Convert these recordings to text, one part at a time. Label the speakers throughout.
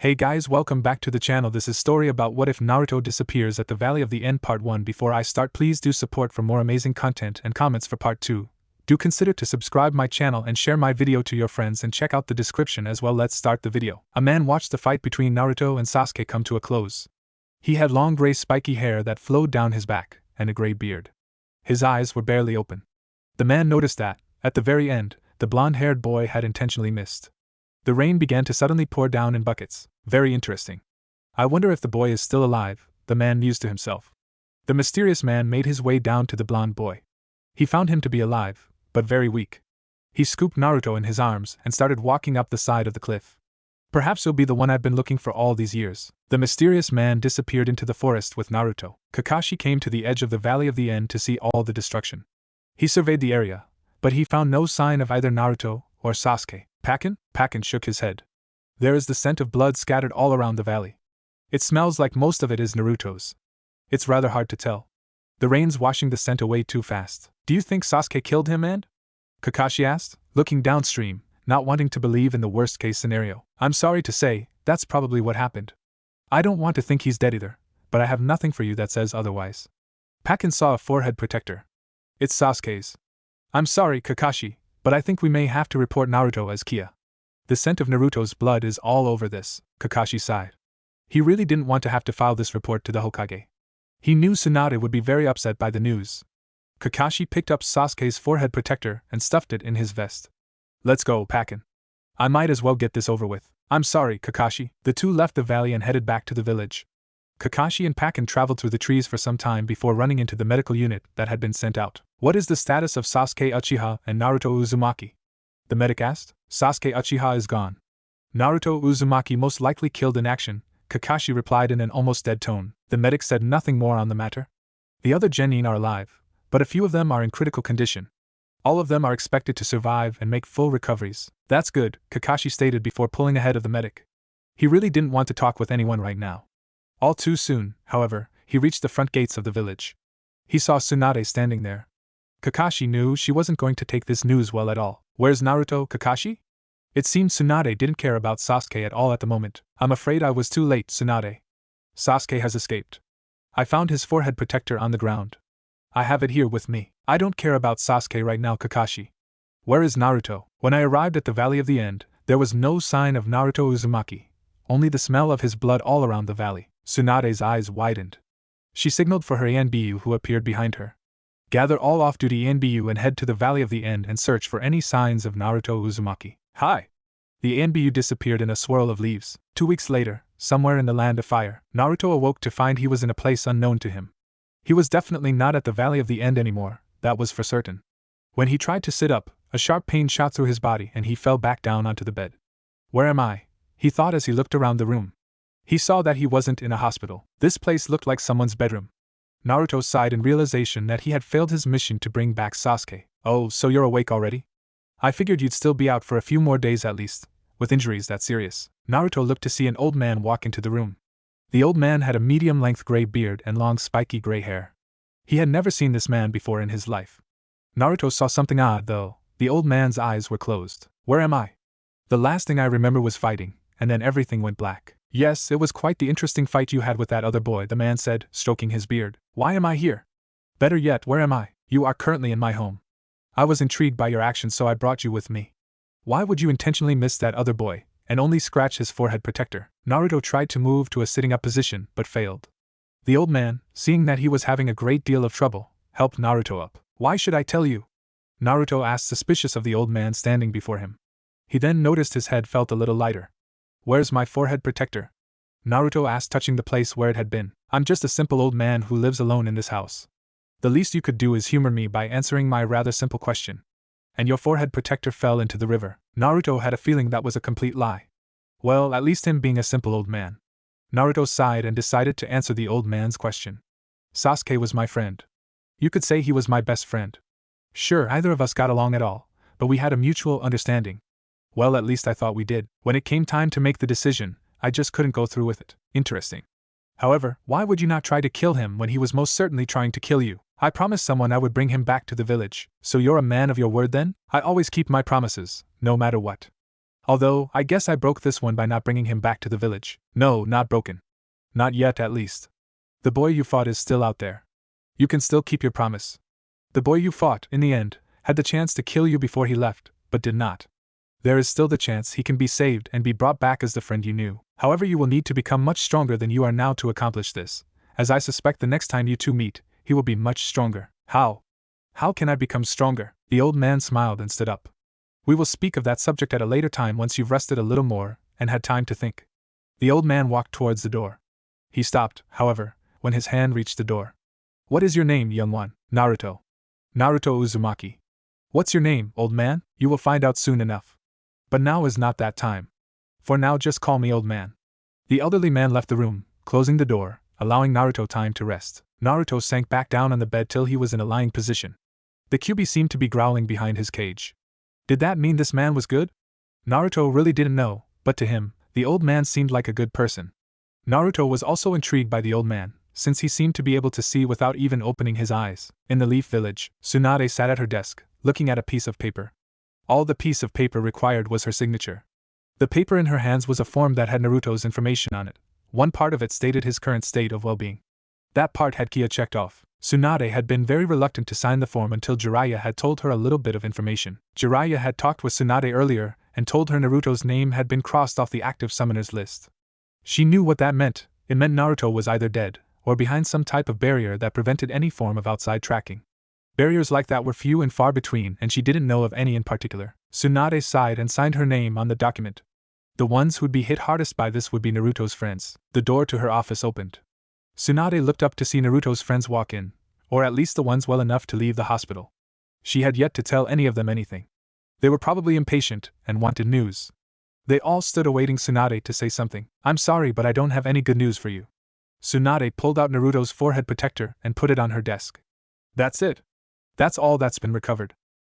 Speaker 1: Hey guys, welcome back to the channel. This is story about what if Naruto disappears at the Valley of the End part 1. Before I start, please do support for more amazing content and comments for part 2. Do consider to subscribe my channel and share my video to your friends and check out the description as well. Let's start the video. A man watched the fight between Naruto and Sasuke come to a close. He had long gray spiky hair that flowed down his back, and a gray beard. His eyes were barely open. The man noticed that, at the very end, the blonde-haired boy had intentionally missed. The rain began to suddenly pour down in buckets. Very interesting. I wonder if the boy is still alive, the man mused to himself. The mysterious man made his way down to the blonde boy. He found him to be alive, but very weak. He scooped Naruto in his arms and started walking up the side of the cliff. Perhaps he'll be the one I've been looking for all these years. The mysterious man disappeared into the forest with Naruto. Kakashi came to the edge of the Valley of the End to see all the destruction. He surveyed the area, but he found no sign of either Naruto or Sasuke. Pakken shook his head. There is the scent of blood scattered all around the valley. It smells like most of it is Naruto's. It's rather hard to tell. The rain's washing the scent away too fast. Do you think Sasuke killed him, and? Kakashi asked, looking downstream, not wanting to believe in the worst-case scenario. I'm sorry to say, that's probably what happened. I don't want to think he's dead either, but I have nothing for you that says otherwise. Pakken saw a forehead protector. It's Sasuke's. I'm sorry, Kakashi, but I think we may have to report Naruto as Kia. The scent of Naruto's blood is all over this, Kakashi sighed. He really didn't want to have to file this report to the Hokage. He knew Tsunade would be very upset by the news. Kakashi picked up Sasuke's forehead protector and stuffed it in his vest. Let's go, Pakken. I might as well get this over with. I'm sorry, Kakashi. The two left the valley and headed back to the village. Kakashi and Pakken traveled through the trees for some time before running into the medical unit that had been sent out. What is the status of Sasuke Uchiha and Naruto Uzumaki? The medic asked. Sasuke Uchiha is gone. Naruto Uzumaki most likely killed in action, Kakashi replied in an almost dead tone. The medic said nothing more on the matter. The other genin are alive, but a few of them are in critical condition. All of them are expected to survive and make full recoveries. That's good, Kakashi stated before pulling ahead of the medic. He really didn't want to talk with anyone right now. All too soon, however, he reached the front gates of the village. He saw Tsunade standing there. Kakashi knew she wasn't going to take this news well at all. Where's Naruto, Kakashi? It seemed Tsunade didn't care about Sasuke at all at the moment. I'm afraid I was too late, Tsunade. Sasuke has escaped. I found his forehead protector on the ground. I have it here with me. I don't care about Sasuke right now, Kakashi. Where is Naruto? When I arrived at the Valley of the End, there was no sign of Naruto Uzumaki, only the smell of his blood all around the valley. Tsunade's eyes widened. She signaled for her Anbu, who appeared behind her. Gather all off-duty Anbu and head to the Valley of the End and search for any signs of Naruto Uzumaki. Hi! The Anbu disappeared in a swirl of leaves. 2 weeks later, somewhere in the Land of Fire, Naruto awoke to find he was in a place unknown to him. He was definitely not at the Valley of the End anymore, that was for certain. When he tried to sit up, a sharp pain shot through his body and he fell back down onto the bed. Where am I? He thought as he looked around the room. He saw that he wasn't in a hospital. This place looked like someone's bedroom. Naruto sighed in realization that he had failed his mission to bring back Sasuke. Oh, so you're awake already? I figured you'd still be out for a few more days at least, with injuries that serious. Naruto looked to see an old man walk into the room. The old man had a medium-length gray beard and long spiky gray hair. He had never seen this man before in his life. Naruto saw something odd though. The old man's eyes were closed. Where am I? The last thing I remember was fighting, and then everything went black. Yes, it was quite the interesting fight you had with that other boy, the man said, stroking his beard. Why am I here? Better yet, where am I? You are currently in my home. I was intrigued by your actions, so I brought you with me. Why would you intentionally miss that other boy, and only scratch his forehead protector? Naruto tried to move to a sitting-up position, but failed. The old man, seeing that he was having a great deal of trouble, helped Naruto up. Why should I tell you? Naruto asked, suspicious of the old man standing before him. He then noticed his head felt a little lighter. Where's my forehead protector? Naruto asked, touching the place where it had been. I'm just a simple old man who lives alone in this house. The least you could do is humor me by answering my rather simple question. And your forehead protector fell into the river. Naruto had a feeling that was a complete lie. Well, at least him being a simple old man. Naruto sighed and decided to answer the old man's question. Sasuke was my friend. You could say he was my best friend. Sure, either of us got along at all, but we had a mutual understanding. Well, at least I thought we did. When it came time to make the decision, I just couldn't go through with it. Interesting. However, why would you not try to kill him when he was most certainly trying to kill you? I promised someone I would bring him back to the village. So you're a man of your word then? I always keep my promises, no matter what. Although, I guess I broke this one by not bringing him back to the village. No, not broken. Not yet, at least. The boy you fought is still out there. You can still keep your promise. The boy you fought, in the end, had the chance to kill you before he left, but did not. There is still the chance he can be saved and be brought back as the friend you knew. However, you will need to become much stronger than you are now to accomplish this, as I suspect the next time you two meet, he will be much stronger. How? How can I become stronger? The old man smiled and stood up. We will speak of that subject at a later time once you've rested a little more and had time to think. The old man walked towards the door. He stopped, however, when his hand reached the door. What is your name, young one? Naruto. Naruto Uzumaki. What's your name, old man? You will find out soon enough. But now is not that time. For now, just call me old man. The elderly man left the room, closing the door, allowing Naruto time to rest. Naruto sank back down on the bed till he was in a lying position. The Kyuubi seemed to be growling behind his cage. Did that mean this man was good? Naruto really didn't know, but to him, the old man seemed like a good person. Naruto was also intrigued by the old man, since he seemed to be able to see without even opening his eyes. In the Leaf Village, Tsunade sat at her desk, looking at a piece of paper. All the piece of paper required was her signature. The paper in her hands was a form that had Naruto's information on it. One part of it stated his current state of well-being. That part had Kia checked off. Tsunade had been very reluctant to sign the form until Jiraiya had told her a little bit of information. Jiraiya had talked with Tsunade earlier and told her Naruto's name had been crossed off the active summoners list. She knew what that meant. It meant Naruto was either dead or behind some type of barrier that prevented any form of outside tracking. Barriers like that were few and far between, and she didn't know of any in particular. Tsunade sighed and signed her name on the document. The ones who'd be hit hardest by this would be Naruto's friends. The door to her office opened. Tsunade looked up to see Naruto's friends walk in, or at least the ones well enough to leave the hospital. She had yet to tell any of them anything. They were probably impatient and wanted news. They all stood awaiting Tsunade to say something. I'm sorry, but I don't have any good news for you. Tsunade pulled out Naruto's forehead protector and put it on her desk. That's it. That's all that's been recovered.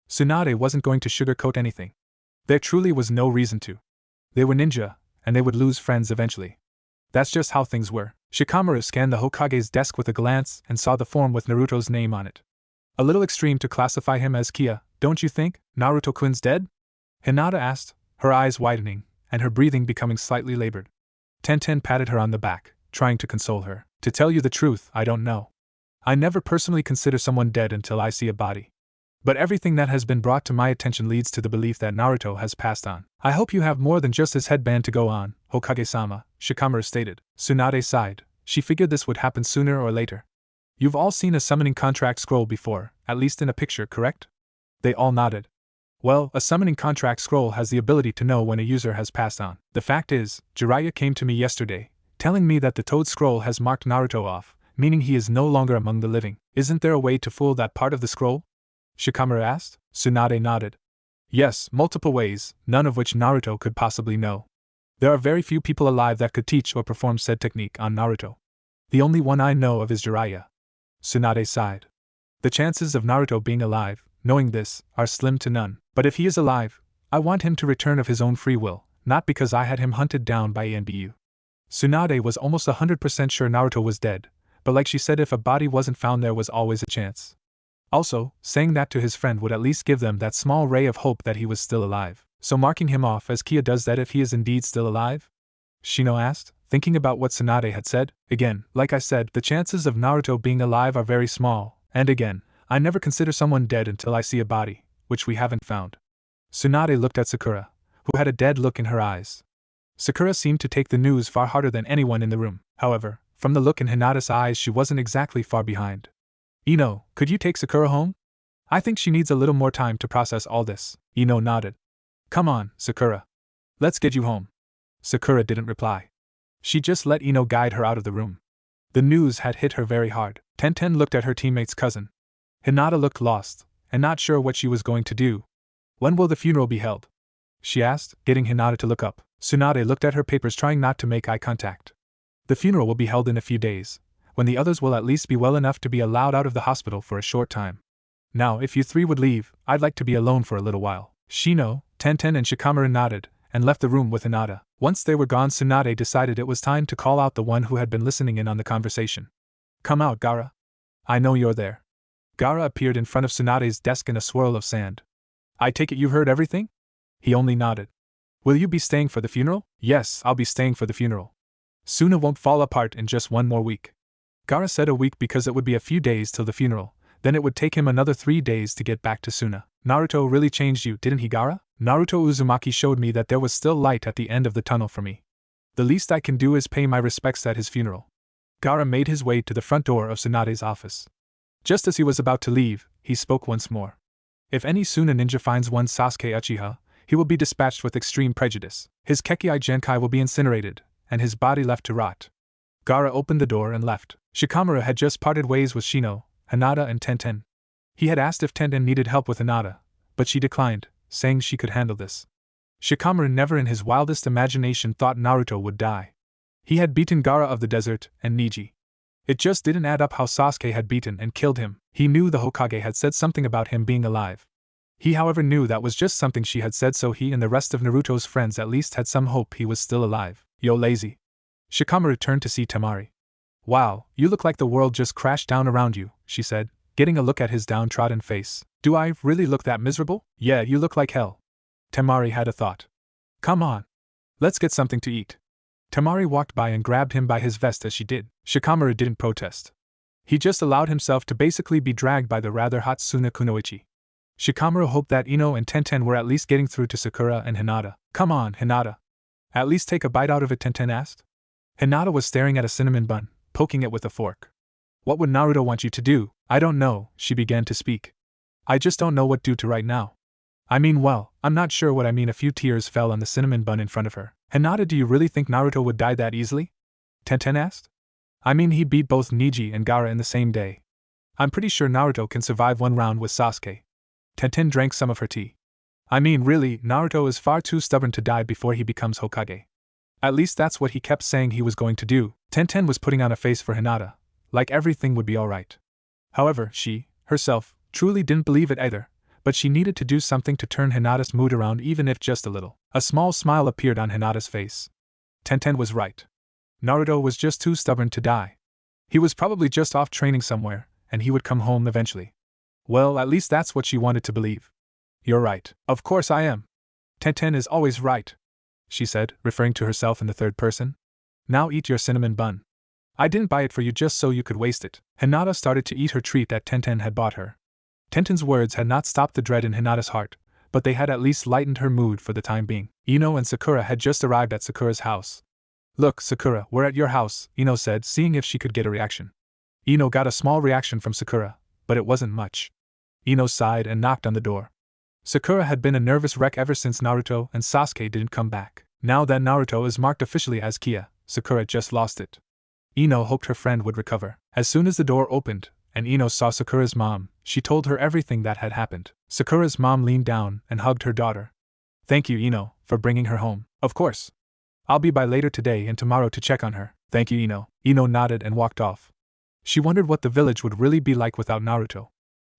Speaker 1: Tsunade wasn't going to sugarcoat anything. There truly was no reason to. They were ninja, and they would lose friends eventually. That's just how things were. Shikamaru scanned the Hokage's desk with a glance and saw the form with Naruto's name on it. A little extreme to classify him as Kia, don't you think? Naruto-kun's dead? Hinata asked, her eyes widening, and her breathing becoming slightly labored. Tenten patted her on the back, trying to console her. To tell you the truth, I don't know. I never personally consider someone dead until I see a body. But everything that has been brought to my attention leads to the belief that Naruto has passed on. I hope you have more than just his headband to go on, Hokage-sama, Shikamaru stated. Tsunade sighed. She figured this would happen sooner or later. You've all seen a summoning contract scroll before, at least in a picture, correct? They all nodded. Well, a summoning contract scroll has the ability to know when a user has passed on. The fact is, Jiraiya came to me yesterday, telling me that the Toad Scroll has marked Naruto off, meaning he is no longer among the living. Isn't there a way to fool that part of the scroll? Shikamaru asked. Tsunade nodded. Yes, multiple ways, none of which Naruto could possibly know. There are very few people alive that could teach or perform said technique on Naruto. The only one I know of is Jiraiya. Tsunade sighed. The chances of Naruto being alive, knowing this, are slim to none. But if he is alive, I want him to return of his own free will, not because I had him hunted down by ENBU. Tsunade was almost 100% sure Naruto was dead, but like she said, if a body wasn't found there was always a chance. Also, saying that to his friend would at least give them that small ray of hope that he was still alive. So marking him off as Kia does that if he is indeed still alive? Shino asked, thinking about what Tsunade had said. Again, like I said, the chances of Naruto being alive are very small, and again, I never consider someone dead until I see a body, which we haven't found. Tsunade looked at Sakura, who had a dead look in her eyes. Sakura seemed to take the news far harder than anyone in the room. However, from the look in Hinata's eyes, she wasn't exactly far behind. Ino, could you take Sakura home? I think she needs a little more time to process all this. Ino nodded. Come on, Sakura. Let's get you home. Sakura didn't reply. She just let Ino guide her out of the room. The news had hit her very hard. Tenten looked at her teammate's cousin. Hinata looked lost, and not sure what she was going to do. When will the funeral be held? She asked, getting Hinata to look up. Tsunade looked at her papers, trying not to make eye contact. The funeral will be held in a few days, when the others will at least be well enough to be allowed out of the hospital for a short time. Now, if you three would leave, I'd like to be alone for a little while. Shino, Tenten and Shikamaru nodded, and left the room with Hinata. Once they were gone, Tsunade decided it was time to call out the one who had been listening in on the conversation. Come out, Gaara. I know you're there. Gaara appeared in front of Tsunade's desk in a swirl of sand. I take it you heard everything? He only nodded. Will you be staying for the funeral? Yes, I'll be staying for the funeral. Suna won't fall apart in just one more week. Gaara said a week because it would be a few days till the funeral, then it would take him another 3 days to get back to Suna. Naruto really changed you, didn't he, Gaara? Naruto Uzumaki showed me that there was still light at the end of the tunnel for me. The least I can do is pay my respects at his funeral. Gaara made his way to the front door of Tsunade's office. Just as he was about to leave, he spoke once more. If any Suna ninja finds one Sasuke Uchiha, he will be dispatched with extreme prejudice. His Kekkei Genkai will be incinerated, and his body left to rot. Gaara opened the door and left. Shikamaru had just parted ways with Shino, Hinata and Tenten. He had asked if Tenten needed help with Hinata, but she declined, saying she could handle this. Shikamaru never in his wildest imagination thought Naruto would die. He had beaten Gaara of the desert and Niji. It just didn't add up how Sasuke had beaten and killed him. He knew the Hokage had said something about him being alive. He however knew that was just something she had said, so he and the rest of Naruto's friends at least had some hope he was still alive. Yo lazy. Shikamaru turned to see Temari. Wow, you look like the world just crashed down around you, she said, getting a look at his downtrodden face. Do I really look that miserable? Yeah, you look like hell. Temari had a thought. Come on. Let's get something to eat. Temari walked by and grabbed him by his vest as she did. Shikamaru didn't protest. He just allowed himself to basically be dragged by the rather hot Suna Kunoichi. Shikamaru hoped that Ino and Tenten were at least getting through to Sakura and Hinata. Come on, Hinata. At least take a bite out of it, Tenten asked. Hinata was staring at a cinnamon bun, poking it with a fork. What would Naruto want you to do? I don't know, she began to speak. I just don't know what to do right now. I mean, well, I'm not sure what I mean. A few tears fell on the cinnamon bun in front of her. Hinata, do you really think Naruto would die that easily? Tenten asked. I mean, he beat both Niji and Gaara in the same day. I'm pretty sure Naruto can survive one round with Sasuke. Tenten drank some of her tea. I mean, really, Naruto is far too stubborn to die before he becomes Hokage. At least that's what he kept saying he was going to do. Tenten was putting on a face for Hinata, like everything would be alright. However, she, herself, truly didn't believe it either, but she needed to do something to turn Hinata's mood around, even if just a little. A small smile appeared on Hinata's face. Tenten was right. Naruto was just too stubborn to die. He was probably just off training somewhere, and he would come home eventually. Well, at least that's what she wanted to believe. You're right. Of course I am. Tenten is always right, she said, referring to herself in the third person. Now eat your cinnamon bun. I didn't buy it for you just so you could waste it. Hinata started to eat her treat that Tenten had bought her. Tenten's words had not stopped the dread in Hinata's heart, but they had at least lightened her mood for the time being. Ino and Sakura had just arrived at Sakura's house. Look, Sakura, we're at your house, Ino said, seeing if she could get a reaction. Ino got a small reaction from Sakura, but it wasn't much. Ino sighed and knocked on the door. Sakura had been a nervous wreck ever since Naruto and Sasuke didn't come back. Now that Naruto is marked officially as Kia, Sakura just lost it. Ino hoped her friend would recover. As soon as the door opened, and Ino saw Sakura's mom, she told her everything that had happened. Sakura's mom leaned down and hugged her daughter. Thank you, Ino, for bringing her home. Of course. I'll be by later today and tomorrow to check on her. Thank you, Ino. Ino nodded and walked off. She wondered what the village would really be like without Naruto.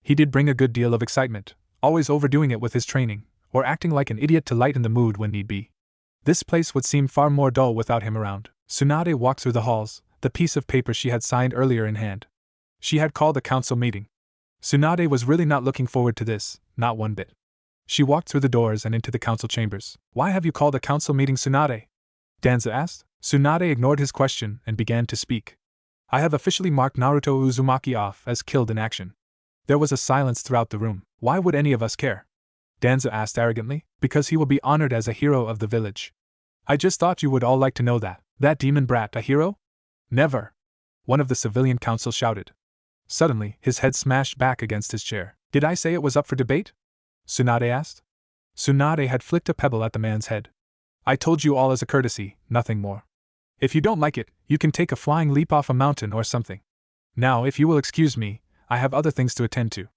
Speaker 1: He did bring a good deal of excitement, always overdoing it with his training, or acting like an idiot to lighten the mood when need be. This place would seem far more dull without him around. Tsunade walked through the halls, the piece of paper she had signed earlier in hand. She had called a council meeting. Tsunade was really not looking forward to this, not one bit. She walked through the doors and into the council chambers. Why have you called a council meeting, Tsunade? Danza asked. Tsunade ignored his question and began to speak. I have officially marked Naruto Uzumaki off as killed in action. There was a silence throughout the room. Why would any of us care? Danza asked arrogantly. Because he will be honored as a hero of the village. I just thought you would all like to know that. That demon brat a hero? Never! One of the civilian council shouted. Suddenly, his head smashed back against his chair. Did I say it was up for debate? Tsunade asked. Tsunade had flicked a pebble at the man's head. I told you all as a courtesy, nothing more. If you don't like it, you can take a flying leap off a mountain or something. Now, if you will excuse me, I have other things to attend to.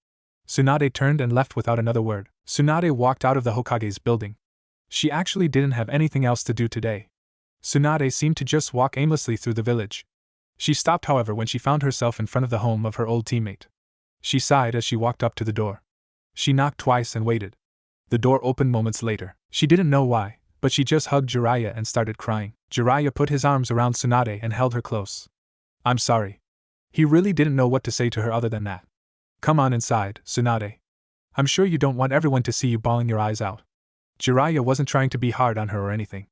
Speaker 1: Tsunade turned and left without another word. Tsunade walked out of the Hokage's building. She actually didn't have anything else to do today. Tsunade seemed to just walk aimlessly through the village. She stopped, however, when she found herself in front of the home of her old teammate. She sighed as she walked up to the door. She knocked twice and waited. The door opened moments later. She didn't know why, but she just hugged Jiraiya and started crying. Jiraiya put his arms around Tsunade and held her close. I'm sorry. He really didn't know what to say to her other than that. Come on inside, Tsunade. I'm sure you don't want everyone to see you bawling your eyes out. Jiraiya wasn't trying to be hard on her or anything.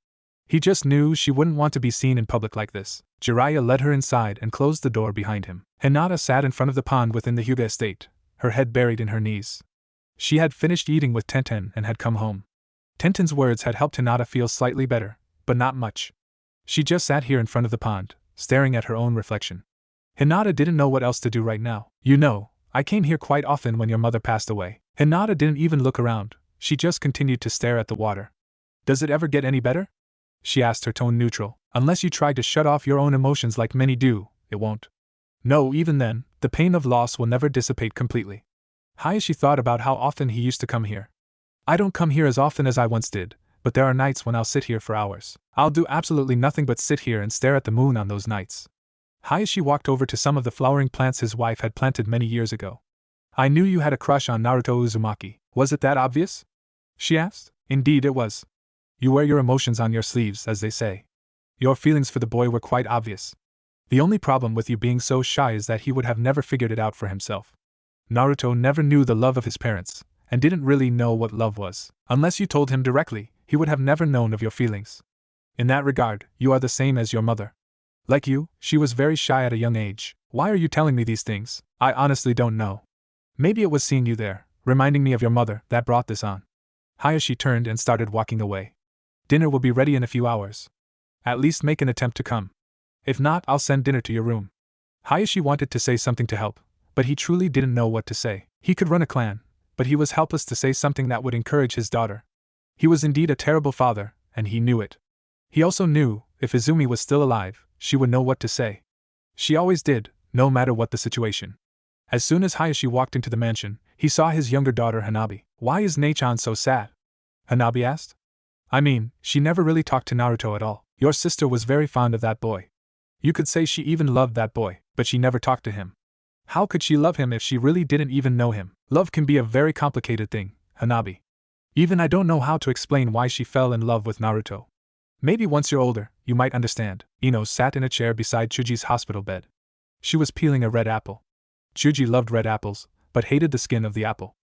Speaker 1: He just knew she wouldn't want to be seen in public like this. Jiraiya led her inside and closed the door behind him. Hinata sat in front of the pond within the Hyuga estate, her head buried in her knees. She had finished eating with Tenten and had come home. Tenten's words had helped Hinata feel slightly better, but not much. She just sat here in front of the pond, staring at her own reflection. Hinata didn't know what else to do right now. You know, I came here quite often when your mother passed away. Hinata didn't even look around, she just continued to stare at the water. Does it ever get any better? She asked, her tone neutral. Unless you try to shut off your own emotions like many do, it won't. No, even then, the pain of loss will never dissipate completely. Hayashi thought about how often he used to come here. I don't come here as often as I once did, but there are nights when I'll sit here for hours. I'll do absolutely nothing but sit here and stare at the moon on those nights. Hayashi walked over to some of the flowering plants his wife had planted many years ago. I knew you had a crush on Naruto Uzumaki. Was it that obvious? She asked. Indeed it was. You wear your emotions on your sleeves, as they say. Your feelings for the boy were quite obvious. The only problem with you being so shy is that he would have never figured it out for himself. Naruto never knew the love of his parents, and didn't really know what love was. Unless you told him directly, he would have never known of your feelings. In that regard, you are the same as your mother. Like you, she was very shy at a young age. Why are you telling me these things? I honestly don't know. Maybe it was seeing you there, reminding me of your mother, that brought this on. Hayashi turned and started walking away. Dinner will be ready in a few hours. At least make an attempt to come. If not, I'll send dinner to your room. Hayashi wanted to say something to help, but he truly didn't know what to say. He could run a clan, but he was helpless to say something that would encourage his daughter. He was indeed a terrible father, and he knew it. He also knew, if Izumi was still alive, she would know what to say. She always did, no matter what the situation. As soon as Hayashi walked into the mansion, he saw his younger daughter Hanabi. Why is Nei-chan so sad? Hanabi asked. I mean, she never really talked to Naruto at all. Your sister was very fond of that boy. You could say she even loved that boy, but she never talked to him. How could she love him if she really didn't even know him? Love can be a very complicated thing, Hanabi. Even I don't know how to explain why she fell in love with Naruto. Maybe once you're older, you might understand. Ino sat in a chair beside Chuji's hospital bed. She was peeling a red apple. Chuji loved red apples, but hated the skin of the apple.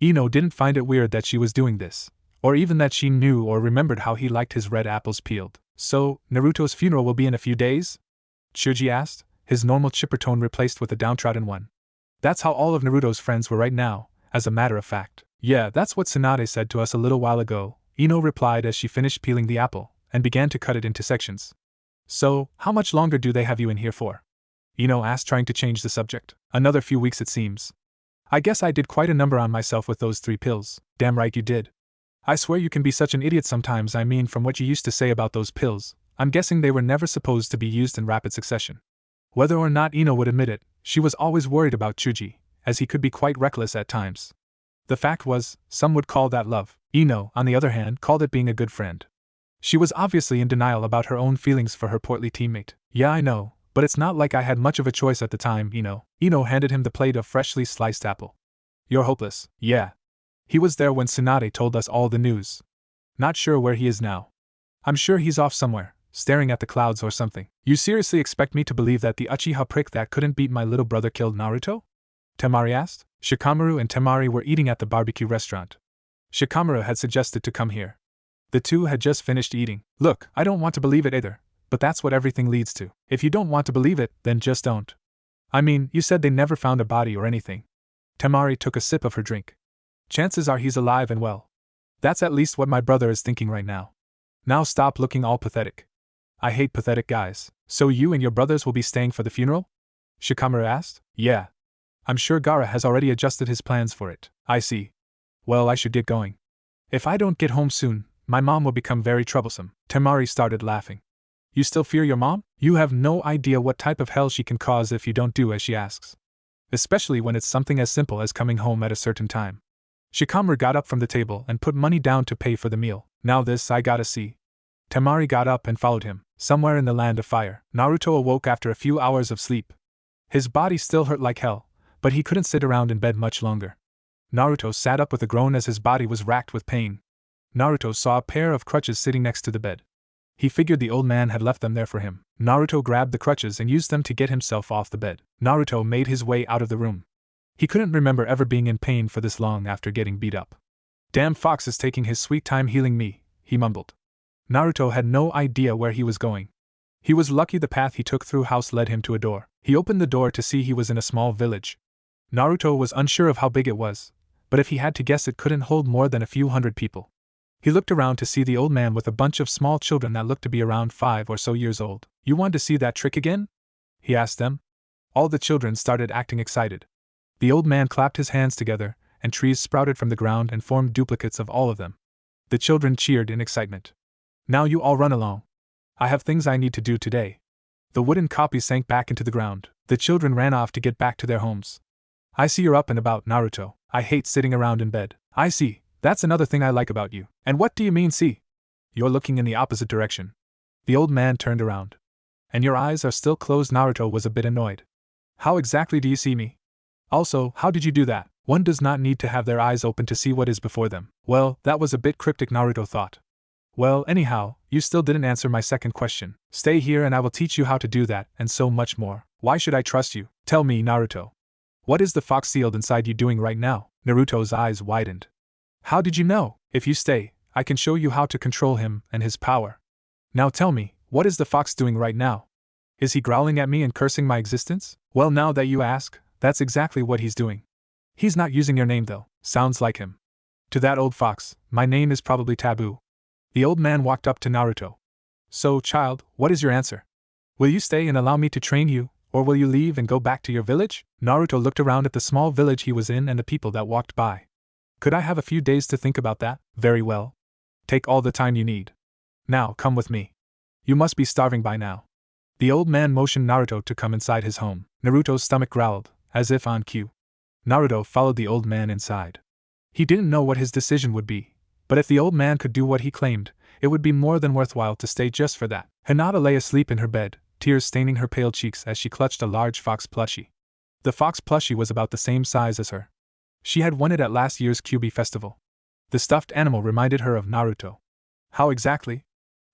Speaker 1: Ino didn't find it weird that she was doing this, or even that she knew or remembered how he liked his red apples peeled. So, Naruto's funeral will be in a few days? Chuji asked, his normal chipper tone replaced with a downtrodden one. That's how all of Naruto's friends were right now, as a matter of fact. Yeah, that's what Tsunade said to us a little while ago, Ino replied as she finished peeling the apple, and began to cut it into sections. So, how much longer do they have you in here for? Ino asked, trying to change the subject. Another few weeks it seems. I guess I did quite a number on myself with those 3 pills. Damn right you did. I swear you can be such an idiot sometimes. I mean, from what you used to say about those pills, I'm guessing they were never supposed to be used in rapid succession. Whether or not Ino would admit it, she was always worried about Chuji, as he could be quite reckless at times. The fact was, some would call that love. Ino, on the other hand, called it being a good friend. She was obviously in denial about her own feelings for her portly teammate. Yeah, I know, but it's not like I had much of a choice at the time, Ino. Ino handed him the plate of freshly sliced apple. You're hopeless. Yeah. He was there when Tsunade told us all the news. Not sure where he is now. I'm sure he's off somewhere, staring at the clouds or something. You seriously expect me to believe that the Uchiha prick that couldn't beat my little brother killed Naruto? Temari asked. Shikamaru and Temari were eating at the barbecue restaurant. Shikamaru had suggested to come here. The two had just finished eating. Look, I don't want to believe it either, but that's what everything leads to. If you don't want to believe it, then just don't. I mean, you said they never found a body or anything. Temari took a sip of her drink. Chances are he's alive and well. That's at least what my brother is thinking right now. Now stop looking all pathetic. I hate pathetic guys. So you and your brothers will be staying for the funeral? Shikamaru asked. Yeah. I'm sure Gaara has already adjusted his plans for it. I see. Well, I should get going. If I don't get home soon, my mom will become very troublesome. Temari started laughing. You still fear your mom? You have no idea what type of hell she can cause if you don't do as she asks. Especially when it's something as simple as coming home at a certain time. Shikamaru got up from the table and put money down to pay for the meal. Now this I gotta see. Temari got up and followed him. Somewhere in the land of fire, Naruto awoke after a few hours of sleep. His body still hurt like hell, but he couldn't sit around in bed much longer. Naruto sat up with a groan as his body was racked with pain. Naruto saw a pair of crutches sitting next to the bed. He figured the old man had left them there for him. Naruto grabbed the crutches and used them to get himself off the bed. Naruto made his way out of the room. He couldn't remember ever being in pain for this long after getting beat up. Damn fox is taking his sweet time healing me, he mumbled. Naruto had no idea where he was going. He was lucky the path he took through house led him to a door. He opened the door to see he was in a small village. Naruto was unsure of how big it was, but if he had to guess it couldn't hold more than a few hundred people. He looked around to see the old man with a bunch of small children that looked to be around 5 or so years old. You want to see that trick again? He asked them. All the children started acting excited. The old man clapped his hands together, and trees sprouted from the ground and formed duplicates of all of them. The children cheered in excitement. Now you all run along. I have things I need to do today. The wooden copy sank back into the ground. The children ran off to get back to their homes. I see you're up and about, Naruto. I hate sitting around in bed. I see. That's another thing I like about you. And what do you mean, see? You're looking in the opposite direction. The old man turned around. And your eyes are still closed. Naruto was a bit annoyed. How exactly do you see me? Also, how did you do that? One does not need to have their eyes open to see what is before them. Well, that was a bit cryptic, Naruto thought. Well, anyhow, you still didn't answer my second question. Stay here and I will teach you how to do that, and so much more. Why should I trust you? Tell me, Naruto. What is the fox sealed inside you doing right now? Naruto's eyes widened. How did you know? If you stay, I can show you how to control him and his power. Now tell me, what is the fox doing right now? Is he growling at me and cursing my existence? Well, now that you ask, that's exactly what he's doing. He's not using your name though. Sounds like him. To that old fox, my name is probably taboo. The old man walked up to Naruto. So, child, what is your answer? Will you stay and allow me to train you, or will you leave and go back to your village? Naruto looked around at the small village he was in and the people that walked by. Could I have a few days to think about that? Very well. Take all the time you need. Now, come with me. You must be starving by now. The old man motioned Naruto to come inside his home. Naruto's stomach growled, as if on cue. Naruto followed the old man inside. He didn't know what his decision would be, but if the old man could do what he claimed, it would be more than worthwhile to stay just for that. Hinata lay asleep in her bed, tears staining her pale cheeks as she clutched a large fox plushie. The fox plushie was about the same size as her. She had won it at last year's Kyuubi festival. The stuffed animal reminded her of Naruto. How exactly?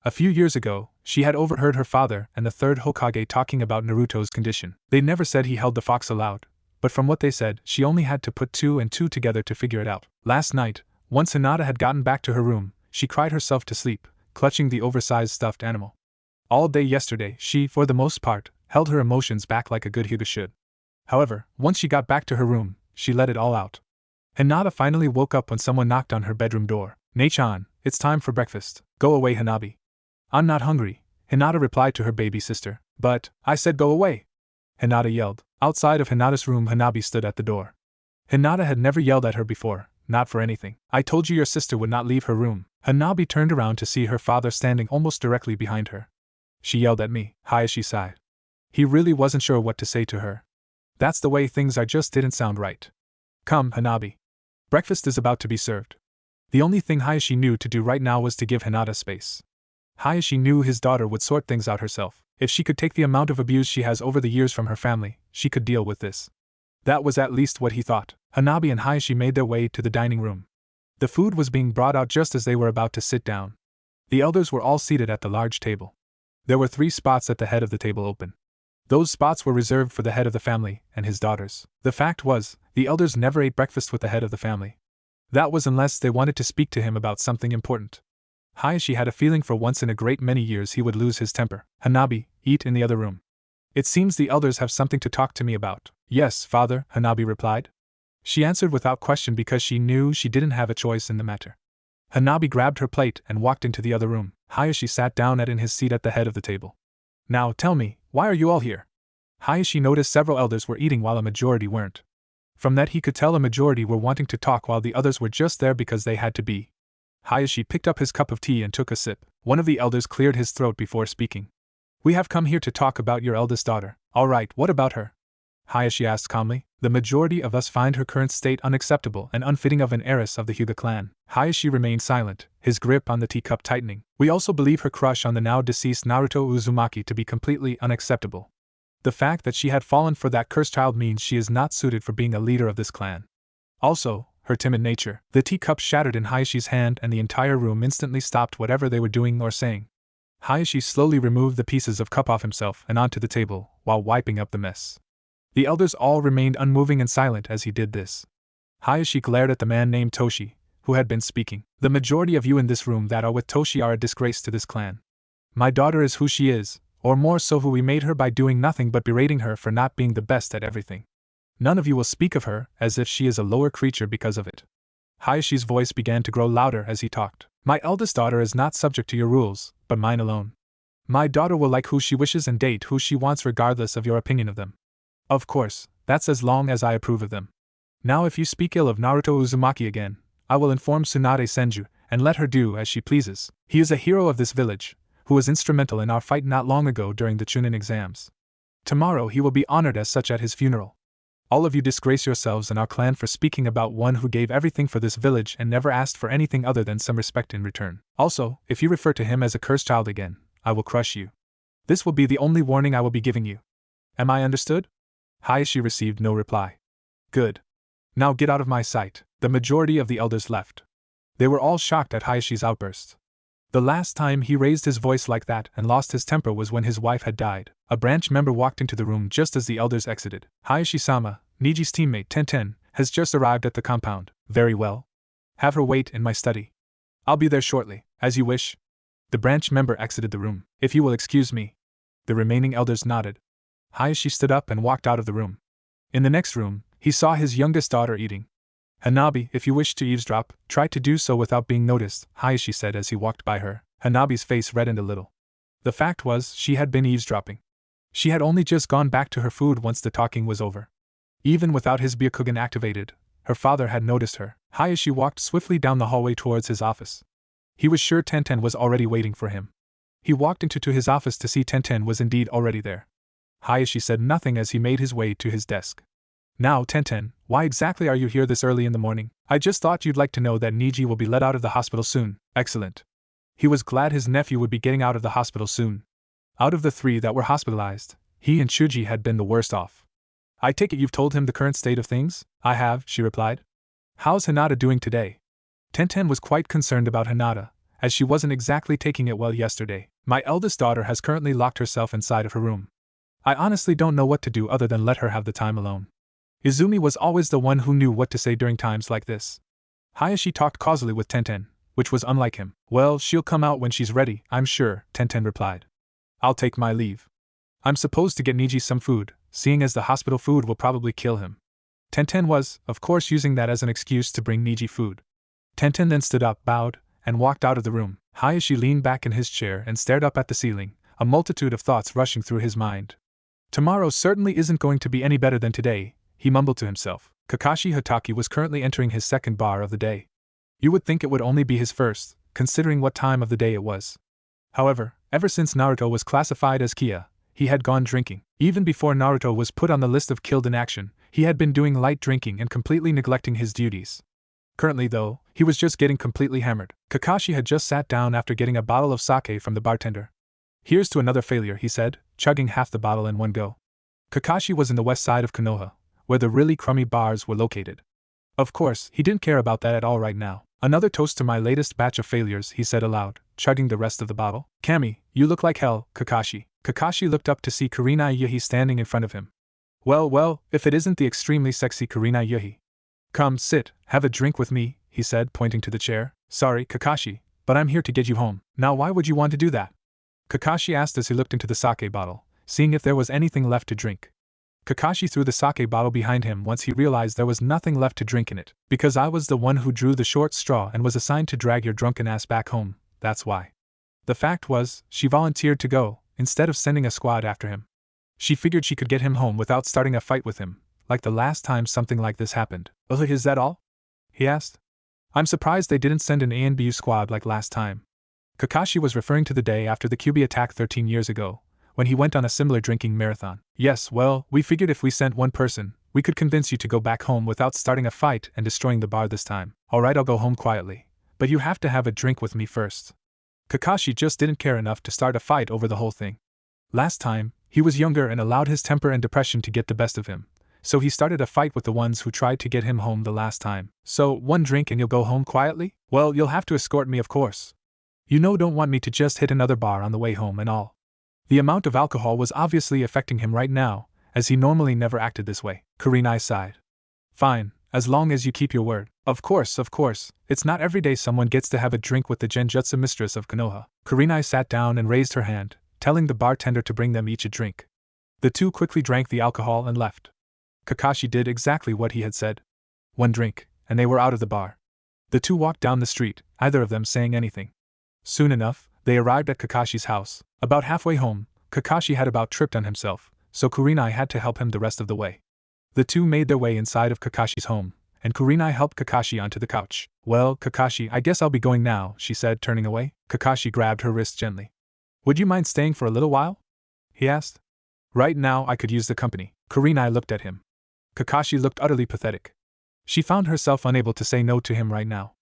Speaker 1: A few years ago, she had overheard her father and the third Hokage talking about Naruto's condition. They never said he held the fox aloud, but from what they said, she only had to put 2 and 2 together to figure it out. Last night, once Hinata had gotten back to her room, she cried herself to sleep, clutching the oversized stuffed animal. All day yesterday, she, for the most part, held her emotions back like a good Hyuga should. However, once she got back to her room, she let it all out. Hinata finally woke up when someone knocked on her bedroom door. "Nei-chan, it's time for breakfast. Go away, Hanabi." "I'm not hungry," Hinata replied to her baby sister. "But, I said go away!" Hinata yelled. Outside of Hinata's room, Hanabi stood at the door. Hinata had never yelled at her before, not for anything. "I told you your sister would not leave her room." Hanabi turned around to see her father standing almost directly behind her. "She yelled at me," Hayashi sighed. He really wasn't sure what to say to her. That's the way things are, just didn't sound right. "Come, Hanabi. Breakfast is about to be served." The only thing Hayashi knew to do right now was to give Hinata space. Hayashi knew his daughter would sort things out herself. If she could take the amount of abuse she has over the years from her family, she could deal with this. That was at least what he thought. Hanabi and Hayashi made their way to the dining room. The food was being brought out just as they were about to sit down. The elders were all seated at the large table. There were 3 spots at the head of the table open. Those spots were reserved for the head of the family and his daughters. The fact was, the elders never ate breakfast with the head of the family. That was unless they wanted to speak to him about something important. Hayashi had a feeling for once in a great many years he would lose his temper. "Hanabi, eat in the other room. It seems the elders have something to talk to me about." "Yes, father," Hanabi replied. She answered without question because she knew she didn't have a choice in the matter. Hanabi grabbed her plate and walked into the other room. Hayashi sat down in his seat at the head of the table. "Now tell me, why are you all here?" Hayashi noticed several elders were eating while a majority weren't. From that he could tell a majority were wanting to talk while the others were just there because they had to be. Hayashi picked up his cup of tea and took a sip. One of the elders cleared his throat before speaking. "We have come here to talk about your eldest daughter." "All right, what about her?" Hayashi asked calmly. "The majority of us find her current state unacceptable and unfitting of an heiress of the Hyuga clan." Hayashi remained silent, his grip on the teacup tightening. "We also believe her crush on the now deceased Naruto Uzumaki to be completely unacceptable. The fact that she had fallen for that cursed child means she is not suited for being a leader of this clan. Also, her timid nature." The teacup shattered in Hayashi's hand and the entire room instantly stopped whatever they were doing or saying. Hayashi slowly removed the pieces of cup off himself and onto the table, while wiping up the mess. The elders all remained unmoving and silent as he did this. Hayashi glared at the man named Toshi, who had been speaking. The majority of you in this room that are with Toshi are a disgrace to this clan. My daughter is who she is, or more so who we made her by doing nothing but berating her for not being the best at everything. None of you will speak of her as if she is a lower creature because of it. Hayashi's voice began to grow louder as he talked. My eldest daughter is not subject to your rules, but mine alone. My daughter will like who she wishes and date who she wants regardless of your opinion of them. Of course, that's as long as I approve of them. Now if you speak ill of Naruto Uzumaki again, I will inform Tsunade Senju, and let her do as she pleases. He is a hero of this village, who was instrumental in our fight not long ago during the Chunin exams. Tomorrow he will be honored as such at his funeral. All of you disgrace yourselves and our clan for speaking about one who gave everything for this village and never asked for anything other than some respect in return. Also, if you refer to him as a cursed child again, I will crush you. This will be the only warning I will be giving you. Am I understood? Hayashi received no reply. Good. Now get out of my sight. The majority of the elders left. They were all shocked at Hayashi's outburst. The last time he raised his voice like that and lost his temper was when his wife had died. A branch member walked into the room just as the elders exited. Hayashi-sama, Niji's teammate Tenten, has just arrived at the compound. Very well. Have her wait in my study. I'll be there shortly, as you wish. The branch member exited the room. If you will excuse me. The remaining elders nodded. Hayashi stood up and walked out of the room. In the next room, he saw his youngest daughter eating. Hanabi, if you wish to eavesdrop, try to do so without being noticed, Hayashi said as he walked by her. Hanabi's face reddened a little. The fact was, she had been eavesdropping. She had only just gone back to her food once the talking was over. Even without his Byakugan activated, her father had noticed her. Hayashi walked swiftly down the hallway towards his office. He was sure Tenten was already waiting for him. He walked into his office to see Tenten was indeed already there. Hayashi said nothing as he made his way to his desk. Now, Tenten, why exactly are you here this early in the morning? I just thought you'd like to know that Niji will be let out of the hospital soon. Excellent. He was glad his nephew would be getting out of the hospital soon. Out of the 3 that were hospitalized, he and Shuji had been the worst off. I take it you've told him the current state of things? I have, she replied. How's Hinata doing today? Tenten was quite concerned about Hinata, as she wasn't exactly taking it well yesterday. My eldest daughter has currently locked herself inside of her room. I honestly don't know what to do other than let her have the time alone. Izumi was always the one who knew what to say during times like this. Hayashi talked causally with Tenten, which was unlike him. Well, she'll come out when she's ready, I'm sure, Tenten replied. I'll take my leave. I'm supposed to get Niji some food, seeing as the hospital food will probably kill him. Tenten was, of course, using that as an excuse to bring Niji food. Tenten then stood up, bowed, and walked out of the room. Hayashi leaned back in his chair and stared up at the ceiling, a multitude of thoughts rushing through his mind. Tomorrow certainly isn't going to be any better than today, he mumbled to himself. Kakashi Hatake was currently entering his second bar of the day. You would think it would only be his first, considering what time of the day it was. However, ever since Naruto was classified as Kia, he had gone drinking. Even before Naruto was put on the list of killed in action, he had been doing light drinking and completely neglecting his duties. Currently, though, he was just getting completely hammered. Kakashi had just sat down after getting a bottle of sake from the bartender. Here's to another failure, he said, chugging half the bottle in one go. Kakashi was in the west side of Konoha, where the really crummy bars were located. Of course, he didn't care about that at all right now. Another toast to my latest batch of failures, he said aloud, chugging the rest of the bottle. Kami, you look like hell, Kakashi. Kakashi looked up to see Kurenai Yuhi standing in front of him. Well, if it isn't the extremely sexy Kurenai Yuhi. Come, sit, have a drink with me, he said, pointing to the chair. Sorry, Kakashi, but I'm here to get you home. Now why would you want to do that? Kakashi asked as he looked into the sake bottle, seeing if there was anything left to drink. Kakashi threw the sake bottle behind him once he realized there was nothing left to drink in it. Because I was the one who drew the short straw and was assigned to drag your drunken ass back home, that's why. The fact was, she volunteered to go, instead of sending a squad after him. She figured she could get him home without starting a fight with him, like the last time something like this happened. Is that all? He asked. I'm surprised they didn't send an ANBU squad like last time. Kakashi was referring to the day after the QB attack 13 years ago, when he went on a similar drinking marathon. Yes, well, we figured if we sent one person, we could convince you to go back home without starting a fight and destroying the bar this time. Alright, I'll go home quietly, but you have to have a drink with me first. Kakashi just didn't care enough to start a fight over the whole thing. Last time, he was younger and allowed his temper and depression to get the best of him, so he started a fight with the ones who tried to get him home the last time. So, one drink and you'll go home quietly? Well, you'll have to escort me, of course. You don't want me to just hit another bar on the way home and all. The amount of alcohol was obviously affecting him right now, as he normally never acted this way. Kurenai sighed. Fine, as long as you keep your word. Of course, it's not every day someone gets to have a drink with the genjutsu mistress of Konoha. Kurenai sat down and raised her hand, telling the bartender to bring them each a drink. The two quickly drank the alcohol and left. Kakashi did exactly what he had said. One drink, and they were out of the bar. The two walked down the street, neither of them saying anything. Soon enough, they arrived at Kakashi's house. About halfway home, Kakashi had about tripped on himself, so Kurenai had to help him the rest of the way. The two made their way inside of Kakashi's home, and Kurenai helped Kakashi onto the couch. Well, Kakashi, I guess I'll be going now, she said, turning away. Kakashi grabbed her wrist gently. Would you mind staying for a little while? He asked. Right now I could use the company. Kurenai looked at him. Kakashi looked utterly pathetic. She found herself unable to say no to him right now.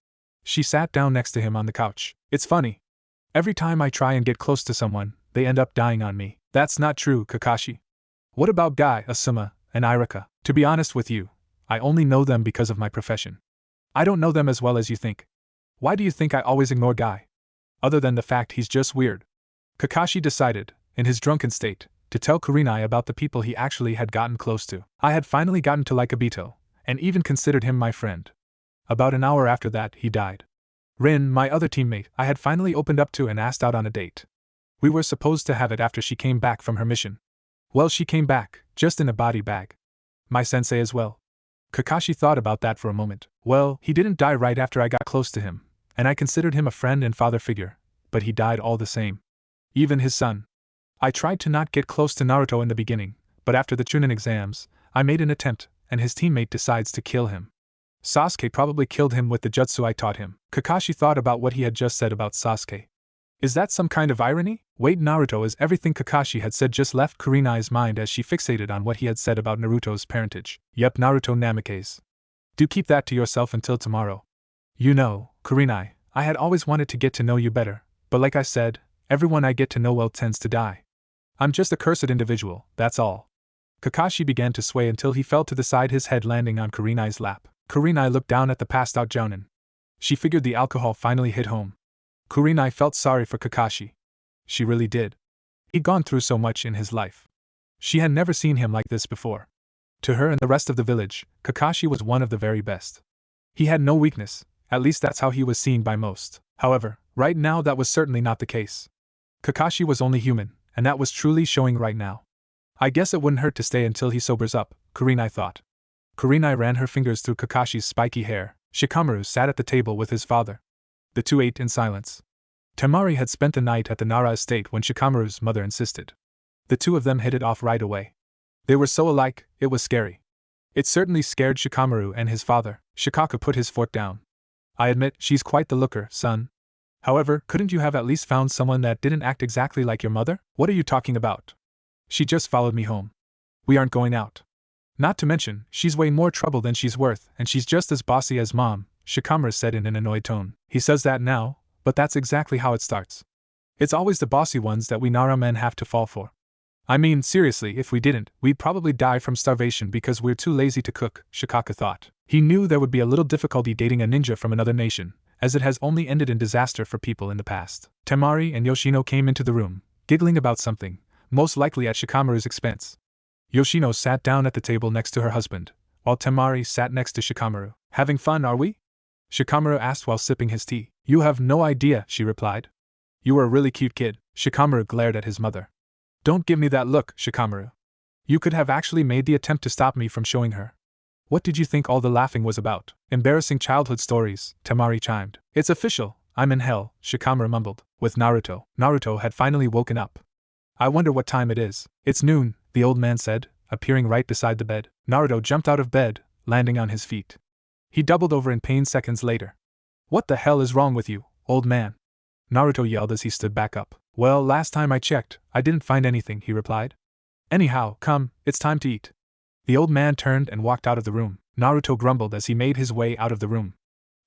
Speaker 1: She sat down next to him on the couch. It's funny. Every time I try and get close to someone, they end up dying on me. That's not true, Kakashi. What about Guy, Asuma, and Irika? To be honest with you, I only know them because of my profession. I don't know them as well as you think. Why do you think I always ignore Guy? Other than the fact he's just weird. Kakashi decided, in his drunken state, to tell Kurenai about the people he actually had gotten close to. I had finally gotten to like Obito, and even considered him my friend. About an hour after that, he died. Rin, my other teammate, I had finally opened up to and asked out on a date. We were supposed to have it after she came back from her mission. Well, she came back, just in a body bag. My sensei as well. Kakashi thought about that for a moment. Well, he didn't die right after I got close to him, and I considered him a friend and father figure, but he died all the same. Even his son. I tried to not get close to Naruto in the beginning, but after the Chunin exams, I made an attempt, and his teammate decides to kill him. Sasuke probably killed him with the jutsu I taught him. Kakashi thought about what he had just said about Sasuke. Is that some kind of irony? Wait, Naruto is everything Kakashi had said just left Kurenai's mind as she fixated on what he had said about Naruto's parentage. Yep, Naruto Namikaze. Do keep that to yourself until tomorrow. You know, Kurenai, I had always wanted to get to know you better, but like I said, everyone I get to know well tends to die. I'm just a cursed individual, that's all. Kakashi began to sway until he fell to the side, his head landing on Kurenai's lap. Kurenai looked down at the passed-out Jounin. She figured the alcohol finally hit home. Kurenai felt sorry for Kakashi. She really did. He'd gone through so much in his life. She had never seen him like this before. To her and the rest of the village, Kakashi was one of the very best. He had no weakness, at least that's how he was seen by most. However, right now that was certainly not the case. Kakashi was only human, and that was truly showing right now. I guess it wouldn't hurt to stay until he sobers up, Kurenai thought. Kurenai ran her fingers through Kakashi's spiky hair. Shikamaru sat at the table with his father. The two ate in silence. Temari had spent the night at the Nara estate when Shikamaru's mother insisted. The two of them hit it off right away. They were so alike, it was scary. It certainly scared Shikamaru and his father. Shikaka put his fork down. I admit, she's quite the looker, son. However, couldn't you have at least found someone that didn't act exactly like your mother? What are you talking about? She just followed me home. We aren't going out. Not to mention, she's way more trouble than she's worth, and she's just as bossy as Mom, Shikamaru said in an annoyed tone. He says that now, but that's exactly how it starts. It's always the bossy ones that we Nara men have to fall for. I mean, seriously, if we didn't, we'd probably die from starvation because we're too lazy to cook, Shikaka thought. He knew there would be a little difficulty dating a ninja from another nation, as it has only ended in disaster for people in the past. Temari and Yoshino came into the room, giggling about something, most likely at Shikamaru's expense. Yoshino sat down at the table next to her husband, while Temari sat next to Shikamaru. Having fun, are we? Shikamaru asked while sipping his tea. You have no idea, she replied. You were a really cute kid. Shikamaru glared at his mother. Don't give me that look, Shikamaru. You could have actually made the attempt to stop me from showing her. What did you think all the laughing was about? Embarrassing childhood stories, Temari chimed. It's official, I'm in hell, Shikamaru mumbled. With Naruto. Naruto had finally woken up. I wonder what time it is. It's noon, the old man said, appearing right beside the bed. Naruto jumped out of bed, landing on his feet. He doubled over in pain seconds later. What the hell is wrong with you, old man? Naruto yelled as he stood back up. Well, last time I checked, I didn't find anything, he replied. Anyhow, come, it's time to eat. The old man turned and walked out of the room. Naruto grumbled as he made his way out of the room.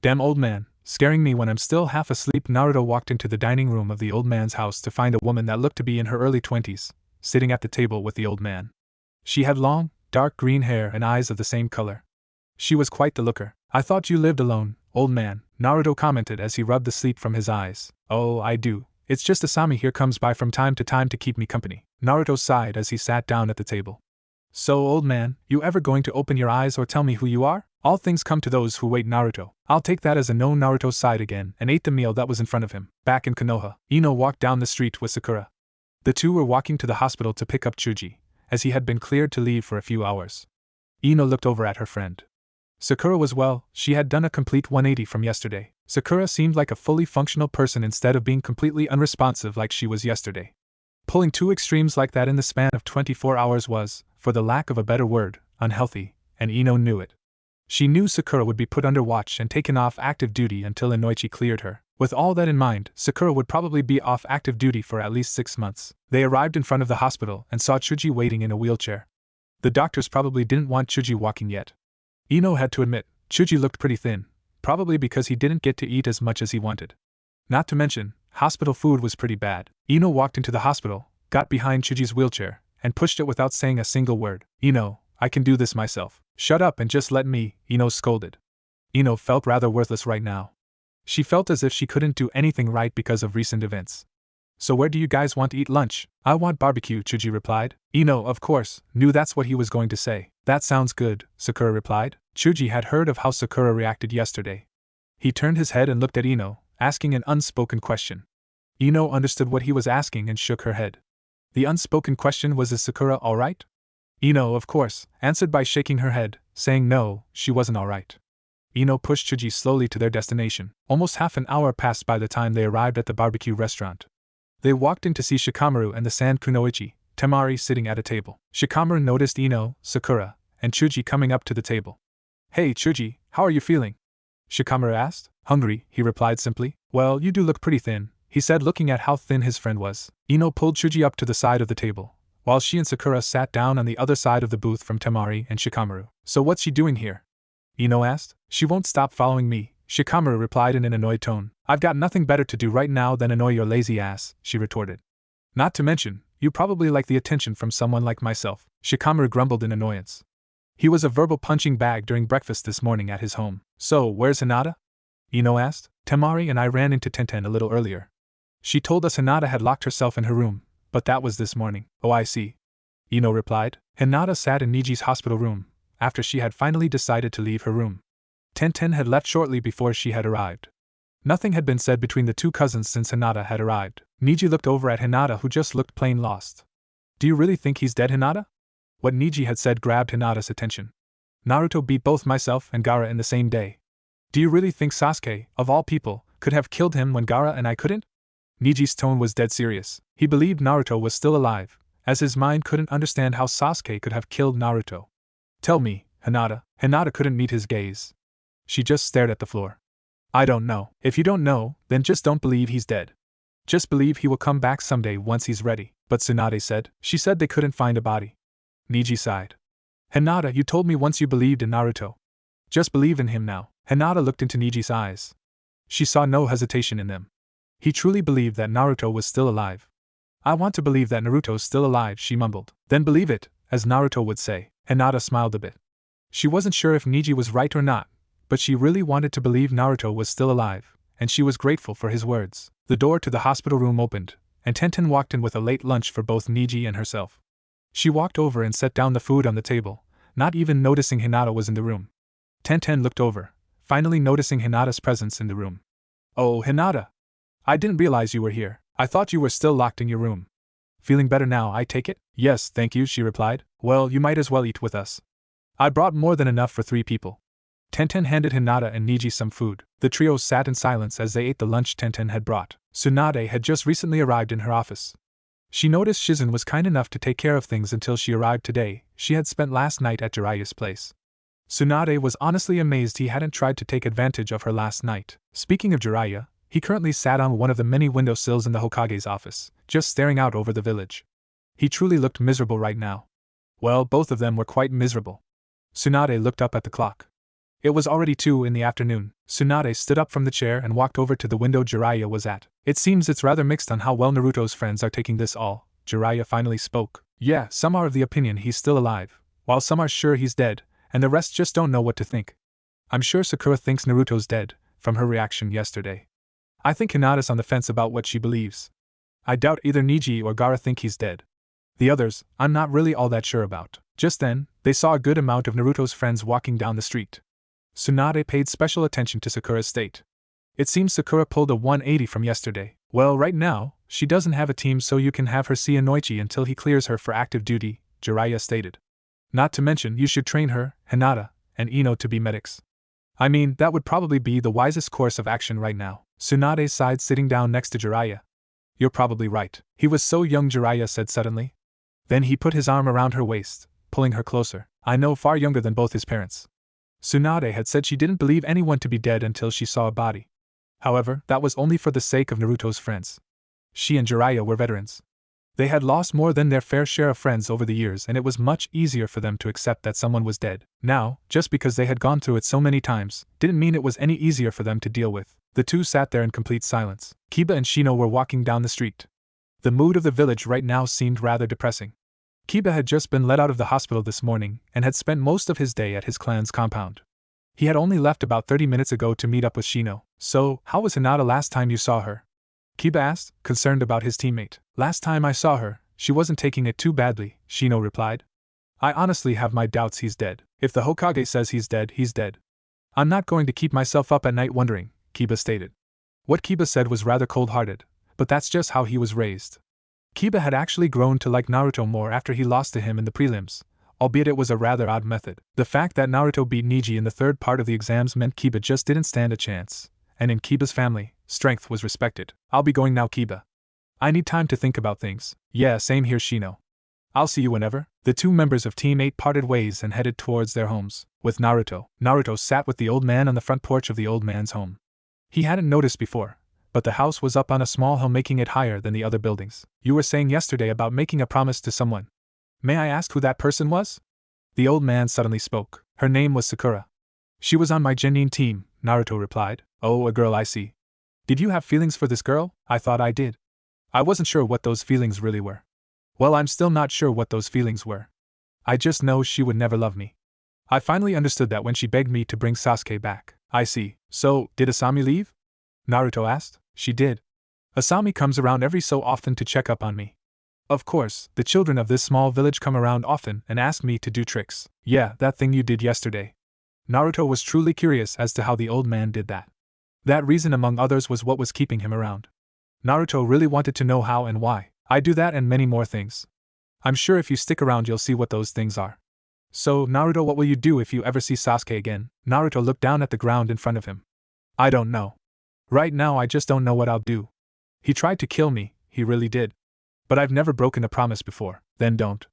Speaker 1: Damn old man, scaring me when I'm still half asleep. Naruto walked into the dining room of the old man's house to find a woman that looked to be in her early 20s, sitting at the table with the old man. She had long, dark green hair and eyes of the same color. She was quite the looker. I thought you lived alone, old man, Naruto commented as he rubbed the sleep from his eyes. Oh, I do. It's just Asami here comes by from time to time to keep me company. Naruto sighed as he sat down at the table. So, old man, you ever going to open your eyes or tell me who you are? All things come to those who wait. Naruto. I'll take that as a no. Naruto sighed again and ate the meal that was in front of him. Back in Konoha, Ino walked down the street with Sakura. The two were walking to the hospital to pick up Chuji, as he had been cleared to leave for a few hours. Ino looked over at her friend. Sakura was well. She had done a complete 180 from yesterday. Sakura seemed like a fully functional person instead of being completely unresponsive like she was yesterday. Pulling two extremes like that in the span of 24 hours was, for the lack of a better word, unhealthy, and Ino knew it. She knew Sakura would be put under watch and taken off active duty until Inoichi cleared her. With all that in mind, Sakura would probably be off active duty for at least 6 months. They arrived in front of the hospital and saw Chuji waiting in a wheelchair. The doctors probably didn't want Chuji walking yet. Ino had to admit, Chuji looked pretty thin, probably because he didn't get to eat as much as he wanted. Not to mention, hospital food was pretty bad. Ino walked into the hospital, got behind Chuji's wheelchair, and pushed it without saying a single word. Ino, I can do this myself. Shut up and just let me, Ino scolded. Ino felt rather worthless right now. She felt as if she couldn't do anything right because of recent events. So where do you guys want to eat lunch? I want barbecue, Chuji replied. Ino, of course, knew that's what he was going to say. That sounds good, Sakura replied. Chuji had heard of how Sakura reacted yesterday. He turned his head and looked at Ino, asking an unspoken question. Ino understood what he was asking and shook her head. The unspoken question was, is Sakura alright? Ino, of course, answered by shaking her head, saying no, she wasn't alright. Ino pushed Chuji slowly to their destination. Almost half an hour passed by the time they arrived at the barbecue restaurant. They walked in to see Shikamaru and the Sand Kunoichi, Temari sitting at a table. Shikamaru noticed Ino, Sakura, and Chuji coming up to the table. Hey Chuji, how are you feeling? Shikamaru asked. Hungry, he replied simply. Well, you do look pretty thin, he said, looking at how thin his friend was. Ino pulled Chuji up to the side of the table, while she and Sakura sat down on the other side of the booth from Temari and Shikamaru. So what's she doing here? Ino asked. She won't stop following me, Shikamaru replied in an annoyed tone. I've got nothing better to do right now than annoy your lazy ass, she retorted. Not to mention, you probably like the attention from someone like myself, Shikamaru grumbled in annoyance. He was a verbal punching bag during breakfast this morning at his home. So, where's Hinata? Ino asked. Temari and I ran into Tenten a little earlier. She told us Hinata had locked herself in her room, but that was this morning. Oh, I see. Ino replied. Hinata sat in Niji's hospital room, after she had finally decided to leave her room. Tenten had left shortly before she had arrived. Nothing had been said between the two cousins since Hinata had arrived. Niji looked over at Hinata, who just looked plain lost. Do you really think he's dead, Hinata? What Niji had said grabbed Hinata's attention. Naruto beat both myself and Gaara in the same day. Do you really think Sasuke, of all people, could have killed him when Gaara and I couldn't? Niji's tone was dead serious. He believed Naruto was still alive, as his mind couldn't understand how Sasuke could have killed Naruto. Tell me, Hinata. Hinata couldn't meet his gaze. She just stared at the floor. I don't know. If you don't know, then just don't believe he's dead. Just believe he will come back someday once he's ready. But Tsunade said. She said they couldn't find a body. Niji sighed. Hinata, you told me once you believed in Naruto. Just believe in him now. Hinata looked into Niji's eyes. She saw no hesitation in them. He truly believed that Naruto was still alive. I want to believe that Naruto's still alive, she mumbled. Then believe it, as Naruto would say. Hinata smiled a bit. She wasn't sure if Niji was right or not, but she really wanted to believe Naruto was still alive, and she was grateful for his words. The door to the hospital room opened, and Tenten walked in with a late lunch for both Niji and herself. She walked over and set down the food on the table, not even noticing Hinata was in the room. Tenten looked over, finally noticing Hinata's presence in the room. Oh, Hinata! I didn't realize you were here. I thought you were still locked in your room. Feeling better now, I take it? Yes, thank you, she replied. Well, you might as well eat with us. I brought more than enough for 3 people. Tenten handed Hinata and Niji some food. The trio sat in silence as they ate the lunch Tenten had brought. Tsunade had just recently arrived in her office. She noticed Shizen was kind enough to take care of things until she arrived today. She had spent last night at Jiraya's place. Tsunade was honestly amazed he hadn't tried to take advantage of her last night. Speaking of Jiraiya, he currently sat on one of the many windowsills in the Hokage's office, just staring out over the village. He truly looked miserable right now. Well, both of them were quite miserable. Tsunade looked up at the clock. It was already 2 in the afternoon. Tsunade stood up from the chair and walked over to the window Jiraiya was at. It seems it's rather mixed on how well Naruto's friends are taking this all. Jiraiya finally spoke. Yeah, some are of the opinion he's still alive, while some are sure he's dead, and the rest just don't know what to think. I'm sure Sakura thinks Naruto's dead, from her reaction yesterday. I think Hinata's on the fence about what she believes. I doubt either Niji or Gaara think he's dead. The others, I'm not really all that sure about. Just then, they saw a good amount of Naruto's friends walking down the street. Tsunade paid special attention to Sakura's state. It seems Sakura pulled a 180 from yesterday. Well, right now, she doesn't have a team, so you can have her see Inoichi until he clears her for active duty, Jiraiya stated. Not to mention, you should train her, Hinata, and Ino to be medics. I mean, that would probably be the wisest course of action right now. Tsunade sighed, sitting down next to Jiraiya. You're probably right. He was so young, Jiraiya said suddenly. Then he put his arm around her waist, pulling her closer. I know, far younger than both his parents. Tsunade had said she didn't believe anyone to be dead until she saw a body. However, that was only for the sake of Naruto's friends. She and Jiraiya were veterans. They had lost more than their fair share of friends over the years, and it was much easier for them to accept that someone was dead. Now, just because they had gone through it so many times, didn't mean it was any easier for them to deal with. The two sat there in complete silence. Kiba and Shino were walking down the street. The mood of the village right now seemed rather depressing. Kiba had just been let out of the hospital this morning, and had spent most of his day at his clan's compound. He had only left about 30 minutes ago to meet up with Shino. So, how was Hinata last time you saw her? Kiba asked, concerned about his teammate. Last time I saw her, she wasn't taking it too badly, Shino replied. I honestly have my doubts he's dead. If the Hokage says he's dead, he's dead. I'm not going to keep myself up at night wondering, Kiba stated. What Kiba said was rather cold-hearted, but that's just how he was raised. Kiba had actually grown to like Naruto more after he lost to him in the prelims, albeit it was a rather odd method. The fact that Naruto beat Neji in the third part of the exams meant Kiba just didn't stand a chance, and in Kiba's family, strength was respected. I'll be going now, Kiba. I need time to think about things. Yeah, same here, Shino. I'll see you whenever. The two members of Team 8 parted ways and headed towards their homes. With Naruto, Naruto sat with the old man on the front porch of the old man's home. He hadn't noticed before, but the house was up on a small hill, making it higher than the other buildings. You were saying yesterday about making a promise to someone. May I ask who that person was? The old man suddenly spoke. Her name was Sakura. She was on my Genin team, Naruto replied. Oh, a girl, I see. Did you have feelings for this girl? I thought I did. I wasn't sure what those feelings really were. Well, I'm still not sure what those feelings were. I just know she would never love me. I finally understood that when she begged me to bring Sasuke back. I see. So, did Asami leave? Naruto asked. She did. Asami comes around every so often to check up on me. Of course, the children of this small village come around often and ask me to do tricks. Yeah, that thing you did yesterday. Naruto was truly curious as to how the old man did that. That reason, among others, was what was keeping him around. Naruto really wanted to know how and why. I do that and many more things. I'm sure if you stick around you'll see what those things are. So, Naruto, what will you do if you ever see Sasuke again? Naruto looked down at the ground in front of him. I don't know. Right now I just don't know what I'll do. He tried to kill me, he really did. But I've never broken a promise before. Then don't.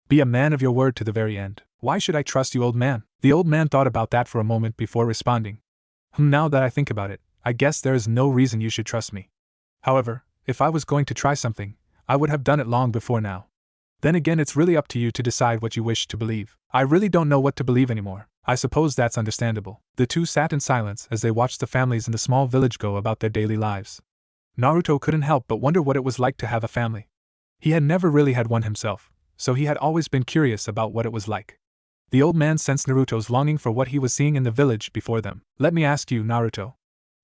Speaker 1: Be a man of your word to the very end. Why should I trust you, old man? The old man thought about that for a moment before responding. Now that I think about it, I guess there is no reason you should trust me. However, if I was going to try something, I would have done it long before now. Then again, it's really up to you to decide what you wish to believe. I really don't know what to believe anymore. I suppose that's understandable. The two sat in silence as they watched the families in the small village go about their daily lives. Naruto couldn't help but wonder what it was like to have a family. He had never really had one himself, so he had always been curious about what it was like. The old man sensed Naruto's longing for what he was seeing in the village before them. Let me ask you, Naruto.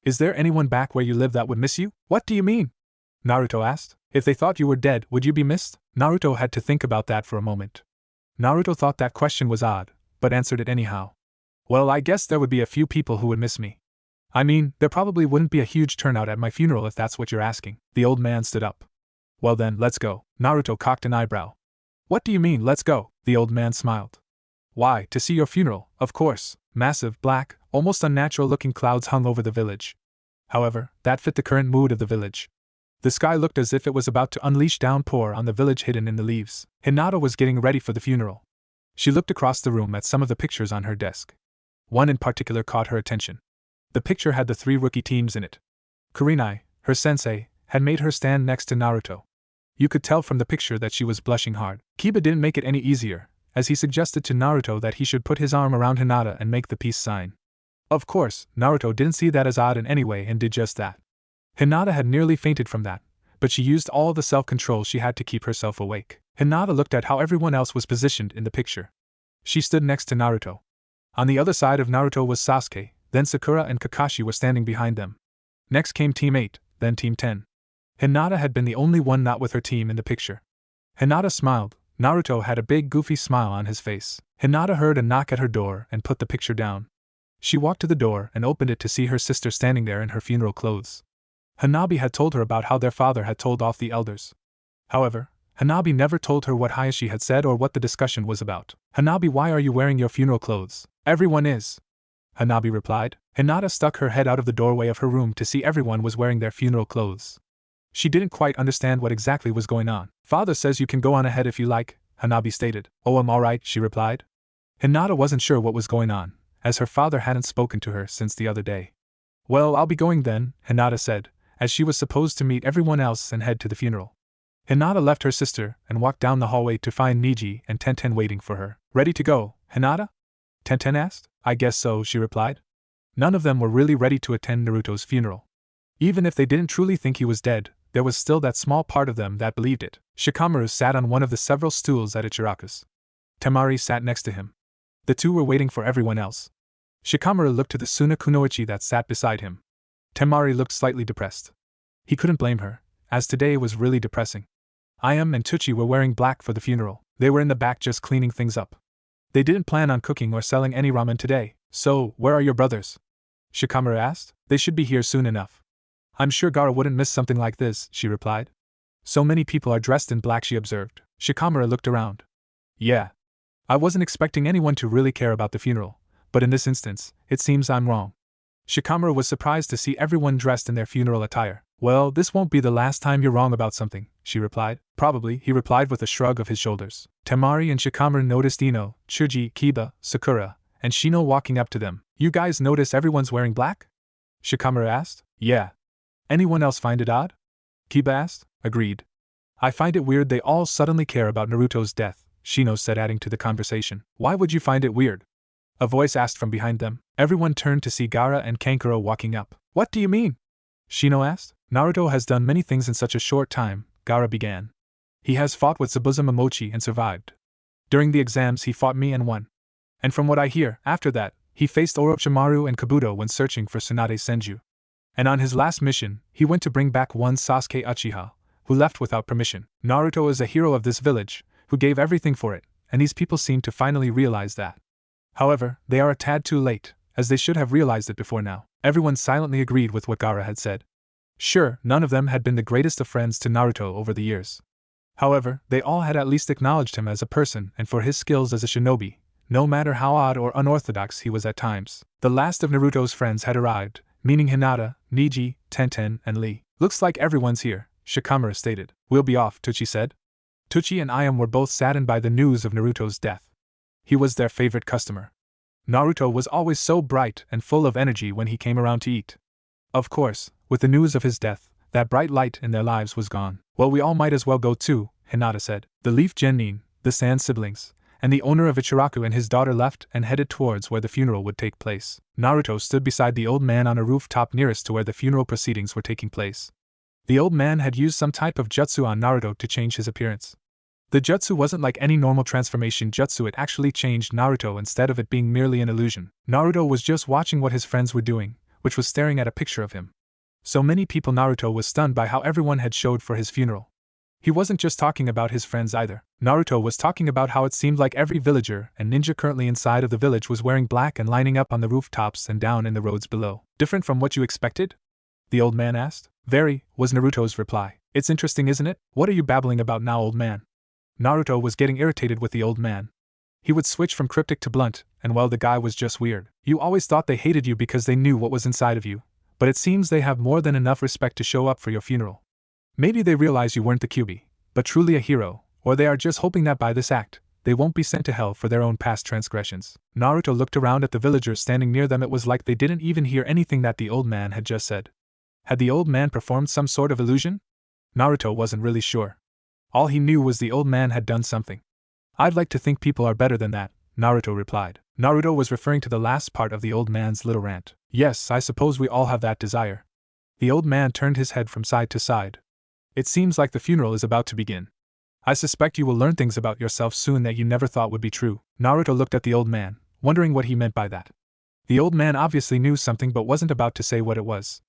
Speaker 1: Is there anyone back where you live that would miss you? What do you mean? Naruto asked. If they thought you were dead, would you be missed? Naruto had to think about that for a moment. Naruto thought that question was odd, but answered it anyhow. Well, I guess there would be a few people who would miss me. I mean, there probably wouldn't be a huge turnout at my funeral if that's what you're asking. The old man stood up. Well then, let's go. Naruto cocked an eyebrow. What do you mean, let's go? The old man smiled. Why, to see your funeral, of course. Massive, black, almost unnatural-looking clouds hung over the village. However, that fit the current mood of the village. The sky looked as if it was about to unleash downpour on the village hidden in the leaves. Hinata was getting ready for the funeral. She looked across the room at some of the pictures on her desk. One in particular caught her attention. The picture had the 3 rookie teams in it. Kurenai, her sensei, had made her stand next to Naruto. You could tell from the picture that she was blushing hard. Kiba didn't make it any easier, as he suggested to Naruto that he should put his arm around Hinata and make the peace sign. Of course, Naruto didn't see that as odd in any way and did just that. Hinata had nearly fainted from that, but she used all the self-control she had to keep herself awake. Hinata looked at how everyone else was positioned in the picture. She stood next to Naruto. On the other side of Naruto was Sasuke, then Sakura and Kakashi were standing behind them. Next came Team 8, then Team 10. Hinata had been the only one not with her team in the picture. Hinata smiled. Naruto had a big goofy smile on his face. Hinata heard a knock at her door and put the picture down. She walked to the door and opened it to see her sister standing there in her funeral clothes. Hanabi had told her about how their father had told off the elders. However, Hanabi never told her what Hayashi had said or what the discussion was about. "Hanabi, why are you wearing your funeral clothes?" "Everyone is," Hanabi replied. Hinata stuck her head out of the doorway of her room to see everyone was wearing their funeral clothes. She didn't quite understand what exactly was going on. "Father says you can go on ahead if you like," Hanabi stated. "Oh, I'm alright," she replied. Hinata wasn't sure what was going on, as her father hadn't spoken to her since the other day. "Well, I'll be going then," Hinata said, as she was supposed to meet everyone else and head to the funeral. Hinata left her sister and walked down the hallway to find Niji and Tenten waiting for her. "Ready to go, Hinata?" Tenten asked. "I guess so," she replied. None of them were really ready to attend Naruto's funeral. Even if they didn't truly think he was dead, there was still that small part of them that believed it. Shikamaru sat on one of the several stools at Ichiraku's. Temari sat next to him. The two were waiting for everyone else. Shikamaru looked to the Suna Kunoichi that sat beside him. Temari looked slightly depressed. He couldn't blame her, as today was really depressing. Ayam and Tucci were wearing black for the funeral. They were in the back just cleaning things up. They didn't plan on cooking or selling any ramen today. "So, where are your brothers?" Shikamaru asked. "They should be here soon enough." "I'm sure Gaara wouldn't miss something like this," she replied. "So many people are dressed in black," she observed. Shikamaru looked around. "Yeah. I wasn't expecting anyone to really care about the funeral, but in this instance, it seems I'm wrong." Shikamaru was surprised to see everyone dressed in their funeral attire. "Well, this won't be the last time you're wrong about something," she replied. "Probably," he replied with a shrug of his shoulders. Temari and Shikamaru noticed Ino, Chuji, Kiba, Sakura, and Shino walking up to them. "You guys notice everyone's wearing black?" Shikamaru asked. "Yeah. Anyone else find it odd?" Kiba asked. "Agreed. I find it weird they all suddenly care about Naruto's death," Shino said, adding to the conversation. "Why would you find it weird?" a voice asked from behind them. Everyone turned to see Gaara and Kankuro walking up. "What do you mean?" Shino asked. "Naruto has done many things in such a short time," Gaara began. "He has fought with Zabuza Momochi and survived. During the exams he fought me and won. And from what I hear, after that, he faced Orochimaru and Kabuto when searching for Tsunade Senju. And on his last mission, he went to bring back one Sasuke Uchiha, who left without permission. Naruto is a hero of this village, who gave everything for it, and these people seem to finally realize that. However, they are a tad too late, as they should have realized it before now." Everyone silently agreed with what Gaara had said. Sure, none of them had been the greatest of friends to Naruto over the years. However, they all had at least acknowledged him as a person and for his skills as a shinobi, no matter how odd or unorthodox he was at times. The last of Naruto's friends had arrived, meaning Hinata, Niji, Tenten, and Lee. "Looks like everyone's here," Shikamaru stated. "We'll be off," Tucci said. Tucci and Ayam were both saddened by the news of Naruto's death. He was their favorite customer. Naruto was always so bright and full of energy when he came around to eat. Of course, with the news of his death, that bright light in their lives was gone. "Well, we all might as well go too," Hinata said. The Leaf Genin, the Sand siblings, and the owner of Ichiraku and his daughter left and headed towards where the funeral would take place. Naruto stood beside the old man on a rooftop nearest to where the funeral proceedings were taking place. The old man had used some type of jutsu on Naruto to change his appearance. The jutsu wasn't like any normal transformation jutsu, it actually changed Naruto instead of it being merely an illusion. Naruto was just watching what his friends were doing, which was staring at a picture of him. So many people. Naruto was stunned by how everyone had showed for his funeral. He wasn't just talking about his friends either. Naruto was talking about how it seemed like every villager and ninja currently inside of the village was wearing black and lining up on the rooftops and down in the roads below. "Different from what you expected?" the old man asked. "Very," was Naruto's reply. "It's interesting, isn't it?" "What are you babbling about now, old man?" Naruto was getting irritated with the old man. He would switch from cryptic to blunt, and well, the guy was just weird. "You always thought they hated you because they knew what was inside of you, but it seems they have more than enough respect to show up for your funeral. Maybe they realize you weren't the Kyuubi, but truly a hero, or they are just hoping that by this act, they won't be sent to hell for their own past transgressions." Naruto looked around at the villagers standing near them. It was like they didn't even hear anything that the old man had just said. Had the old man performed some sort of illusion? Naruto wasn't really sure. All he knew was the old man had done something. "I'd like to think people are better than that," Naruto replied. Naruto was referring to the last part of the old man's little rant. "Yes, I suppose we all have that desire." The old man turned his head from side to side. "It seems like the funeral is about to begin. I suspect you will learn things about yourself soon that you never thought would be true." Naruto looked at the old man, wondering what he meant by that. The old man obviously knew something but wasn't about to say what it was.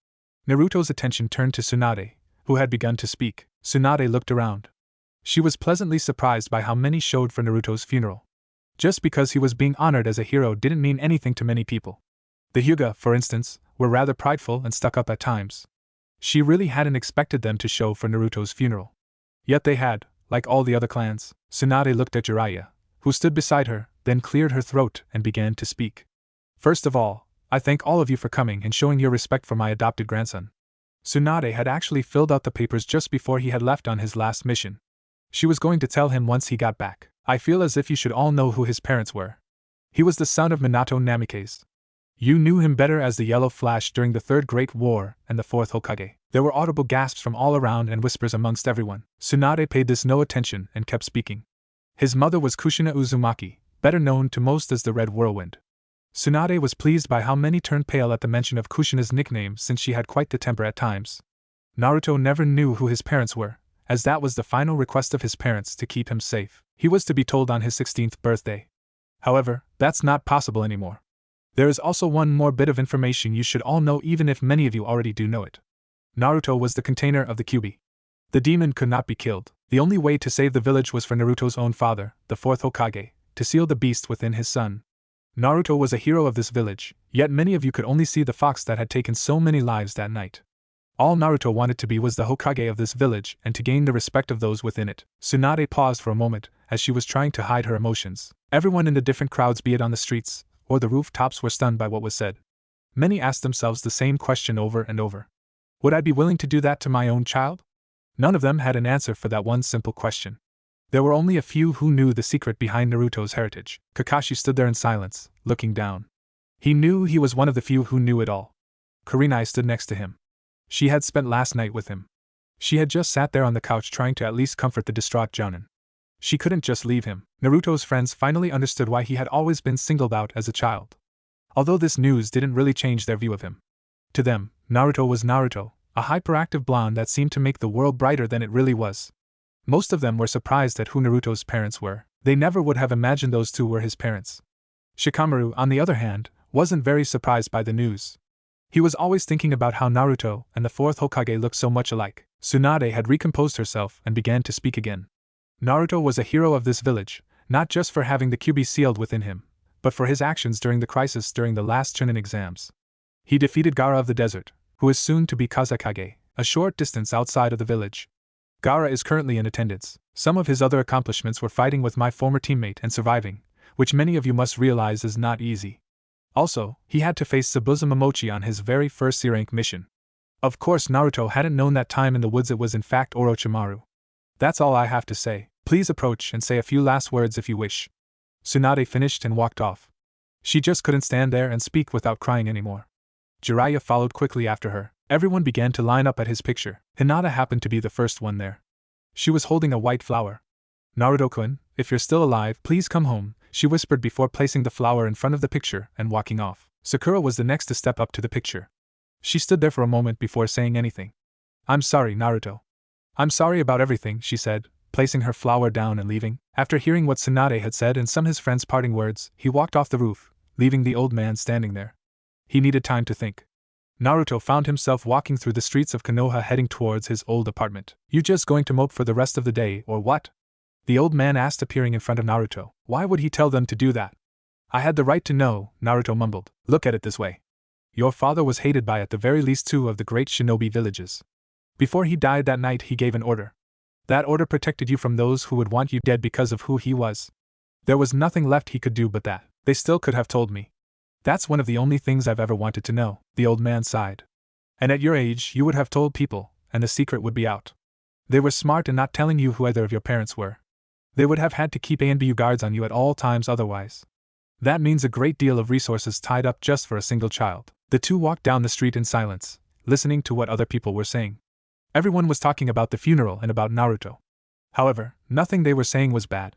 Speaker 1: Naruto's attention turned to Tsunade, who had begun to speak. Tsunade looked around. She was pleasantly surprised by how many showed for Naruto's funeral. Just because he was being honored as a hero didn't mean anything to many people. The Hyuga, for instance, were rather prideful and stuck up at times. She really hadn't expected them to show for Naruto's funeral. Yet they had, like all the other clans. Tsunade looked at Jiraiya, who stood beside her, then cleared her throat and began to speak. First of all, I thank all of you for coming and showing your respect for my adopted grandson. Tsunade had actually filled out the papers just before he had left on his last mission. She was going to tell him once he got back. I feel as if you should all know who his parents were. He was the son of Minato Namikaze. You knew him better as the Yellow Flash during the Third Great War and the Fourth Hokage. There were audible gasps from all around and whispers amongst everyone. Tsunade paid this no attention and kept speaking. His mother was Kushina Uzumaki, better known to most as the Red Whirlwind. Tsunade was pleased by how many turned pale at the mention of Kushina's nickname, since she had quite the temper at times. Naruto never knew who his parents were, as that was the final request of his parents to keep him safe. He was to be told on his 16th birthday. However, that's not possible anymore. There is also one more bit of information you should all know, even if many of you already do know it. Naruto was the container of the Kyuubi. The demon could not be killed. The only way to save the village was for Naruto's own father, the fourth Hokage, to seal the beast within his son. Naruto was a hero of this village, yet many of you could only see the fox that had taken so many lives that night. All Naruto wanted to be was the Hokage of this village and to gain the respect of those within it. Tsunade paused for a moment, as she was trying to hide her emotions. Everyone in the different crowds, be it on the streets or the rooftops, were stunned by what was said. Many asked themselves the same question over and over. Would I be willing to do that to my own child? None of them had an answer for that one simple question. There were only a few who knew the secret behind Naruto's heritage. Kakashi stood there in silence, looking down. He knew he was one of the few who knew it all. Kurenai stood next to him. She had spent last night with him. She had just sat there on the couch trying to at least comfort the distraught Jounin. She couldn't just leave him. Naruto's friends finally understood why he had always been singled out as a child. Although this news didn't really change their view of him. To them, Naruto was Naruto, a hyperactive blonde that seemed to make the world brighter than it really was. Most of them were surprised at who Naruto's parents were. They never would have imagined those two were his parents. Shikamaru, on the other hand, wasn't very surprised by the news. He was always thinking about how Naruto and the fourth Hokage looked so much alike. Tsunade had recomposed herself and began to speak again. Naruto was a hero of this village, not just for having the Kyuubi sealed within him, but for his actions during the crisis during the last Chunin exams. He defeated Gaara of the desert, who is soon to be Kazekage, a short distance outside of the village. Gaara is currently in attendance. Some of his other accomplishments were fighting with my former teammate and surviving, which many of you must realize is not easy. Also, he had to face Zabuza Momochi on his very first C-rank mission. Of course, Naruto hadn't known that time in the woods it was in fact Orochimaru. That's all I have to say. Please approach and say a few last words if you wish. Tsunade finished and walked off. She just couldn't stand there and speak without crying anymore. Jiraiya followed quickly after her. Everyone began to line up at his picture. Hinata happened to be the first one there. She was holding a white flower. Naruto-kun, if you're still alive, please come home, she whispered before placing the flower in front of the picture and walking off. Sakura was the next to step up to the picture. She stood there for a moment before saying anything. I'm sorry, Naruto. I'm sorry about everything, she said, placing her flower down and leaving. After hearing what Tsunade had said and some of his friends' parting words, he walked off the roof, leaving the old man standing there. He needed time to think. Naruto found himself walking through the streets of Konoha heading towards his old apartment. You just going to mope for the rest of the day, or what? The old man asked, appearing in front of Naruto. Why would he tell them to do that? I had the right to know, Naruto mumbled. Look at it this way. Your father was hated by at the very least 2 of the great shinobi villages. Before he died that night he gave an order. That order protected you from those who would want you dead because of who he was. There was nothing left he could do but that. They still could have told me. That's one of the only things I've ever wanted to know, the old man sighed. And at your age you would have told people, and the secret would be out. They were smart in not telling you who either of your parents were. They would have had to keep A&BU guards on you at all times otherwise. That means a great deal of resources tied up just for a single child. The two walked down the street in silence, listening to what other people were saying. Everyone was talking about the funeral and about Naruto. However, nothing they were saying was bad.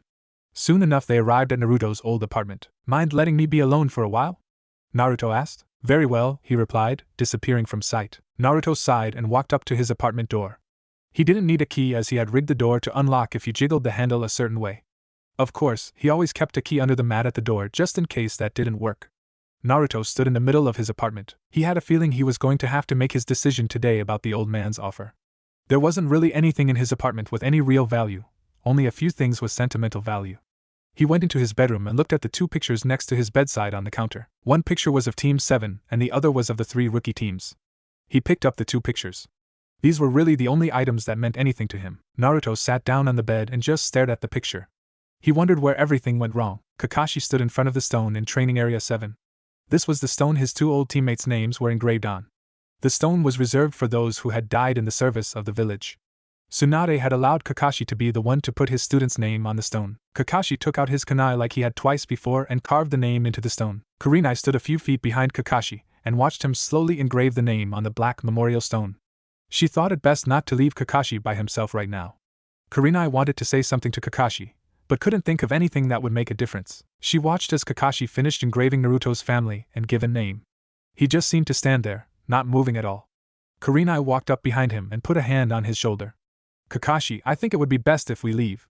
Speaker 1: Soon enough they arrived at Naruto's old apartment. Mind letting me be alone for a while? Naruto asked. Very well, he replied, disappearing from sight. Naruto sighed and walked up to his apartment door. He didn't need a key as he had rigged the door to unlock if you jiggled the handle a certain way. Of course, he always kept a key under the mat at the door just in case that didn't work. Naruto stood in the middle of his apartment. He had a feeling he was going to have to make his decision today about the old man's offer. There wasn't really anything in his apartment with any real value, only a few things with sentimental value. He went into his bedroom and looked at the two pictures next to his bedside on the counter. One picture was of Team 7 and the other was of the 3 rookie teams. He picked up the 2 pictures. These were really the only items that meant anything to him. Naruto sat down on the bed and just stared at the picture. He wondered where everything went wrong. Kakashi stood in front of the stone in Training Area 7. This was the stone his 2 old teammates' names were engraved on. The stone was reserved for those who had died in the service of the village. Tsunade had allowed Kakashi to be the one to put his student's name on the stone. Kakashi took out his kunai like he had twice before and carved the name into the stone. Kurenai stood a few feet behind Kakashi and watched him slowly engrave the name on the black memorial stone. She thought it best not to leave Kakashi by himself right now. Kurenai wanted to say something to Kakashi, but couldn't think of anything that would make a difference. She watched as Kakashi finished engraving Naruto's family and given name. He just seemed to stand there, not moving at all. Kurenai walked up behind him and put a hand on his shoulder. Kakashi, I think it would be best if we leave.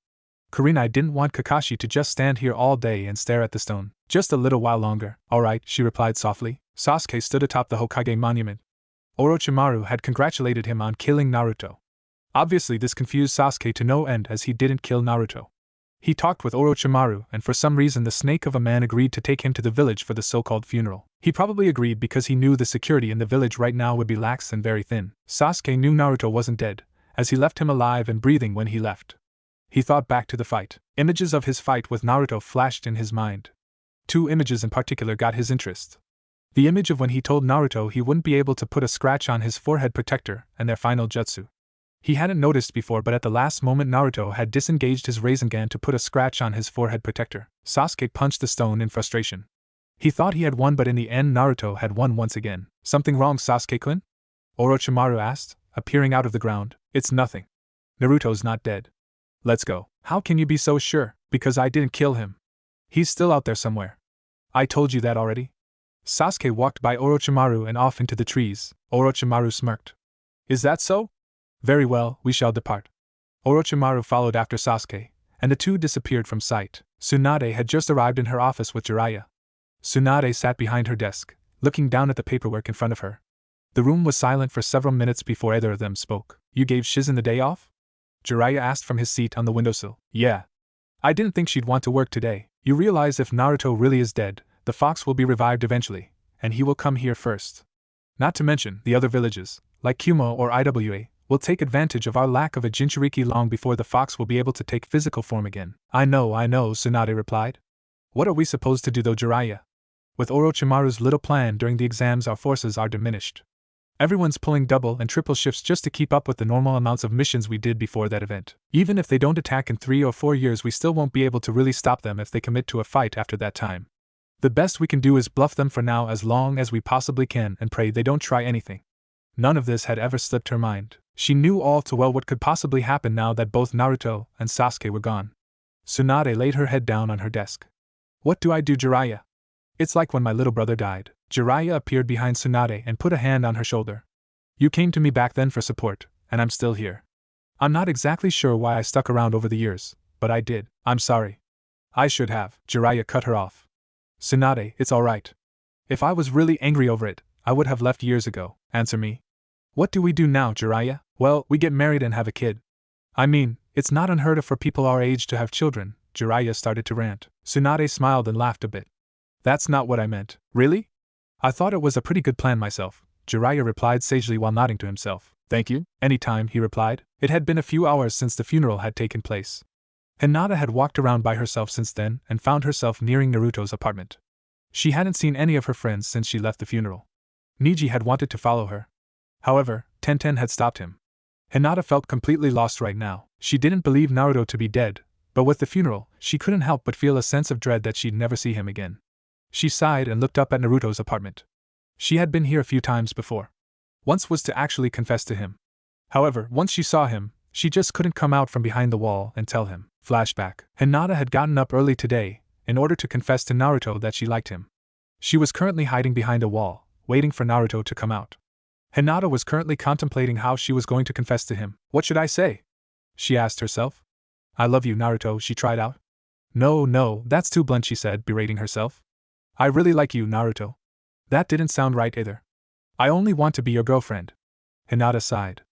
Speaker 1: Kurenai didn't want Kakashi to just stand here all day and stare at the stone. Just a little while longer. Alright, she replied softly. Sasuke stood atop the Hokage monument. Orochimaru had congratulated him on killing Naruto. Obviously this confused Sasuke to no end as he didn't kill Naruto. He talked with Orochimaru and for some reason the snake of a man agreed to take him to the village for the so-called funeral. He probably agreed because he knew the security in the village right now would be lax and very thin. Sasuke knew Naruto wasn't dead, as he left him alive and breathing when he left. He thought back to the fight. Images of his fight with Naruto flashed in his mind. 2 images in particular got his interest. The image of when he told Naruto he wouldn't be able to put a scratch on his forehead protector and their final jutsu. He hadn't noticed before, but at the last moment Naruto had disengaged his Rasengan to put a scratch on his forehead protector. Sasuke punched the stone in frustration. He thought he had won, but in the end Naruto had won once again. Something wrong, Sasuke-kun? Orochimaru asked, appearing out of the ground. It's nothing. Naruto's not dead. Let's go. How can you be so sure? Because I didn't kill him. He's still out there somewhere. I told you that already. Sasuke walked by Orochimaru and off into the trees. Orochimaru smirked. Is that so? Very well, we shall depart. Orochimaru followed after Sasuke, and the two disappeared from sight. Tsunade had just arrived in her office with Jiraiya. Tsunade sat behind her desk, looking down at the paperwork in front of her. The room was silent for several minutes before either of them spoke. You gave Shizen the day off? Jiraiya asked from his seat on the windowsill. Yeah. I didn't think she'd want to work today. You realize if Naruto really is dead, the fox will be revived eventually, and he will come here first. Not to mention, the other villages, like Kumo or Iwa, will take advantage of our lack of a Jinchuriki long before the fox will be able to take physical form again. I know, Tsunade replied. What are we supposed to do though, Jiraiya? With Orochimaru's little plan during the exams, our forces are diminished. Everyone's pulling double and triple shifts just to keep up with the normal amounts of missions we did before that event. Even if they don't attack in 3 or 4 years, we still won't be able to really stop them if they commit to a fight after that time. The best we can do is bluff them for now as long as we possibly can and pray they don't try anything. None of this had ever slipped her mind. She knew all too well what could possibly happen now that both Naruto and Sasuke were gone. Tsunade laid her head down on her desk. What do I do, Jiraiya? It's like when my little brother died. Jiraiya appeared behind Tsunade and put a hand on her shoulder. You came to me back then for support, and I'm still here. I'm not exactly sure why I stuck around over the years, but I did. I'm sorry. I should have. Jiraiya cut her off. Tsunade, it's alright. If I was really angry over it, I would have left years ago. Answer me. What do we do now, Jiraiya? Well, we get married and have a kid. I mean, it's not unheard of for people our age to have children. Jiraiya started to rant. Tsunade smiled and laughed a bit. That's not what I meant. Really? I thought it was a pretty good plan myself, Jiraiya replied sagely while nodding to himself. Thank you. Any time, he replied. It had been a few hours since the funeral had taken place. Hinata had walked around by herself since then and found herself nearing Naruto's apartment. She hadn't seen any of her friends since she left the funeral. Niji had wanted to follow her. However, Tenten had stopped him. Hinata felt completely lost right now. She didn't believe Naruto to be dead, but with the funeral, she couldn't help but feel a sense of dread that she'd never see him again. She sighed and looked up at Naruto's apartment. She had been here a few times before. Once was to actually confess to him. However, once she saw him, she just couldn't come out from behind the wall and tell him. Flashback. Hinata had gotten up early today, in order to confess to Naruto that she liked him. She was currently hiding behind a wall, waiting for Naruto to come out. Hinata was currently contemplating how she was going to confess to him. What should I say? She asked herself. I love you, Naruto, she tried out. No, that's too blunt, she said, berating herself. I really like you, Naruto. That didn't sound right either. I only want to be your girlfriend. Hinata sighed.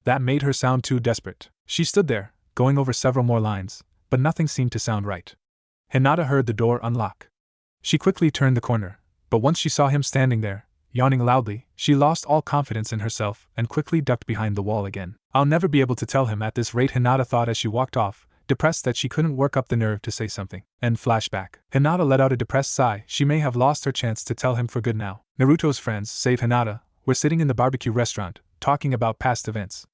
Speaker 1: That made her sound too desperate. She stood there, going over several more lines, but nothing seemed to sound right. Hinata heard the door unlock. She quickly turned the corner, but once she saw him standing there, yawning loudly, she lost all confidence in herself and quickly ducked behind the wall again. I'll never be able to tell him at this rate, Hinata thought as she walked off, depressed that she couldn't work up the nerve to say something. End flashback. Hinata let out a depressed sigh. She may have lost her chance to tell him for good now. Naruto's friends, save Hinata, were sitting in the barbecue restaurant, talking about past events.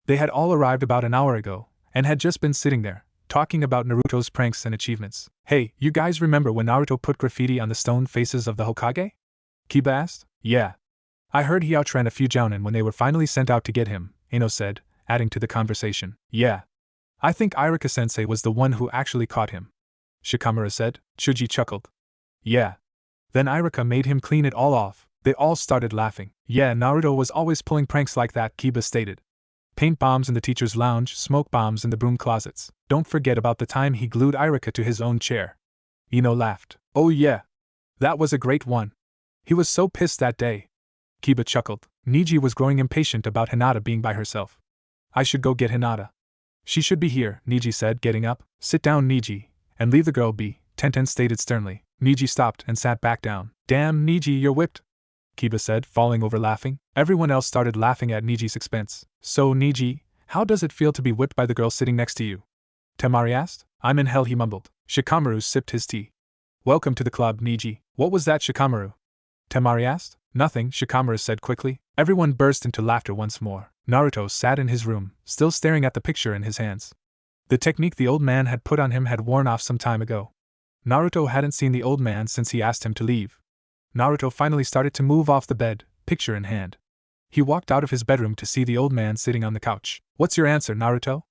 Speaker 1: They had all arrived about an hour ago, and had just been sitting there, talking about Naruto's pranks and achievements. Hey, you guys remember when Naruto put graffiti on the stone faces of the Hokage? Kiba asked. Yeah. I heard he outran a few jounin when they were finally sent out to get him, Ino said, adding to the conversation. Yeah. I think Irika-sensei was the one who actually caught him, Shikamaru said. Chuji chuckled. Yeah. Then Irika made him clean it all off. They all started laughing. Yeah, Naruto was always pulling pranks like that, Kiba stated. Paint bombs in the teacher's lounge, smoke bombs in the broom closets. Don't forget about the time he glued Irika to his own chair. Ino laughed. Oh yeah. That was a great one. He was so pissed that day. Kiba chuckled. Niji was growing impatient about Hinata being by herself. I should go get Hinata. She should be here, Niji said, getting up. Sit down, Niji, and leave the girl be, Tenten stated sternly. Niji stopped and sat back down. Damn, Niji, you're whipped, Kiba said, falling over laughing. Everyone else started laughing at Niji's expense. So, Niji, how does it feel to be whipped by the girl sitting next to you? Temari asked. I'm in hell, he mumbled. Shikamaru sipped his tea. Welcome to the club, Niji. What was that, Shikamaru? Temari asked. Nothing, Shikamaru said quickly. Everyone burst into laughter once more. Naruto sat in his room, still staring at the picture in his hands. The technique the old man had put on him had worn off some time ago. Naruto hadn't seen the old man since he asked him to leave. Naruto finally started to move off the bed, picture in hand. He walked out of his bedroom to see the old man sitting on the couch. What's your answer, Naruto?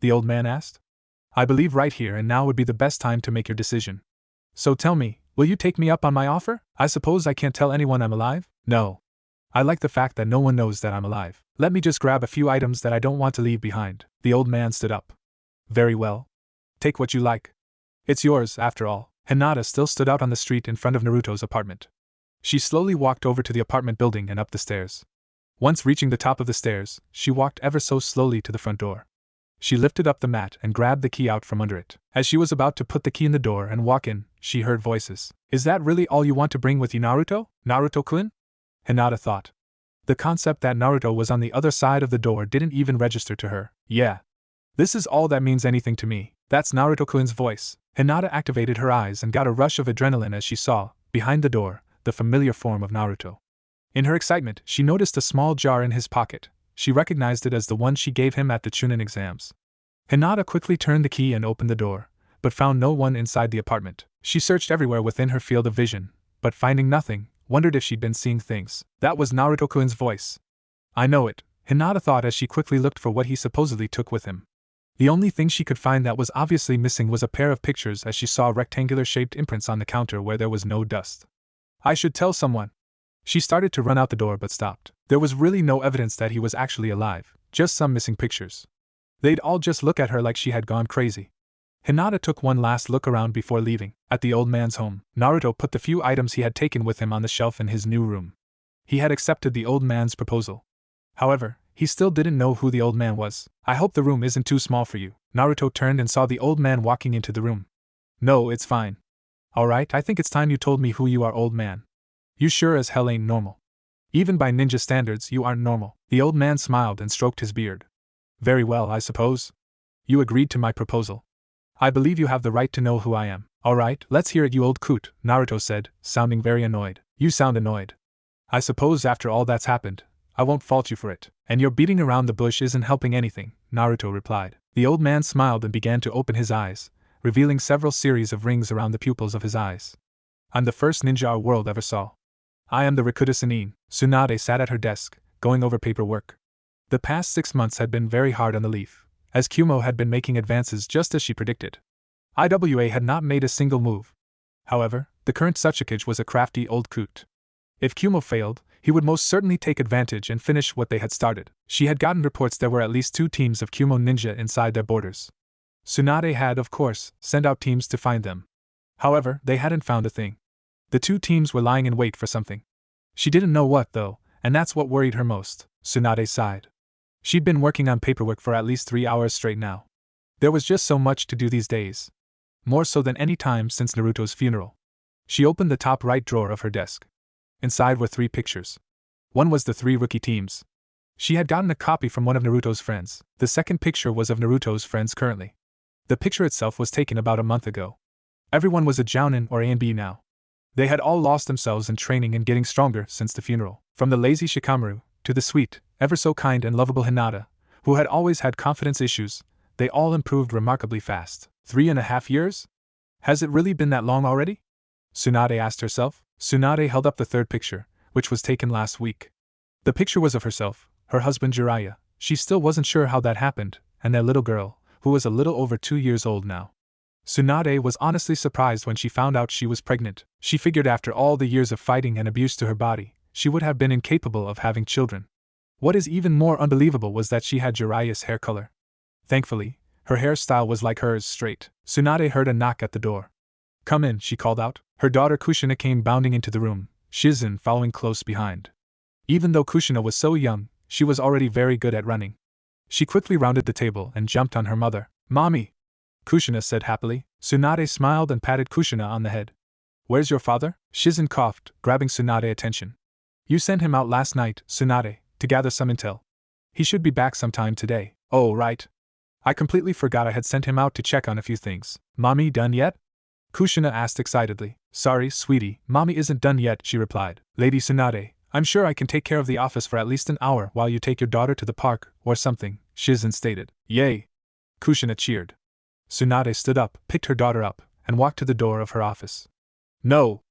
Speaker 1: The old man asked. I believe right here and now would be the best time to make your decision. So tell me, will you take me up on my offer? I suppose I can't tell anyone I'm alive? No. I like the fact that no one knows that I'm alive. Let me just grab a few items that I don't want to leave behind. The old man stood up. Very well. Take what you like. It's yours, after all. Hinata still stood out on the street in front of Naruto's apartment. She slowly walked over to the apartment building and up the stairs. Once reaching the top of the stairs, she walked ever so slowly to the front door. She lifted up the mat and grabbed the key out from under it. As she was about to put the key in the door and walk in, she heard voices. Is that really all you want to bring with you, Naruto? Naruto-kun? Hinata thought. The concept that Naruto was on the other side of the door didn't even register to her. Yeah. This is all that means anything to me. That's Naruto-kun's voice. Hinata activated her eyes and got a rush of adrenaline as she saw, behind the door, the familiar form of Naruto. In her excitement, she noticed a small jar in his pocket. She recognized it as the one she gave him at the Chunin exams. Hinata quickly turned the key and opened the door, but found no one inside the apartment. She searched everywhere within her field of vision, but finding nothing, wondered if she'd been seeing things. That was Naruto-kun's voice. I know it, Hinata thought as she quickly looked for what he supposedly took with him. The only thing she could find that was obviously missing was a pair of pictures as she saw rectangular-shaped imprints on the counter where there was no dust. I should tell someone. She started to run out the door but stopped. There was really no evidence that he was actually alive, just some missing pictures. They'd all just look at her like she had gone crazy. Hinata took one last look around before leaving. At the old man's home, Naruto put the few items he had taken with him on the shelf in his new room. He had accepted the old man's proposal. However, he still didn't know who the old man was. I hope the room isn't too small for you. Naruto turned and saw the old man walking into the room. No, it's fine. Alright, I think it's time you told me who you are, old man. You sure as hell ain't normal. Even by ninja standards, you aren't normal. The old man smiled and stroked his beard. Very well, I suppose. You agreed to my proposal. I believe you have the right to know who I am. Alright, let's hear it, you old coot, Naruto said, sounding very annoyed. You sound annoyed. I suppose after all that's happened, I won't fault you for it. And your beating around the bush isn't helping anything, Naruto replied. The old man smiled and began to open his eyes, revealing several series of rings around the pupils of his eyes. I'm the first ninja our world ever saw. I am the Rakuta Sannin. Tsunade sat at her desk, going over paperwork. The past 6 months had been very hard on the Leaf, as Kumo had been making advances just as she predicted. IWA had not made a single move. However, the current Tsuchikage was a crafty old coot. If Kumo failed, he would most certainly take advantage and finish what they had started. She had gotten reports there were at least 2 teams of Kumo ninja inside their borders. Tsunade had, of course, sent out teams to find them. However, they hadn't found a thing. The 2 teams were lying in wait for something. She didn't know what, though, and that's what worried her most. Tsunade sighed. She'd been working on paperwork for at least 3 hours straight now. There was just so much to do these days. more so than any time since Naruto's funeral. She opened the top right drawer of her desk. Inside were 3 pictures. One was the 3 rookie teams. She had gotten a copy from one of Naruto's friends. The second picture was of Naruto's friends currently. The picture itself was taken about a month ago. Everyone was a Jounin or A and B now. They had all lost themselves in training and getting stronger since the funeral. From the lazy Shikamaru, to the sweet, ever so kind and lovable Hinata, who had always had confidence issues, they all improved remarkably fast. 3.5 years? Has it really been that long already? Tsunade asked herself. Tsunade held up the third picture, which was taken last week. The picture was of herself, her husband Jiraiya. She still wasn't sure how that happened, and their little girl, who was a little over 2 years old now. Tsunade was honestly surprised when she found out she was pregnant. She figured after all the years of fighting and abuse to her body, she would have been incapable of having children. What is even more unbelievable was that she had Jiraiya's hair color. Thankfully, her hairstyle was like hers, straight. Tsunade heard a knock at the door. "Come in," she called out. Her daughter Kushina came bounding into the room, Shizen following close behind. Even though Kushina was so young, she was already very good at running. She quickly rounded the table and jumped on her mother. "Mommy!" Kushina said happily. Tsunade smiled and patted Kushina on the head. "Where's your father?" Shizen coughed, grabbing Tsunade's attention. "You sent him out last night, Tsunade, to gather some intel. He should be back sometime today." "Oh, right. I completely forgot I had sent him out to check on a few things." "Mommy done yet?" Kushina asked excitedly. "Sorry, sweetie, Mommy isn't done yet," she replied. "Lady Tsunade, I'm sure I can take care of the office for at least an hour while you take your daughter to the park, or something," Shizen stated. "Yay!" Kushina cheered. Tsunade stood up, picked her daughter up, and walked to the door of her office. "No!"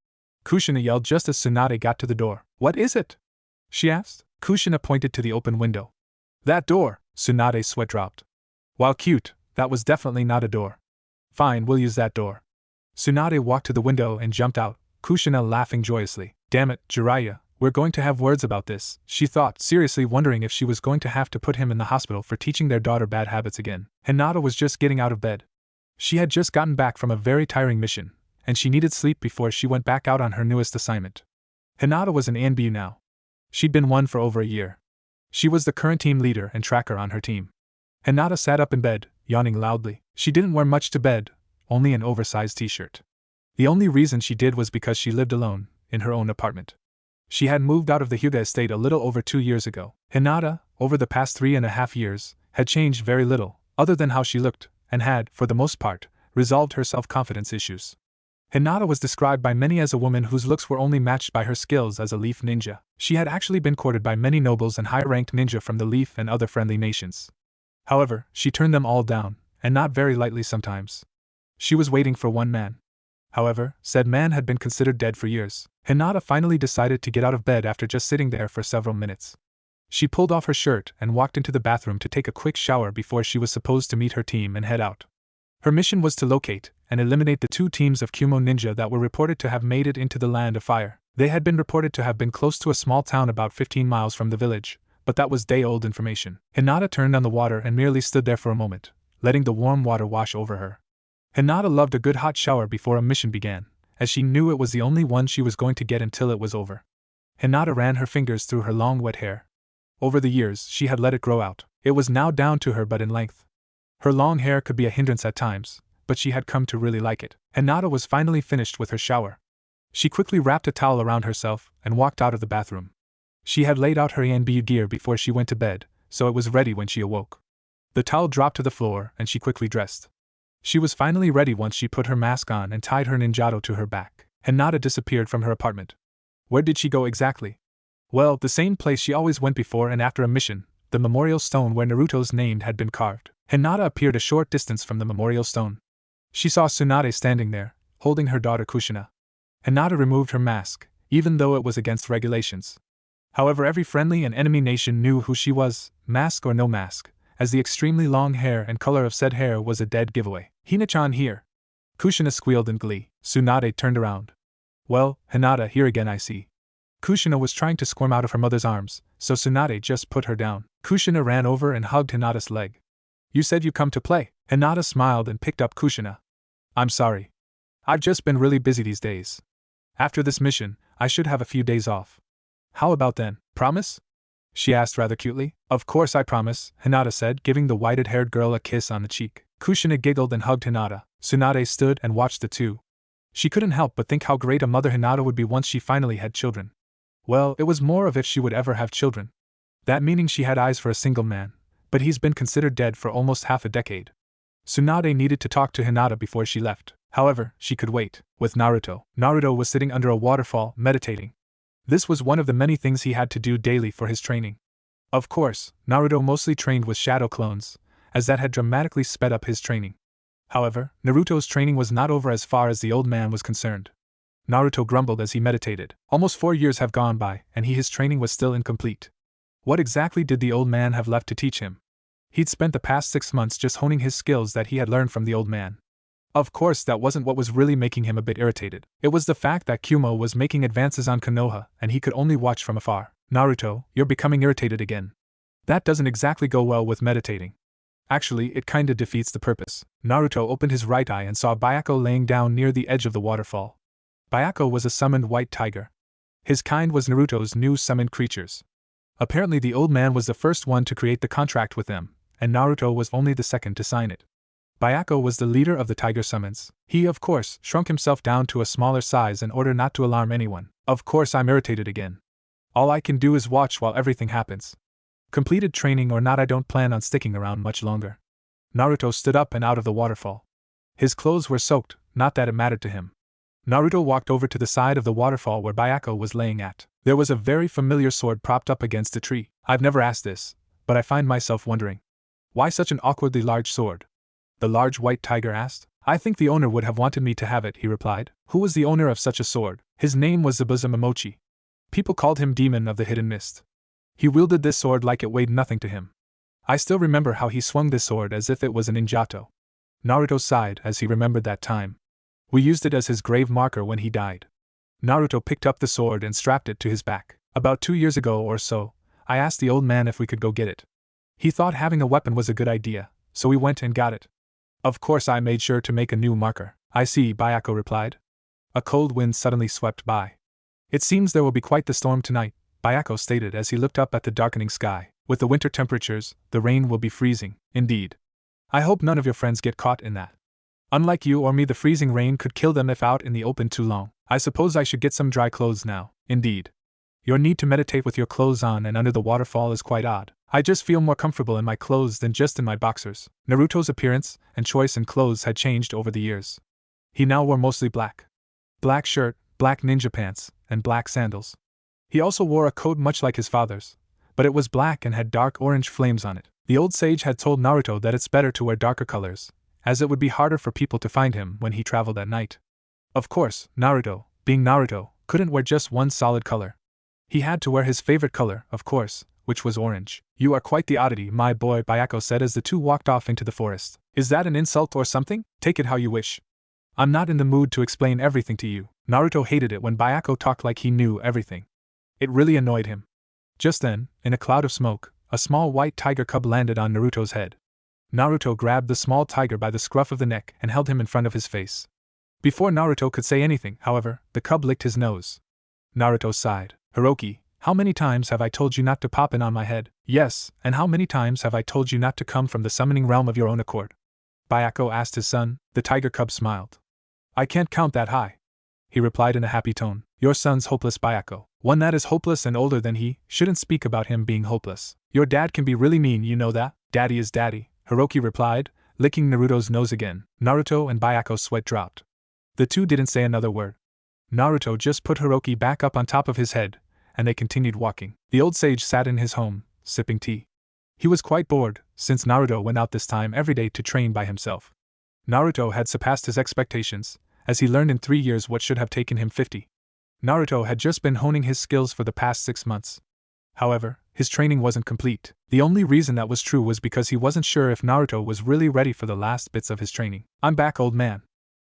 Speaker 1: Kushina yelled just as Tsunade got to the door. "What is it?" she asked. Kushina pointed to the open window. "That door!" Tsunade's sweat dropped. While cute, that was definitely not a door. "Fine, we'll use that door." Tsunade walked to the window and jumped out, Kushina laughing joyously. "Damn it, Jiraiya, we're going to have words about this," she thought, seriously wondering if she was going to have to put him in the hospital for teaching their daughter bad habits again. Hinata was just getting out of bed. She had just gotten back from a very tiring mission, and she needed sleep before she went back out on her newest assignment. Hinata was an ANBU now. She'd been one for over a year. She was the current team leader and tracker on her team. Hinata sat up in bed, yawning loudly. She didn't wear much to bed, only an oversized t-shirt. The only reason she did was because she lived alone, in her own apartment. She had moved out of the Hyuga estate a little over 2 years ago. Hinata, over the past 3.5 years, had changed very little, other than how she looked, and had, for the most part, resolved her self-confidence issues. Hinata was described by many as a woman whose looks were only matched by her skills as a leaf ninja. She had actually been courted by many nobles and high-ranked ninja from the Leaf and other friendly nations. However, she turned them all down, and not very lightly sometimes. She was waiting for one man. However, said man had been considered dead for years. Hinata finally decided to get out of bed after just sitting there for several minutes. She pulled off her shirt and walked into the bathroom to take a quick shower before she was supposed to meet her team and head out. Her mission was to locate and eliminate the 2 teams of Kumo ninja that were reported to have made it into the Land of Fire. They had been reported to have been close to a small town about 15 miles from the village, but that was day-old information. Hinata turned on the water and merely stood there for a moment, letting the warm water wash over her. Hinata loved a good hot shower before a mission began, as she knew it was the only one she was going to get until it was over. Hinata ran her fingers through her long wet hair. Over the years, she had let it grow out. It was now down to her butt in length. Her long hair could be a hindrance at times, but she had come to really like it. Hinata was finally finished with her shower. She quickly wrapped a towel around herself and walked out of the bathroom. She had laid out her ANBU gear before she went to bed, so it was ready when she awoke. The towel dropped to the floor and she quickly dressed. She was finally ready once she put her mask on and tied her ninjato to her back. Hinata disappeared from her apartment. Where did she go exactly? Well, the same place she always went before and after a mission, the memorial stone where Naruto's name had been carved. Hinata appeared a short distance from the memorial stone. She saw Tsunade standing there, holding her daughter Kushina. Hinata removed her mask, even though it was against regulations. However, every friendly and enemy nation knew who she was, mask or no mask, as the extremely long hair and color of said hair was a dead giveaway. "Hina-chan here!" Kushina squealed in glee. Tsunade turned around. "Well, Hinata here again, I see." Kushina was trying to squirm out of her mother's arms, so Tsunade just put her down. Kushina ran over and hugged Hinata's leg. "You said you come to play." Hinata smiled and picked up Kushina. "I'm sorry. I've just been really busy these days. After this mission, I should have a few days off." "How about then? Promise?" she asked rather cutely. "Of course I promise," Hinata said, giving the whited-haired girl a kiss on the cheek. Kushina giggled and hugged Hinata. Tsunade stood and watched the two. She couldn't help but think how great a mother Hinata would be once she finally had children. Well, it was more of if she would ever have children. That meaning she had eyes for a single man, but he's been considered dead for almost half a decade. Tsunade needed to talk to Hinata before she left. However, she could wait. With Naruto. Naruto was sitting under a waterfall, meditating. This was one of the many things he had to do daily for his training. Of course, Naruto mostly trained with shadow clones, as that had dramatically sped up his training. However, Naruto's training was not over as far as the old man was concerned. Naruto grumbled as he meditated. Almost 4 years have gone by, and his training was still incomplete. What exactly did the old man have left to teach him? He'd spent the past 6 months just honing his skills that he had learned from the old man. Of course, that wasn't what was really making him a bit irritated. It was the fact that Kumo was making advances on Konoha, and he could only watch from afar. Naruto, you're becoming irritated again. That doesn't exactly go well with meditating. Actually, it kinda defeats the purpose. Naruto opened his right eye and saw Byako laying down near the edge of the waterfall. Byako was a summoned white tiger. His kind was Naruto's new summoned creatures. Apparently the old man was the first one to create the contract with them, and Naruto was only the second to sign it. Byako was the leader of the tiger summons. He, of course, shrunk himself down to a smaller size in order not to alarm anyone. Of course I'm irritated again. All I can do is watch while everything happens. Completed training or not, I don't plan on sticking around much longer. Naruto stood up and out of the waterfall. His clothes were soaked, not that it mattered to him. Naruto walked over to the side of the waterfall where Byako was laying at. There was a very familiar sword propped up against a tree. I've never asked this, but I find myself wondering. Why such an awkwardly large sword? The large white tiger asked. I think the owner would have wanted me to have it, he replied. Who was the owner of such a sword? His name was Zabuza Momochi. People called him Demon of the Hidden Mist. He wielded this sword like it weighed nothing to him. I still remember how he swung this sword as if it was an ninjato. Naruto sighed as he remembered that time. We used it as his grave marker when he died. Naruto picked up the sword and strapped it to his back. About 2 years ago or so, I asked the old man if we could go get it. He thought having a weapon was a good idea, so we went and got it. Of course I made sure to make a new marker. I see, Byako replied. A cold wind suddenly swept by. It seems there will be quite the storm tonight, Byako stated as he looked up at the darkening sky. With the winter temperatures, the rain will be freezing. Indeed. I hope none of your friends get caught in that. Unlike you or me, the freezing rain could kill them if out in the open too long. I suppose I should get some dry clothes now. Indeed. Your need to meditate with your clothes on and under the waterfall is quite odd. I just feel more comfortable in my clothes than just in my boxers. Naruto's appearance and choice in clothes had changed over the years. He now wore mostly black. Black shirt, black ninja pants, and black sandals. He also wore a coat much like his father's, but it was black and had dark orange flames on it. The old sage had told Naruto that it's better to wear darker colors, as it would be harder for people to find him when he traveled at night. Of course, Naruto, being Naruto, couldn't wear just one solid color. He had to wear his favorite color, of course, which was orange. You are quite the oddity, my boy, Byako said as the two walked off into the forest. Is that an insult or something? Take it how you wish. I'm not in the mood to explain everything to you. Naruto hated it when Byako talked like he knew everything. It really annoyed him. Just then, in a cloud of smoke, a small white tiger cub landed on Naruto's head. Naruto grabbed the small tiger by the scruff of the neck and held him in front of his face. Before Naruto could say anything, however, the cub licked his nose. Naruto sighed. Hiroki, how many times have I told you not to pop in on my head? Yes, and how many times have I told you not to come from the summoning realm of your own accord? Byako asked his son. The tiger cub smiled. I can't count that high, he replied in a happy tone. Your son's hopeless, Byako. One that is hopeless and older than he shouldn't speak about him being hopeless. Your dad can be really mean, you know that? Daddy is daddy, Hiroki replied, licking Naruto's nose again. Naruto and Byaku's sweat dropped. The two didn't say another word. Naruto just put Hiroki back up on top of his head, and they continued walking. The old sage sat in his home, sipping tea. He was quite bored, since Naruto went out this time every day to train by himself. Naruto had surpassed his expectations, as he learned in 3 years what should have taken him 50. Naruto had just been honing his skills for the past 6 months. However, his training wasn't complete. The only reason that was true was because he wasn't sure if Naruto was really ready for the last bits of his training. I'm back, old man.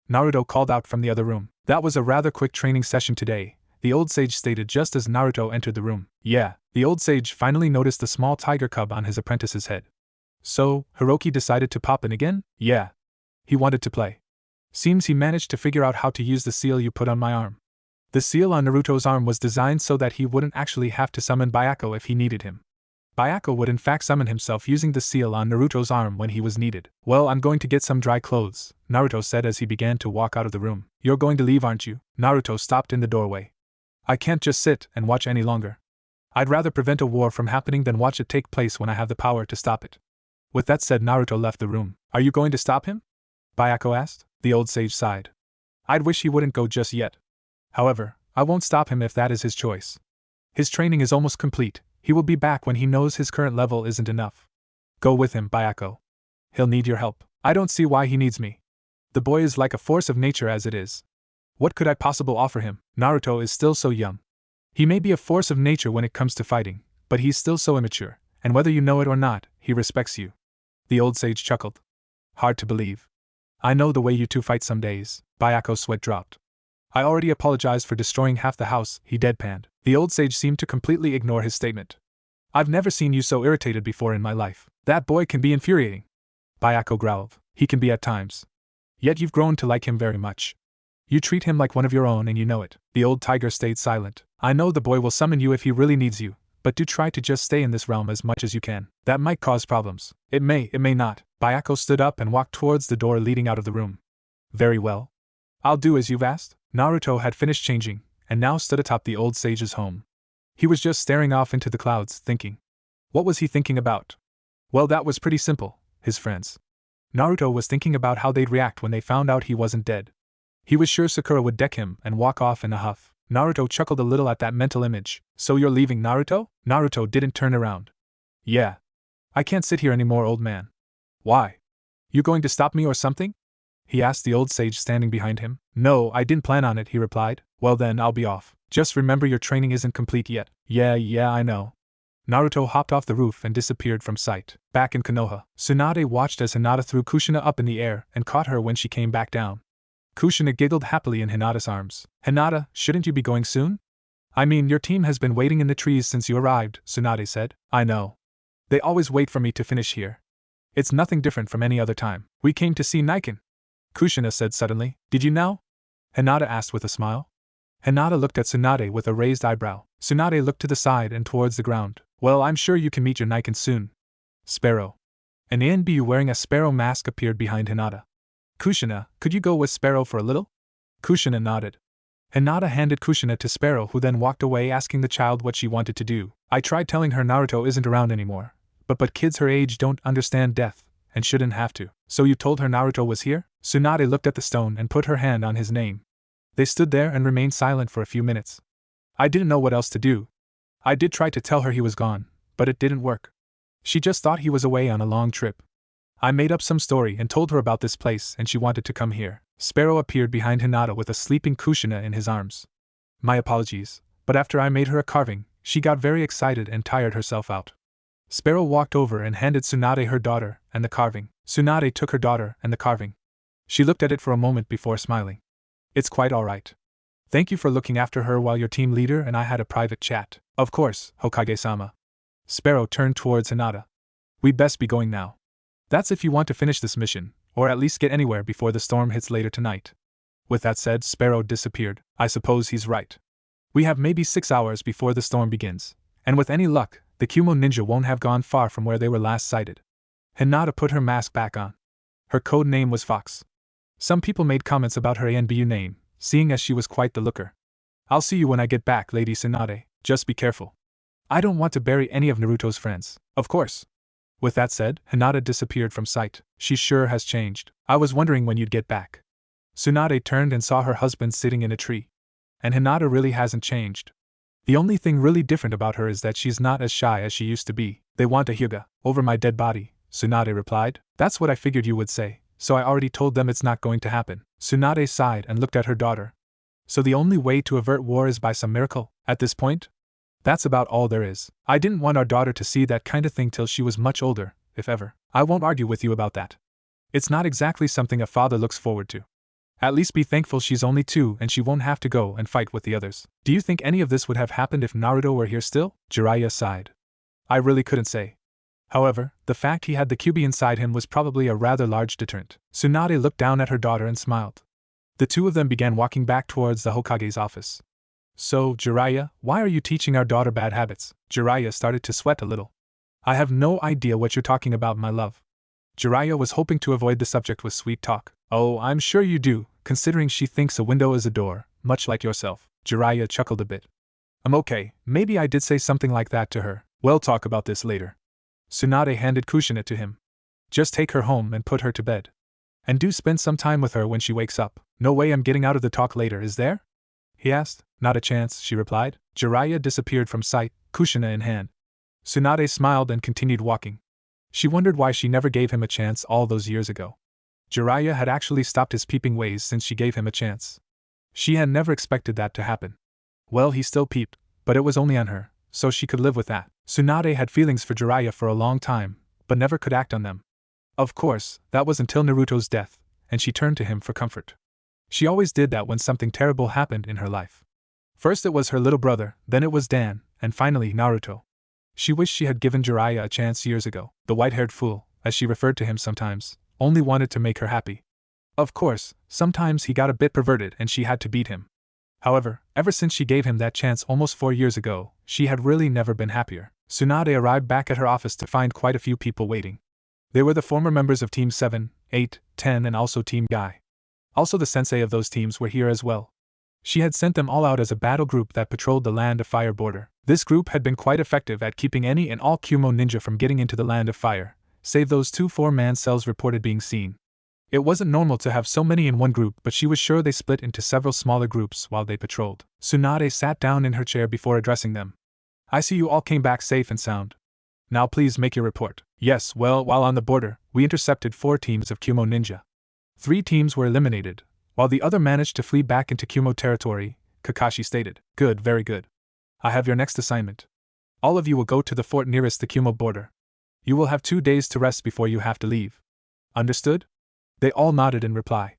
Speaker 1: Naruto called out from the other room. That was a rather quick training session today, the old sage stated just as Naruto entered the room. Yeah, the old sage finally noticed the small tiger cub on his apprentice's head. So, Hiroki decided to pop in again? Yeah. He wanted to play. Seems he managed to figure out how to use the seal you put on my arm. The seal on Naruto's arm was designed so that he wouldn't actually have to summon Byako if he needed him. Bayako would in fact summon himself using the seal on Naruto's arm when he was needed. Well, I'm going to get some dry clothes, Naruto said as he began to walk out of the room. You're going to leave, aren't you? Naruto stopped in the doorway. I can't just sit and watch any longer. I'd rather prevent a war from happening than watch it take place when I have the power to stop it. With that said, Naruto left the room. Are you going to stop him? Bayako asked. The old sage sighed. I'd wish he wouldn't go just yet. However, I won't stop him if that is his choice. His training is almost complete. He will be back when he knows his current level isn't enough. Go with him, Bayako. He'll need your help. I don't see why he needs me. The boy is like a force of nature as it is. What could I possibly offer him? Naruto is still so young. He may be a force of nature when it comes to fighting, but he's still so immature, and whether you know it or not, he respects you. The old sage chuckled. Hard to believe. I know the way you two fight some days. Bayako's sweat dropped. I already apologized for destroying half the house, he deadpanned. The old sage seemed to completely ignore his statement. I've never seen you so irritated before in my life. That boy can be infuriating. Bayako growled. He can be at times. Yet you've grown to like him very much. You treat him like one of your own and you know it. The old tiger stayed silent. I know the boy will summon you if he really needs you, but do try to just stay in this realm as much as you can. That might cause problems. It may not. Bayako stood up and walked towards the door leading out of the room. Very well. I'll do as you've asked. Naruto had finished changing, and now stood atop the old sage's home. He was just staring off into the clouds, thinking. What was he thinking about? Well, that was pretty simple, his friends. Naruto was thinking about how they'd react when they found out he wasn't dead. He was sure Sakura would deck him and walk off in a huff. Naruto chuckled a little at that mental image. So you're leaving, Naruto? Naruto didn't turn around. Yeah. I can't sit here anymore, old man. Why? You going to stop me or something? He asked the old sage standing behind him. No, I didn't plan on it, he replied. Well then, I'll be off. Just remember your training isn't complete yet. Yeah, I know. Naruto hopped off the roof and disappeared from sight. Back in Konoha, Tsunade watched as Hinata threw Kushina up in the air and caught her when she came back down. Kushina giggled happily in Hinata's arms. Hinata, shouldn't you be going soon? I mean, your team has been waiting in the trees since you arrived, Tsunade said. I know. They always wait for me to finish here. It's nothing different from any other time. We came to see Niken, Kushina said suddenly. Did you know? Hinata asked with a smile. Hinata looked at Tsunade with a raised eyebrow. Tsunade looked to the side and towards the ground. Well, I'm sure you can meet your Niken soon. Sparrow. An ANBU wearing a sparrow mask appeared behind Hinata. Kushina, could you go with Sparrow for a little? Kushina nodded. Hinata handed Kushina to Sparrow, who then walked away asking the child what she wanted to do. I tried telling her Naruto isn't around anymore. But kids her age don't understand death, and shouldn't have to. So you told her Naruto was here? Tsunade looked at the stone and put her hand on his name. They stood there and remained silent for a few minutes. I didn't know what else to do. I did try to tell her he was gone, but it didn't work. She just thought he was away on a long trip. I made up some story and told her about this place and she wanted to come here. Sparrow appeared behind Hinata with a sleeping Kushina in his arms. My apologies, but after I made her a carving, she got very excited and tired herself out. Sparrow walked over and handed Tsunade her daughter and the carving. Tsunade took her daughter and the carving. She looked at it for a moment before smiling. It's quite all right. Thank you for looking after her while your team leader and I had a private chat. Of course, Hokage-sama. Sparrow turned towards Hinata. We'd best be going now. That's if you want to finish this mission, or at least get anywhere before the storm hits later tonight. With that said, Sparrow disappeared. I suppose he's right. We have maybe 6 hours before the storm begins, and with any luck, the Kumo ninja won't have gone far from where they were last sighted. Hinata put her mask back on. Her code name was Fox. Some people made comments about her ANBU name, seeing as she was quite the looker. I'll see you when I get back, Lady Tsunade. Just be careful. I don't want to bury any of Naruto's friends. Of course. With that said, Hinata disappeared from sight. She sure has changed. I was wondering when you'd get back. Tsunade turned and saw her husband sitting in a tree. And Hinata really hasn't changed. The only thing really different about her is that she's not as shy as she used to be. They want a hyuga over my dead body, Tsunade replied. That's what I figured you would say, so I already told them it's not going to happen. Tsunade sighed and looked at her daughter. So the only way to avert war is by some miracle, at this point? That's about all there is. I didn't want our daughter to see that kind of thing till she was much older, if ever. I won't argue with you about that. It's not exactly something a father looks forward to. At least be thankful she's only 2 and she won't have to go and fight with the others. Do you think any of this would have happened if Naruto were here still? Jiraiya sighed. I really couldn't say. However, the fact he had the Kyuubi inside him was probably a rather large deterrent. Tsunade looked down at her daughter and smiled. The two of them began walking back towards the Hokage's office. So, Jiraiya, why are you teaching our daughter bad habits? Jiraiya started to sweat a little. I have no idea what you're talking about, my love. Jiraiya was hoping to avoid the subject with sweet talk. Oh, I'm sure you do, considering she thinks a window is a door, much like yourself. Jiraiya chuckled a bit. I'm okay, maybe I did say something like that to her. We'll talk about this later. Tsunade handed Kushina to him. Just take her home and put her to bed. And do spend some time with her when she wakes up. No way I'm getting out of the talk later, is there? He asked. Not a chance, she replied. Jiraiya disappeared from sight, Kushina in hand. Tsunade smiled and continued walking. She wondered why she never gave him a chance all those years ago. Jiraiya had actually stopped his peeping ways since she gave him a chance. She had never expected that to happen. Well, he still peeped, but it was only on her, so she could live with that. Tsunade had feelings for Jiraiya for a long time, but never could act on them. Of course, that was until Naruto's death, and she turned to him for comfort. She always did that when something terrible happened in her life. First it was her little brother, then it was Dan, and finally Naruto. She wished she had given Jiraiya a chance years ago. The white-haired fool, as she referred to him sometimes, only wanted to make her happy. Of course, sometimes he got a bit perverted and she had to beat him. However, ever since she gave him that chance almost 4 years ago, she had really never been happier. Tsunade arrived back at her office to find quite a few people waiting. They were the former members of Team 7, 8, 10 and also Team Guy. Also the sensei of those teams were here as well. She had sent them all out as a battle group that patrolled the Land of Fire border. This group had been quite effective at keeping any and all Kumo ninja from getting into the Land of Fire, save those 2 4-man cells reported being seen. It wasn't normal to have so many in one group, but she was sure they split into several smaller groups while they patrolled. Tsunade sat down in her chair before addressing them. I see you all came back safe and sound. Now please make your report. Yes, well, while on the border, we intercepted 4 teams of Kumo ninja. 3 teams were eliminated, while the other managed to flee back into Kumo territory, Kakashi stated. Good, very good. I have your next assignment. All of you will go to the fort nearest the Kumo border. You will have 2 days to rest before you have to leave. Understood? They all nodded in reply.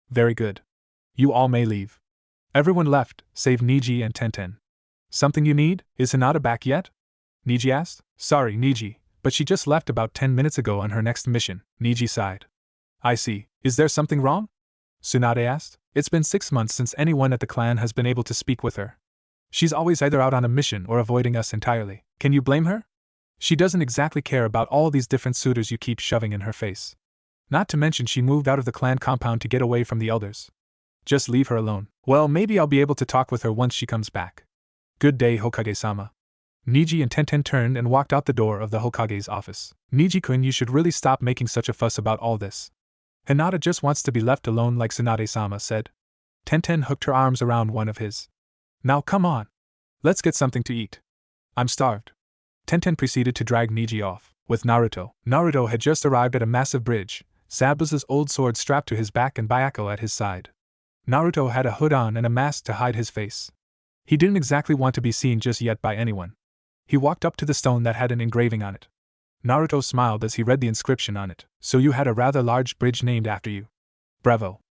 Speaker 1: Very good. You all may leave. Everyone left, save Niji and Tenten. Something you need? Is Hinata back yet? Niji asked. Sorry, Niji, but she just left about 10 minutes ago on her next mission. Niji sighed. I see. Is there something wrong? Tsunade asked. It's been 6 months since anyone at the clan has been able to speak with her. She's always either out on a mission or avoiding us entirely. Can you blame her? She doesn't exactly care about all these different suitors you keep shoving in her face. Not to mention she moved out of the clan compound to get away from the elders. Just leave her alone. Well, maybe I'll be able to talk with her once she comes back. Good day, Hokage-sama. Niji and Tenten turned and walked out the door of the Hokage's office. Niji-kun, you should really stop making such a fuss about all this. Hinata just wants to be left alone, like Tsunade-sama said. Tenten hooked her arms around one of his. Now come on. Let's get something to eat. I'm starved. Tenten proceeded to drag Niji off. With Naruto. Naruto had just arrived at a massive bridge, Zabuza's old sword strapped to his back and Byakko at his side. Naruto had a hood on and a mask to hide his face. He didn't exactly want to be seen just yet by anyone. He walked up to the stone that had an engraving on it. Naruto smiled as he read the inscription on it. So you had a rather large bridge named after you. Bravo.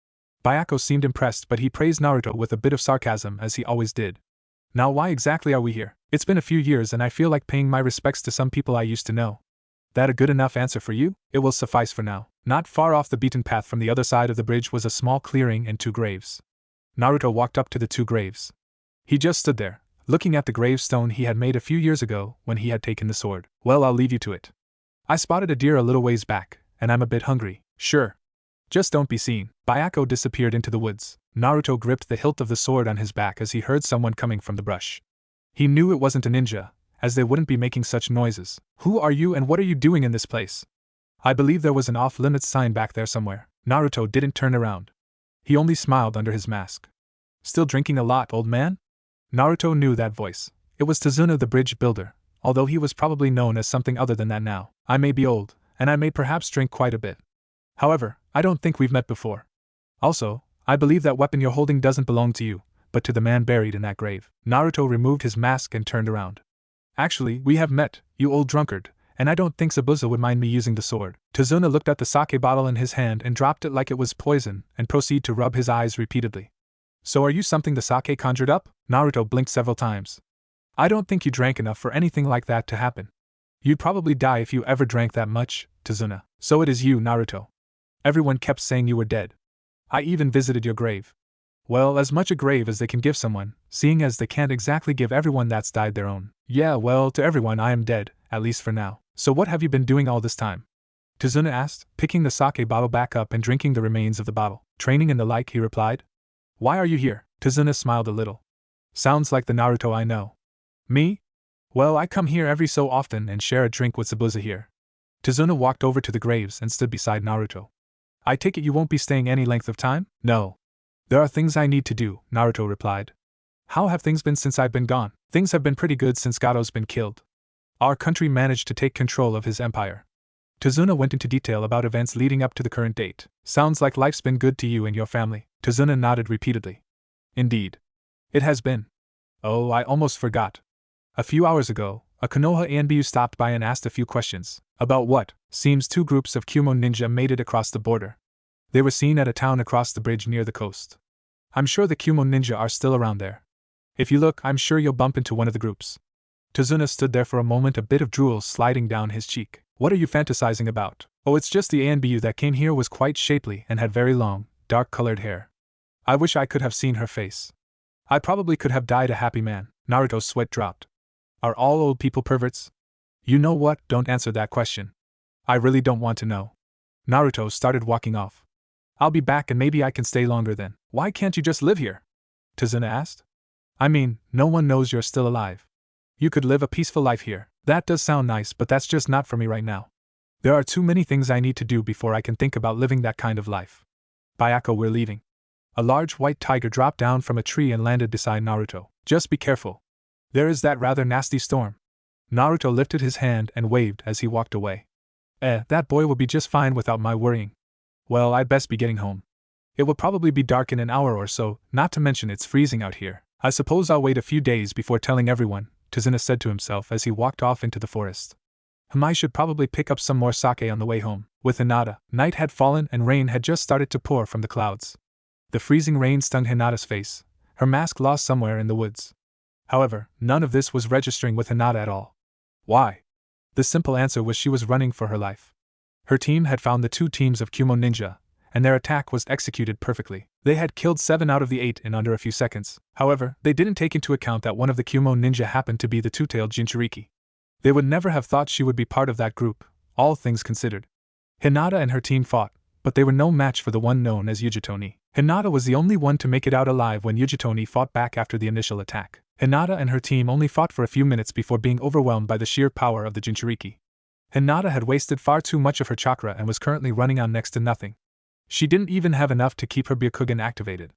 Speaker 1: Byakko seemed impressed, but he praised Naruto with a bit of sarcasm as he always did. Now why exactly are we here? It's been a few years and I feel like paying my respects to some people I used to know. That a good enough answer for you? It will suffice for now. Not far off the beaten path from the other side of the bridge was a small clearing and 2 graves. Naruto walked up to the 2 graves. He just stood there, looking at the gravestone he had made a few years ago when he had taken the sword. Well, I'll leave you to it. I spotted a deer a little ways back, and I'm a bit hungry. Sure. Just don't be seen. Byakko disappeared into the woods. Naruto gripped the hilt of the sword on his back as he heard someone coming from the brush. He knew it wasn't a ninja, as they wouldn't be making such noises. Who are you and what are you doing in this place? I believe there was an off-limits sign back there somewhere. Naruto didn't turn around. He only smiled under his mask. Still drinking a lot, old man? Naruto knew that voice. It was Tazuna the bridge builder, although he was probably known as something other than that now. I may be old, and I may perhaps drink quite a bit. However, I don't think we've met before. Also, I believe that weapon you're holding doesn't belong to you, but to the man buried in that grave. Naruto removed his mask and turned around. Actually, we have met, you old drunkard, and I don't think Zabuza would mind me using the sword. Tazuna looked at the sake bottle in his hand and dropped it like it was poison, and proceeded to rub his eyes repeatedly. So are you something the sake conjured up? Naruto blinked several times. I don't think you drank enough for anything like that to happen. You'd probably die if you ever drank that much, Tazuna. So it is you, Naruto. Everyone kept saying you were dead. I even visited your grave. Well, as much a grave as they can give someone, seeing as they can't exactly give everyone that's died their own. Yeah, well, to everyone I am dead, at least for now. So what have you been doing all this time? Tazuna asked, picking the sake bottle back up and drinking the remains of the bottle. Training and the like, he replied. Why are you here? Tazuna smiled a little. Sounds like the Naruto I know. Me? Well, I come here every so often and share a drink with Zabuza here. Tazuna walked over to the graves and stood beside Naruto. I take it you won't be staying any length of time? No. There are things I need to do, Naruto replied. How have things been since I've been gone? Things have been pretty good since Gato's been killed. Our country managed to take control of his empire. Tazuna went into detail about events leading up to the current date. Sounds like life's been good to you and your family. Tazuna nodded repeatedly. Indeed. It has been. Oh, I almost forgot. A few hours ago, a Konoha Anbu stopped by and asked a few questions. About what? Seems two groups of Kumo ninja made it across the border. They were seen at a town across the bridge near the coast. I'm sure the Kumo ninja are still around there. If you look, I'm sure you'll bump into one of the groups. Tazuna stood there for a moment, a bit of drool sliding down his cheek. What are you fantasizing about? Oh, it's just the Anbu that came here was quite shapely and had very long, dark-colored hair. I wish I could have seen her face. I probably could have died a happy man. Naruto's sweat dropped. Are all old people perverts? You know what, don't answer that question. I really don't want to know. Naruto started walking off. I'll be back and maybe I can stay longer then. Why can't you just live here? Tazuna asked. I mean, no one knows you're still alive. You could live a peaceful life here. That does sound nice, but that's just not for me right now. There are too many things I need to do before I can think about living that kind of life. Bayako, we're leaving. A large white tiger dropped down from a tree and landed beside Naruto. Just be careful. There is that rather nasty storm. Naruto lifted his hand and waved as he walked away. That boy will be just fine without my worrying. Well, I'd best be getting home. It will probably be dark in an hour or so, not to mention it's freezing out here. I suppose I'll wait a few days before telling everyone, Tazuna said to himself as he walked off into the forest. I should probably pick up some more sake on the way home. With Hinata, night had fallen and rain had just started to pour from the clouds. The freezing rain stung Hinata's face, her mask lost somewhere in the woods. However, none of this was registering with Hinata at all. Why? The simple answer was she was running for her life. Her team had found the two teams of Kumo ninja, and their attack was executed perfectly. They had killed 7 out of the 8 in under a few seconds. However, they didn't take into account that one of the Kumo ninja happened to be the two-tailed Jinchuriki. They would never have thought she would be part of that group, all things considered. Hinata and her team fought, but they were no match for the one known as Yujitoni. Hinata was the only one to make it out alive when Yujitoni fought back after the initial attack. Hinata and her team only fought for a few minutes before being overwhelmed by the sheer power of the Jinchuriki. Hinata had wasted far too much of her chakra and was currently running on next to nothing. She didn't even have enough to keep her Byakugan activated.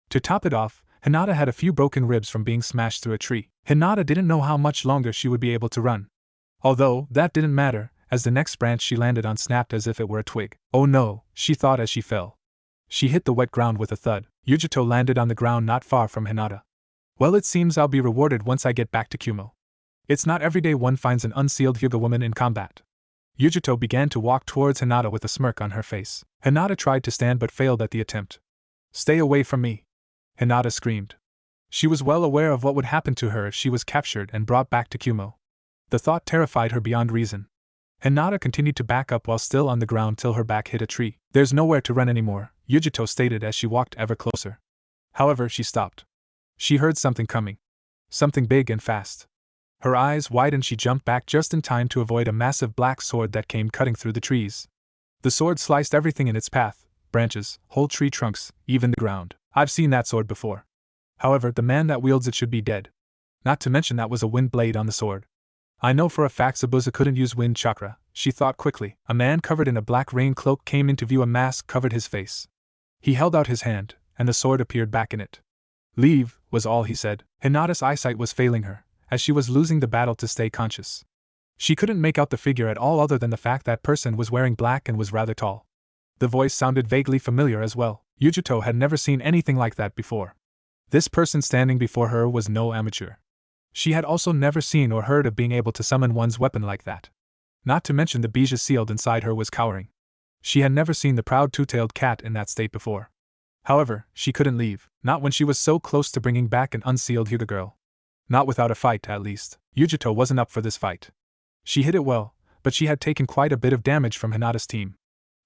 Speaker 1: To top it off, Hinata had a few broken ribs from being smashed through a tree. Hinata didn't know how much longer she would be able to run. Although, that didn't matter, as the next branch she landed on snapped as if it were a twig. Oh no, she thought as she fell. She hit the wet ground with a thud. Yujito landed on the ground not far from Hinata. Well, it seems I'll be rewarded once I get back to Kumo. It's not every day one finds an unsealed Hyuga woman in combat. Yujito began to walk towards Hinata with a smirk on her face. Hinata tried to stand but failed at the attempt. Stay away from me! Hinata screamed. She was well aware of what would happen to her if she was captured and brought back to Kumo. The thought terrified her beyond reason. Hinata continued to back up while still on the ground till her back hit a tree. There's nowhere to run anymore, Yujito stated as she walked ever closer. However, she stopped. She heard something coming. Something big and fast. Her eyes widened. She jumped back just in time to avoid a massive black sword that came cutting through the trees. The sword sliced everything in its path, branches, whole tree trunks, even the ground. I've seen that sword before. However, the man that wields it should be dead. Not to mention that was a wind blade on the sword. I know for a fact Zabuza couldn't use wind chakra, she thought quickly. A man covered in a black rain cloak came into view. A mask covered his face. He held out his hand, and the sword appeared back in it. Leave, was all he said. Hinata's eyesight was failing her, as she was losing the battle to stay conscious. She couldn't make out the figure at all other than the fact that person was wearing black and was rather tall. The voice sounded vaguely familiar as well. Yujito had never seen anything like that before. This person standing before her was no amateur. She had also never seen or heard of being able to summon one's weapon like that. Not to mention the bija sealed inside her was cowering. She had never seen the proud two-tailed cat in that state before. However, she couldn't leave, not when she was so close to bringing back an unsealed Hyuga girl. Not without a fight, at least. Yujito wasn't up for this fight. She hit it well, but she had taken quite a bit of damage from Hinata's team.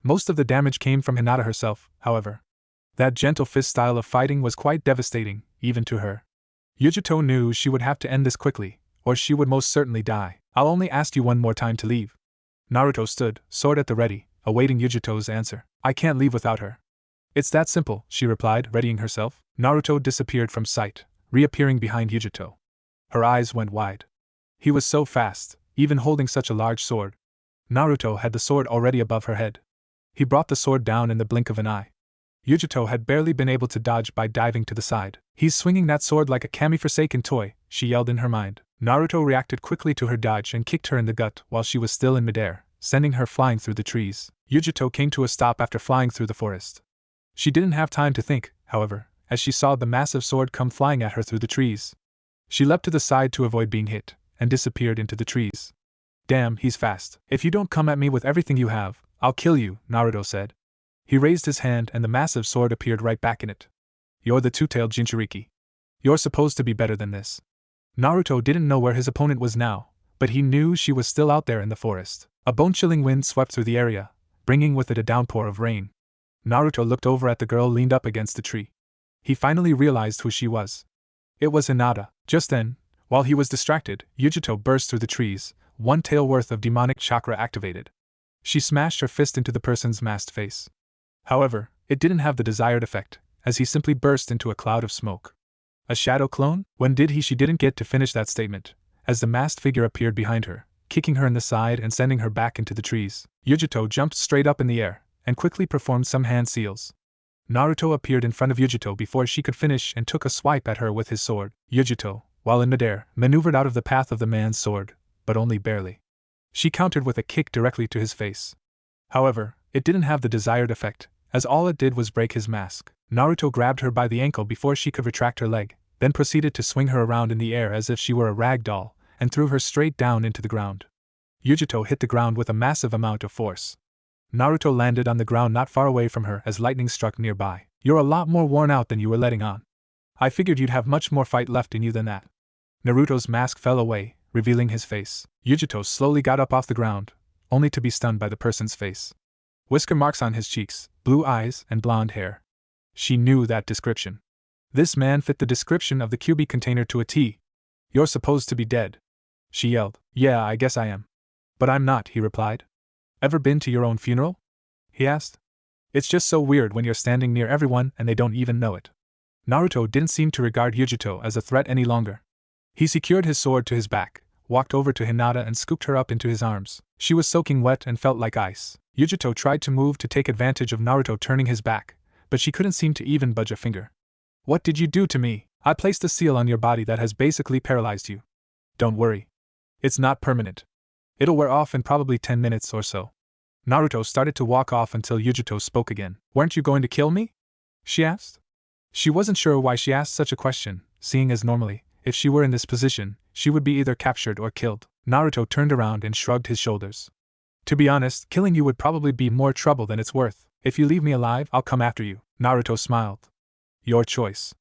Speaker 1: Most of the damage came from Hinata herself, however. That gentle fist style of fighting was quite devastating, even to her. Yujito knew she would have to end this quickly, or she would most certainly die. I'll only ask you one more time to leave. Naruto stood, sword at the ready, awaiting Yujito's answer. I can't leave without her. It's that simple, she replied, readying herself. Naruto disappeared from sight, reappearing behind Yujito. Her eyes went wide. He was so fast, even holding such a large sword. Naruto had the sword already above her head. He brought the sword down in the blink of an eye. Yujito had barely been able to dodge by diving to the side. He's swinging that sword like a kami-forsaken toy, she yelled in her mind. Naruto reacted quickly to her dodge and kicked her in the gut while she was still in midair, sending her flying through the trees. Yujito came to a stop after flying through the forest. She didn't have time to think, however, as she saw the massive sword come flying at her through the trees. She leapt to the side to avoid being hit, and disappeared into the trees. Damn, he's fast. If you don't come at me with everything you have, I'll kill you, Naruto said. He raised his hand and the massive sword appeared right back in it. You're the two-tailed Jinchuriki. You're supposed to be better than this. Naruto didn't know where his opponent was now, but he knew she was still out there in the forest. A bone-chilling wind swept through the area, bringing with it a downpour of rain. Naruto looked over at the girl leaned up against the tree. He finally realized who she was. It was Hinata. Just then, while he was distracted, Yujito burst through the trees, one tail worth of demonic chakra activated. She smashed her fist into the person's masked face. However, it didn't have the desired effect, as he simply burst into a cloud of smoke. A shadow clone? When did he? She didn't get to finish that statement, as the masked figure appeared behind her, kicking her in the side and sending her back into the trees. Yujito jumped straight up in the air, and quickly performed some hand seals. Naruto appeared in front of Yujito before she could finish and took a swipe at her with his sword. Yujito, while in midair, maneuvered out of the path of the man's sword, but only barely. She countered with a kick directly to his face. However, it didn't have the desired effect, as all it did was break his mask. Naruto grabbed her by the ankle before she could retract her leg, then proceeded to swing her around in the air as if she were a rag doll, and threw her straight down into the ground. Yujito hit the ground with a massive amount of force. Naruto landed on the ground not far away from her as lightning struck nearby. You're a lot more worn out than you were letting on. I figured you'd have much more fight left in you than that. Naruto's mask fell away, revealing his face. Yujito slowly got up off the ground, only to be stunned by the person's face. Whisker marks on his cheeks, blue eyes, and blonde hair. She knew that description. This man fit the description of the QB container to a T. You're supposed to be dead. She yelled. Yeah, I guess I am. But I'm not, he replied. Ever been to your own funeral? He asked. It's just so weird when you're standing near everyone and they don't even know it. Naruto didn't seem to regard Yujito as a threat any longer. He secured his sword to his back, walked over to Hinata and scooped her up into his arms. She was soaking wet and felt like ice. Yujito tried to move to take advantage of Naruto turning his back, but she couldn't seem to even budge a finger. What did you do to me? I placed a seal on your body that has basically paralyzed you. Don't worry. It's not permanent. It'll wear off in probably 10 minutes or so. Naruto started to walk off until Yujito spoke again. Weren't you going to kill me? She asked. She wasn't sure why she asked such a question, seeing as normally, if she were in this position, she would be either captured or killed. Naruto turned around and shrugged his shoulders. To be honest, killing you would probably be more trouble than it's worth. If you leave me alive, I'll come after you. Naruto smiled. Your choice.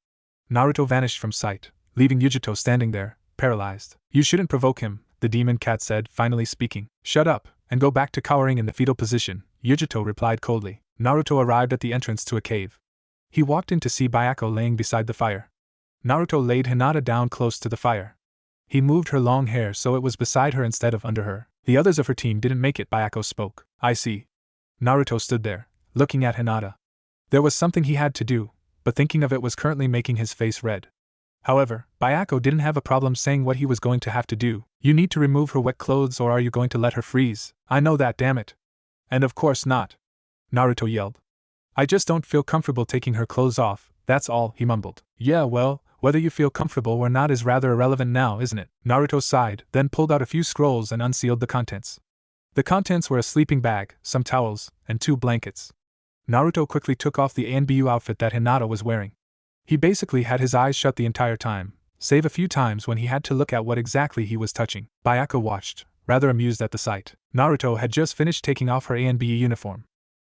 Speaker 1: Naruto vanished from sight, leaving Yujito standing there, paralyzed. You shouldn't provoke him, the demon cat said, finally speaking. Shut up, and go back to cowering in the fetal position, Yujito replied coldly. Naruto arrived at the entrance to a cave. He walked in to see Bayako laying beside the fire. Naruto laid Hinata down close to the fire. He moved her long hair so it was beside her instead of under her. The others of her team didn't make it, Bayako spoke. I see. Naruto stood there, looking at Hinata. There was something he had to do, but thinking of it was currently making his face red. However, Bayako didn't have a problem saying what he was going to have to do. You need to remove her wet clothes or are you going to let her freeze? I know that, damn it. And of course not. Naruto yelled. I just don't feel comfortable taking her clothes off, that's all, he mumbled. Yeah, well, whether you feel comfortable or not is rather irrelevant now, isn't it? Naruto sighed, then pulled out a few scrolls and unsealed the contents. The contents were a sleeping bag, some towels, and 2 blankets. Naruto quickly took off the ANBU outfit that Hinata was wearing. He basically had his eyes shut the entire time, save a few times when he had to look at what exactly he was touching. Bayako watched, rather amused at the sight. Naruto had just finished taking off her ANBU uniform.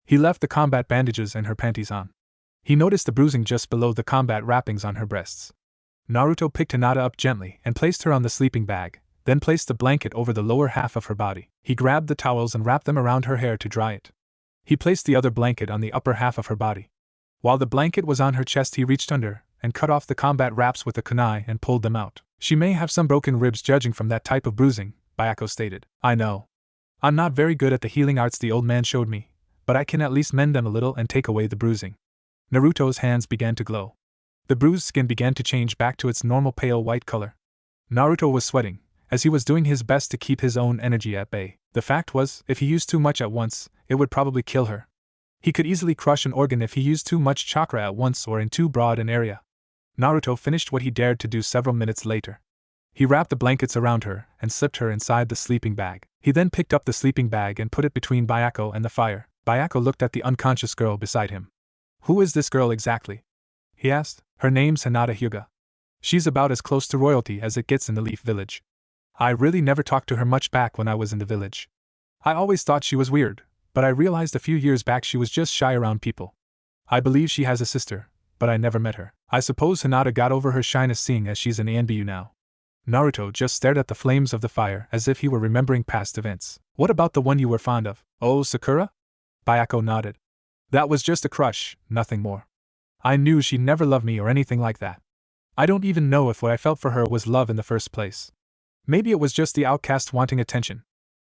Speaker 1: He left the combat bandages and her panties on. He noticed the bruising just below the combat wrappings on her breasts. Naruto picked Hinata up gently and placed her on the sleeping bag, then placed the blanket over the lower half of her body. He grabbed the towels and wrapped them around her hair to dry it. He placed the other blanket on the upper half of her body. While the blanket was on her chest, he reached under and cut off the combat wraps with a kunai and pulled them out. She may have some broken ribs judging from that type of bruising, Bayako stated. I know. I'm not very good at the healing arts the old man showed me, but I can at least mend them a little and take away the bruising. Naruto's hands began to glow. The bruised skin began to change back to its normal pale white color. Naruto was sweating, as he was doing his best to keep his own energy at bay. The fact was, if he used too much at once, it would probably kill her. He could easily crush an organ if he used too much chakra at once or in too broad an area. Naruto finished what he dared to do several minutes later. He wrapped the blankets around her and slipped her inside the sleeping bag. He then picked up the sleeping bag and put it between Bayako and the fire. Bayako looked at the unconscious girl beside him. "Who is this girl exactly?" he asked. "Her name's Hinata Hyuga. She's about as close to royalty as it gets in the Leaf Village. I really never talked to her much back when I was in the village. I always thought she was weird, but I realized a few years back she was just shy around people. I believe she has a sister, but I never met her. I suppose Hinata got over her shyness seeing as she's an ANBU now." Naruto just stared at the flames of the fire as if he were remembering past events. "What about the one you were fond of? Oh, Sakura?" Bayako nodded. "That was just a crush, nothing more. I knew she'd never love me or anything like that. I don't even know if what I felt for her was love in the first place. Maybe it was just the outcast wanting attention.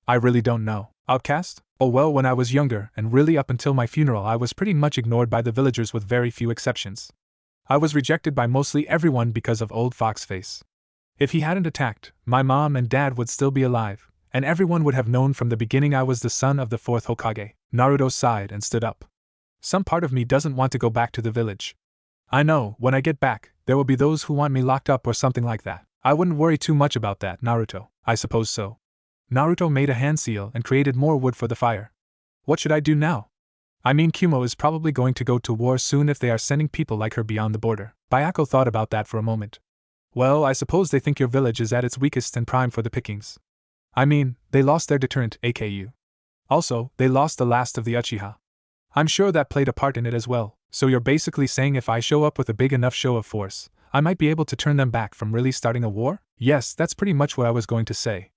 Speaker 1: I really don't know." "Outcast? Oh well, when I was younger and really up until my funeral I was pretty much ignored by the villagers with very few exceptions. I was rejected by mostly everyone because of old Foxface. If he hadn't attacked, my mom and dad would still be alive, and everyone would have known from the beginning I was the son of the fourth Hokage." Naruto sighed and stood up. "Some part of me doesn't want to go back to the village. I know, when I get back, there will be those who want me locked up or something like that. I wouldn't worry too much about that, Naruto." "I suppose so." Naruto made a hand seal and created more wood for the fire. "What should I do now? I mean, Kumo is probably going to go to war soon if they are sending people like her beyond the border." Bayako thought about that for a moment. "Well, I suppose they think your village is at its weakest and prime for the pickings. I mean, they lost their deterrent, AKU. Also, they lost the last of the Uchiha. I'm sure that played a part in it as well. So you're basically saying if I show up with a big enough show of force, I might be able to turn them back from really starting a war?" "Yes, that's pretty much what I was going to say.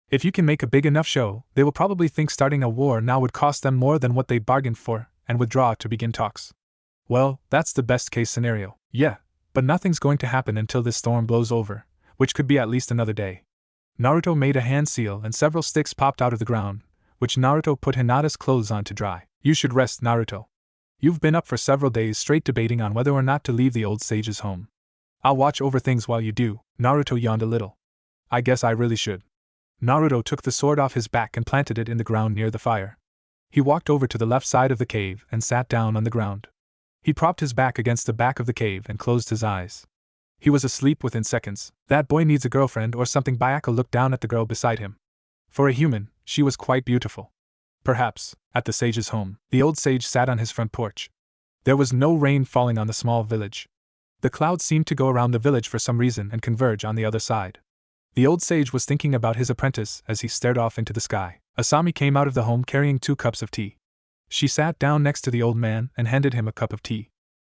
Speaker 1: If you can make a big enough show, they will probably think starting a war now would cost them more than what they bargained for, and withdraw to begin talks." "Well, that's the best case scenario." "Yeah, but nothing's going to happen until this storm blows over, which could be at least another day." Naruto made a hand seal and several sticks popped out of the ground, which Naruto put Hinata's clothes on to dry. "You should rest, Naruto. You've been up for several days straight debating on whether or not to leave the old sage's home. I'll watch over things while you do." Naruto yawned a little. "I guess I really should." Naruto took the sword off his back and planted it in the ground near the fire. He walked over to the left side of the cave and sat down on the ground. He propped his back against the back of the cave and closed his eyes. He was asleep within seconds. "That boy needs a girlfriend or something." Bayako looked down at the girl beside him. For a human, she was quite beautiful. Perhaps, at the sage's home, the old sage sat on his front porch. There was no rain falling on the small village. The clouds seemed to go around the village for some reason and converge on the other side. The old sage was thinking about his apprentice as he stared off into the sky. Asami came out of the home carrying 2 cups of tea. She sat down next to the old man and handed him a cup of tea.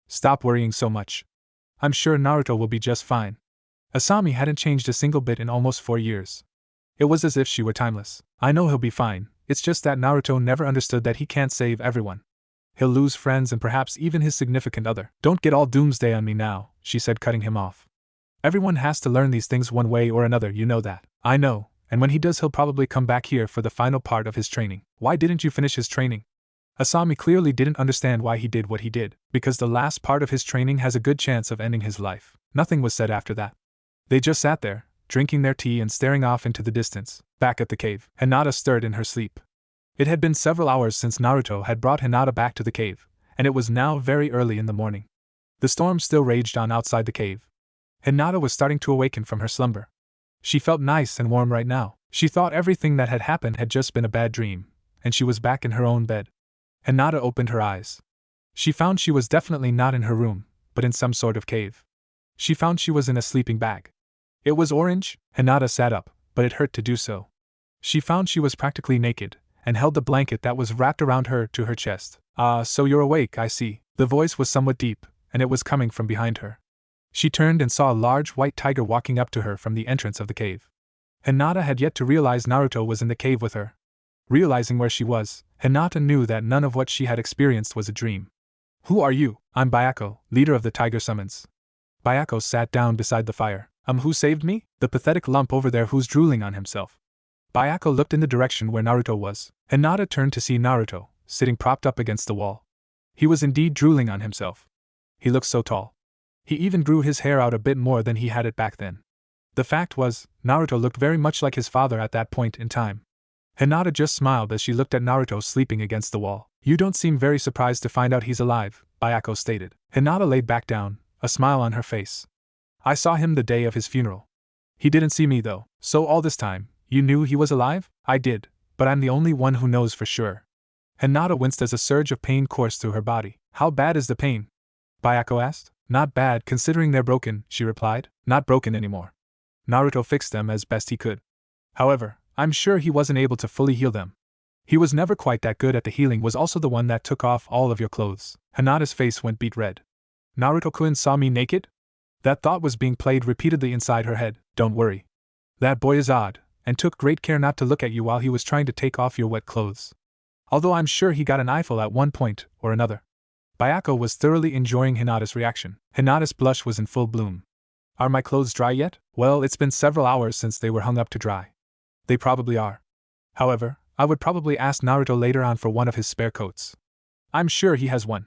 Speaker 1: "Stop worrying so much. I'm sure Naruto will be just fine." Asami hadn't changed a single bit in almost 4 years. It was as if she were timeless. "I know he'll be fine, it's just that Naruto never understood that he can't save everyone. He'll lose friends and perhaps even his significant other." "Don't get all doomsday on me now," she said, cutting him off. "Everyone has to learn these things one way or another, you know that." "I know, and when he does he'll probably come back here for the final part of his training." "Why didn't you finish his training?" Asami clearly didn't understand why he did what he did. "Because the last part of his training has a good chance of ending his life." Nothing was said after that. They just sat there, drinking their tea and staring off into the distance. Back at the cave, Hinata stirred in her sleep. It had been several hours since Naruto had brought Hinata back to the cave, and it was now very early in the morning. The storm still raged on outside the cave. Hinata was starting to awaken from her slumber. She felt nice and warm right now. She thought everything that had happened had just been a bad dream, and she was back in her own bed. Hinata opened her eyes. She found she was definitely not in her room, but in some sort of cave. She found she was in a sleeping bag. It was orange. Hinata sat up, but it hurt to do so. She found she was practically naked, and held the blanket that was wrapped around her to her chest. "Ah, so you're awake, I see." The voice was somewhat deep, and it was coming from behind her. She turned and saw a large white tiger walking up to her from the entrance of the cave. Hinata had yet to realize Naruto was in the cave with her. Realizing where she was, Hinata knew that none of what she had experienced was a dream. "Who are you?" "I'm Bayako, leader of the Tiger Summons." Bayako sat down beside the fire. Who saved me?" "The pathetic lump over there who's drooling on himself." Bayako looked in the direction where Naruto was. Hinata turned to see Naruto, sitting propped up against the wall. He was indeed drooling on himself. He looked so tall. He even grew his hair out a bit more than he had it back then. The fact was, Naruto looked very much like his father at that point in time. Hinata just smiled as she looked at Naruto sleeping against the wall. You don't seem very surprised to find out he's alive, Bayako stated. Hinata laid back down, a smile on her face. I saw him the day of his funeral. He didn't see me though. So all this time, you knew he was alive? I did, but I'm the only one who knows for sure. Hinata winced as a surge of pain coursed through her body. How bad is the pain? Bayako asked. Not bad considering they're broken, she replied. Not broken anymore. Naruto fixed them as best he could. However, I'm sure he wasn't able to fully heal them. He was never quite that good at the healing. Was also the one that took off all of your clothes. Hinata's face went beet red. Naruto-kun saw me naked? That thought was being played repeatedly inside her head. Don't worry. That boy is odd, and took great care not to look at you while he was trying to take off your wet clothes. Although I'm sure he got an eyeful at one point or another. Bayako was thoroughly enjoying Hinata's reaction. Hinata's blush was in full bloom. Are my clothes dry yet? Well, it's been several hours since they were hung up to dry. They probably are. However, I would probably ask Naruto later on for one of his spare coats. I'm sure he has one.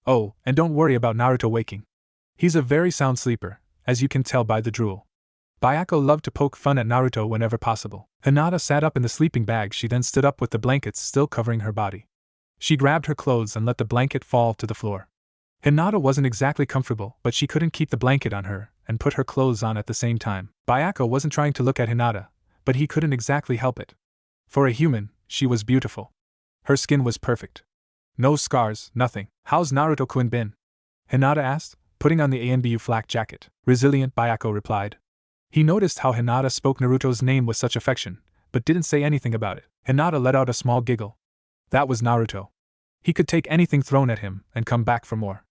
Speaker 1: Oh, and don't worry about Naruto waking. He's a very sound sleeper, as you can tell by the drool. Bayako loved to poke fun at Naruto whenever possible. Hinata sat up in the sleeping bag. She then stood up with the blankets still covering her body. She grabbed her clothes and let the blanket fall to the floor. Hinata wasn't exactly comfortable, but she couldn't keep the blanket on her and put her clothes on at the same time. Bayako wasn't trying to look at Hinata, but he couldn't exactly help it. For a human, she was beautiful. Her skin was perfect. No scars, nothing. How's Naruto-kun been? Hinata asked, putting on the ANBU flak jacket. Resilient, Bayako replied. He noticed how Hinata spoke Naruto's name with such affection, but didn't say anything about it. Hinata let out a small giggle. That was Naruto. He could take anything thrown at him and come back for more.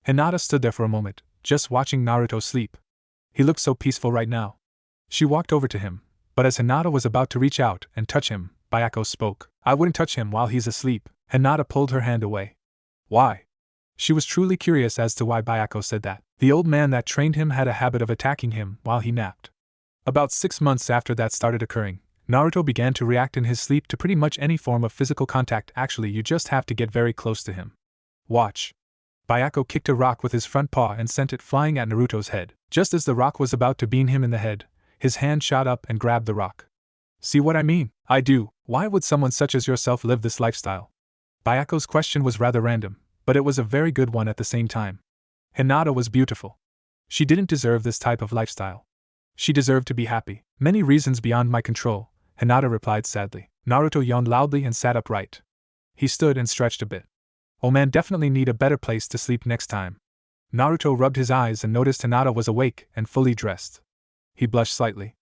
Speaker 1: Hinata stood there for a moment, just watching Naruto sleep. He looked so peaceful right now. She walked over to him, but as Hinata was about to reach out and touch him, Bayako spoke. I wouldn't touch him while he's asleep. Hinata pulled her hand away. Why? She was truly curious as to why Bayako said that. The old man that trained him had a habit of attacking him while he napped. About 6 months after that started occurring, Naruto began to react in his sleep to pretty much any form of physical contact. Actually, you just have to get very close to him. Watch. Bayako kicked a rock with his front paw and sent it flying at Naruto's head. Just as the rock was about to bean him in the head, his hand shot up and grabbed the rock. See what I mean? I do. Why would someone such as yourself live this lifestyle? Bayako's question was rather random, but it was a very good one at the same time. Hinata was beautiful. She didn't deserve this type of lifestyle. She deserved to be happy. Many reasons beyond my control, Hinata replied sadly. Naruto yawned loudly and sat upright. He stood and stretched a bit. Oh man, definitely need a better place to sleep next time. Naruto rubbed his eyes and noticed Hinata was awake and fully dressed. He blushed slightly.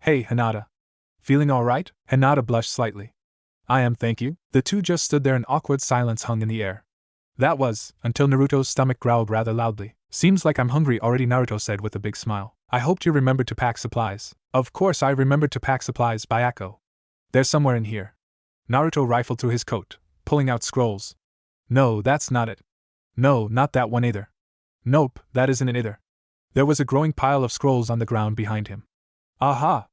Speaker 1: Hey, Hinata. Feeling alright? Hinata blushed slightly. I am, thank you. The two just stood there in awkward silence hung in the air. That was, until Naruto's stomach growled rather loudly. Seems like I'm hungry already, Naruto said with a big smile. I hoped you remembered to pack supplies. Of course I remembered to pack supplies, Bayako. They're somewhere in here. Naruto rifled through his coat, pulling out scrolls. No, that's not it. No, not that one either. Nope, that isn't it either. There was a growing pile of scrolls on the ground behind him. Aha!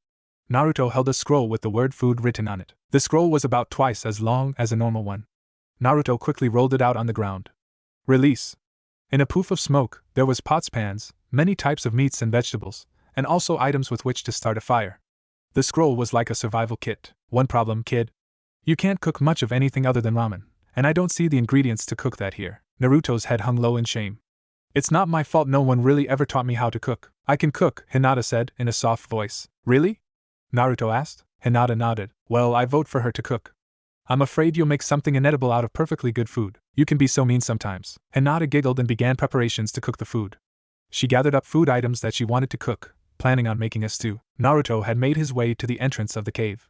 Speaker 1: Naruto held a scroll with the word food written on it. The scroll was about twice as long as a normal one. Naruto quickly rolled it out on the ground. Release. In a poof of smoke, there was pots, pans, many types of meats and vegetables, and also items with which to start a fire. The scroll was like a survival kit. One problem, kid. You can't cook much of anything other than ramen, and I don't see the ingredients to cook that here. Naruto's head hung low in shame. It's not my fault, no one really ever taught me how to cook. I can cook, Hinata said in a soft voice. Really? Naruto asked. Hinata nodded. Well, I vote for her to cook. I'm afraid you'll make something inedible out of perfectly good food. You can be so mean sometimes. Hinata giggled and began preparations to cook the food. She gathered up food items that she wanted to cook, planning on making a stew. Naruto had made his way to the entrance of the cave.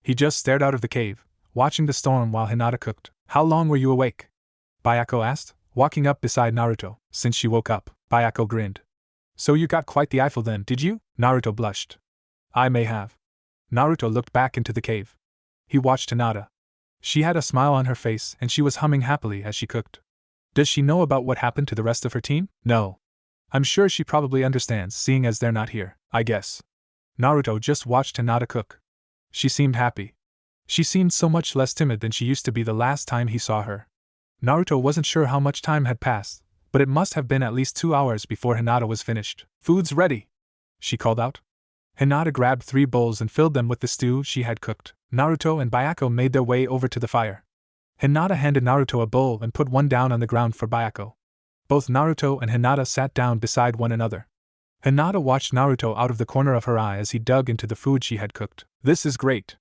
Speaker 1: He just stared out of the cave, watching the storm while Hinata cooked. How long were you awake? Bayako asked, walking up beside Naruto. Since she woke up. Bayako grinned. So you got quite the eyeful then, did you? Naruto blushed. I may have. Naruto looked back into the cave. He watched Hinata. She had a smile on her face and she was humming happily as she cooked. Does she know about what happened to the rest of her team? No. I'm sure she probably understands, seeing as they're not here, I guess. Naruto just watched Hinata cook. She seemed happy. She seemed so much less timid than she used to be the last time he saw her. Naruto wasn't sure how much time had passed, but it must have been at least 2 hours before Hinata was finished. "Food's ready," she called out. Hinata grabbed 3 bowls and filled them with the stew she had cooked. Naruto and Bayako made their way over to the fire. Hinata handed Naruto a bowl and put one down on the ground for Bayako. Both Naruto and Hinata sat down beside one another. Hinata watched Naruto out of the corner of her eye as he dug into the food she had cooked. "This is great,"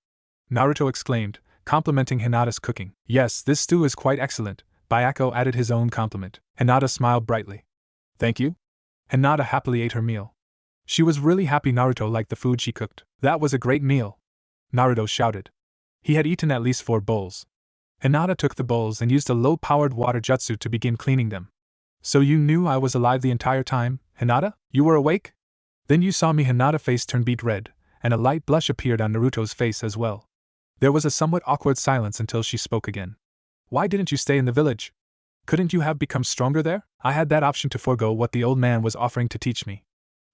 Speaker 1: Naruto exclaimed, complimenting Hinata's cooking. "Yes, this stew is quite excellent," Bayako added his own compliment. Hinata smiled brightly. "Thank you?" Hinata happily ate her meal. She was really happy Naruto liked the food she cooked. "That was a great meal," Naruto shouted. He had eaten at least 4 bowls. Hinata took the bowls and used a low-powered water jutsu to begin cleaning them. "So you knew I was alive the entire time, Hinata? You were awake?" "Then you saw me." Hinata's face turned beet red, and a light blush appeared on Naruto's face as well. There was a somewhat awkward silence until she spoke again. "Why didn't you stay in the village? Couldn't you have become stronger there?" "I had that option to forego what the old man was offering to teach me.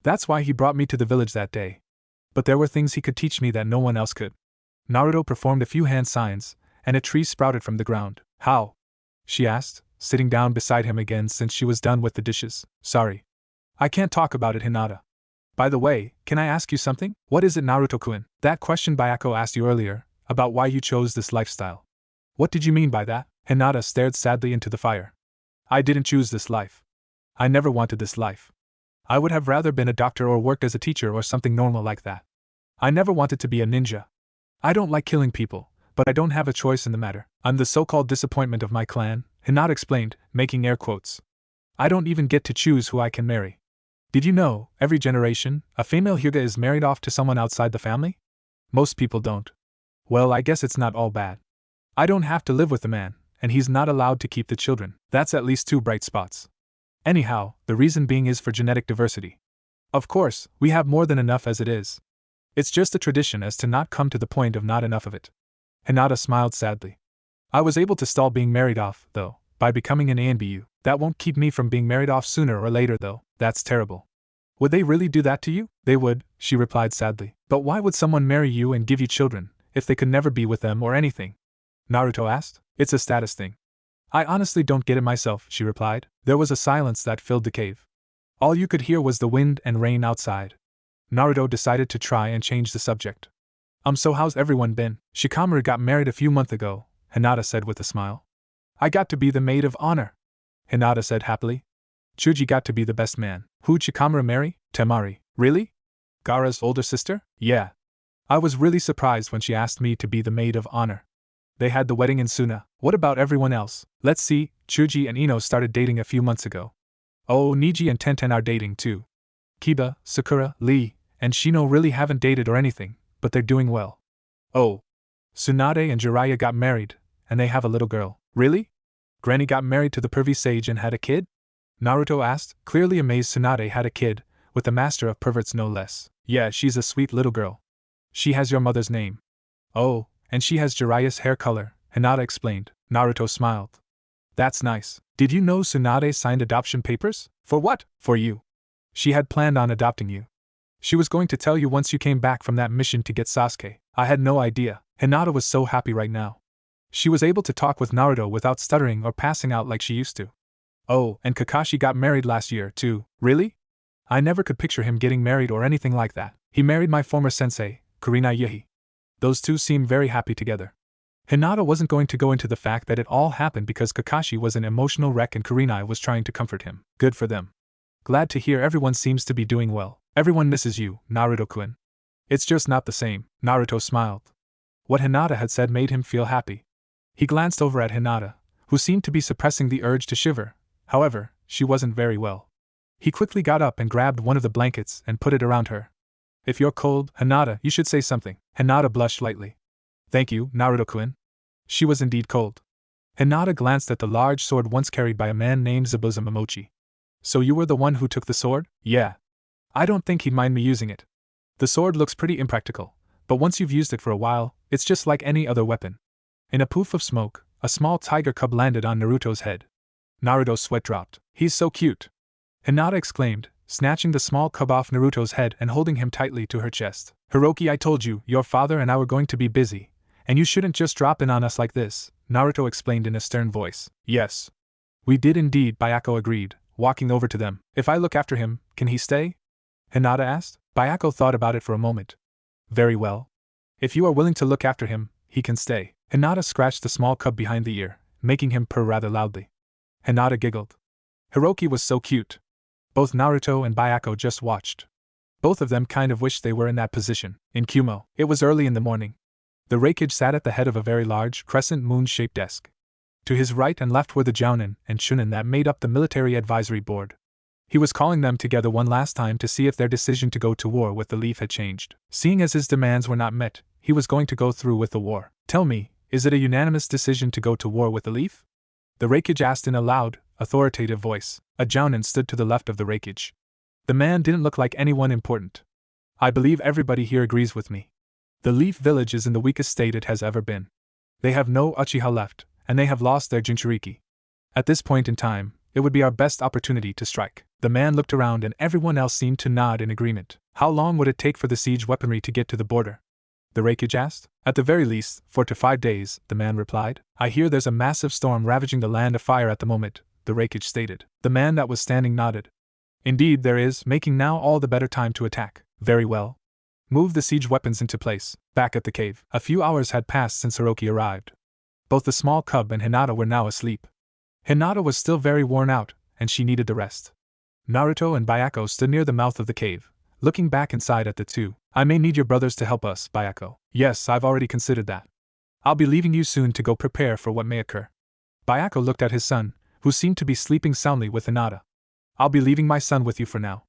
Speaker 1: That's why he brought me to the village that day. But there were things he could teach me that no one else could." Naruto performed a few hand signs, and a tree sprouted from the ground. "How?" she asked, sitting down beside him again since she was done with the dishes. "Sorry. I can't talk about it, Hinata. By the way, can I ask you something?" "What is it, Naruto-kun?" "That question Bayako asked you earlier, about why you chose this lifestyle. What did you mean by that?" Hinata stared sadly into the fire. "I didn't choose this life. I never wanted this life. I would have rather been a doctor or worked as a teacher or something normal like that. I never wanted to be a ninja. I don't like killing people, but I don't have a choice in the matter. I'm the so-called disappointment of my clan," Hinata explained, making air quotes. "I don't even get to choose who I can marry. Did you know, every generation, a female Hyuga is married off to someone outside the family? Most people don't. Well, I guess it's not all bad. I don't have to live with the man, and he's not allowed to keep the children. That's at least 2 bright spots. Anyhow, the reason being is for genetic diversity. Of course, we have more than enough as it is. It's just a tradition as to not come to the point of not enough of it." Hinata smiled sadly. "I was able to stall being married off, though, by becoming an ANBU. That won't keep me from being married off sooner or later, though. That's terrible." "Would they really do that to you?" "They would," she replied sadly. "But why would someone marry you and give you children, if they could never be with them or anything?" Naruto asked. "It's a status thing. I honestly don't get it myself," she replied. There was a silence that filled the cave. All you could hear was the wind and rain outside. Naruto decided to try and change the subject. So how's everyone been?" "Shikamaru got married a few months ago," Hinata said with a smile. "I got to be the maid of honor," Hinata said happily. "Chuji got to be the best man." "Who'd Shikamaru marry?" "Temari." "Really? Gaara's older sister?" "Yeah. I was really surprised when she asked me to be the maid of honor." "They had the wedding in Suna. What about everyone else?" "Let's see, Chuji and Ino started dating a few months ago. Oh, Niji and Tenten are dating too. Kiba, Sakura, Lee, and Shino really haven't dated or anything, but they're doing well. Oh. Tsunade and Jiraiya got married, and they have a little girl." "Really? Granny got married to the pervy sage and had a kid?" Naruto asked, clearly amazed. "Tsunade had a kid, with the master of perverts no less." "Yeah, she's a sweet little girl. She has your mother's name." "Oh, and she has Jiraiya's hair color," Hinata explained. Naruto smiled. "That's nice. Did you know Tsunade signed adoption papers?" "For what?" "For you. She had planned on adopting you. She was going to tell you once you came back from that mission to get Sasuke." "I had no idea." Hinata was so happy right now. She was able to talk with Naruto without stuttering or passing out like she used to. "Oh, and Kakashi got married last year, too." "Really? I never could picture him getting married or anything like that." "He married my former sensei, Kurenai Yuhi. Those two seem very happy together." Hinata wasn't going to go into the fact that it all happened because Kakashi was an emotional wreck and Kurenai was trying to comfort him. "Good for them. Glad to hear everyone seems to be doing well. Everyone misses you, Naruto-kun." "It's just not the same." Naruto smiled. What Hinata had said made him feel happy. He glanced over at Hinata, who seemed to be suppressing the urge to shiver. However, she wasn't very well. He quickly got up and grabbed one of the blankets and put it around her. "If you're cold, Hinata, you should say something." Hinata blushed lightly. "Thank you, Naruto-kun." She was indeed cold. Hinata glanced at the large sword once carried by a man named Zabuza Momochi. "So you were the one who took the sword?" "Yeah. I don't think he'd mind me using it. The sword looks pretty impractical, but once you've used it for a while, it's just like any other weapon." In a poof of smoke, a small tiger cub landed on Naruto's head. Naruto's sweat dropped. "He's so cute!" Hinata exclaimed, snatching the small cub off Naruto's head and holding him tightly to her chest. Hiroki, I told you, your father and I were going to be busy, and you shouldn't just drop in on us like this, Naruto explained in a stern voice. Yes. We did indeed, Bayako agreed, walking over to them. If I look after him, can he stay? Hinata asked. Bayako thought about it for a moment. Very well. If you are willing to look after him, he can stay. Hinata scratched the small cub behind the ear, making him purr rather loudly. Hinata giggled. Hiroki was so cute. Both Naruto and Bayako just watched. Both of them kind of wished they were in that position. In Kumo, it was early in the morning. The Reikage sat at the head of a very large, crescent moon-shaped desk. To his right and left were the Jounin and Chunin that made up the military advisory board. He was calling them together one last time to see if their decision to go to war with the Leaf had changed. Seeing as his demands were not met, he was going to go through with the war. Tell me, is it a unanimous decision to go to war with the Leaf? The Reikage asked in a loud, authoritative voice. A Jounin stood to the left of the Reikage. The man didn't look like anyone important. I believe everybody here agrees with me. The Leaf Village is in the weakest state it has ever been. They have no Uchiha left, and they have lost their Jinchuriki. At this point in time, it would be our best opportunity to strike. The man looked around and everyone else seemed to nod in agreement. How long would it take for the siege weaponry to get to the border? The Reikage asked. At the very least, 4 to 5 days, the man replied. I hear there's a massive storm ravaging the land of fire at the moment, the Reikage stated. The man that was standing nodded. Indeed there is, making now all the better time to attack. Very well. Move the siege weapons into place. Back at the cave, a few hours had passed since Hiroki arrived. Both the small cub and Hinata were now asleep. Hinata was still very worn out, and she needed the rest. Naruto and Bayako stood near the mouth of the cave, looking back inside at the two. I may need your brothers to help us, Bayako. Yes, I've already considered that. I'll be leaving you soon to go prepare for what may occur. Bayako looked at his son, who seemed to be sleeping soundly with Hinata. I'll be leaving my son with you for now.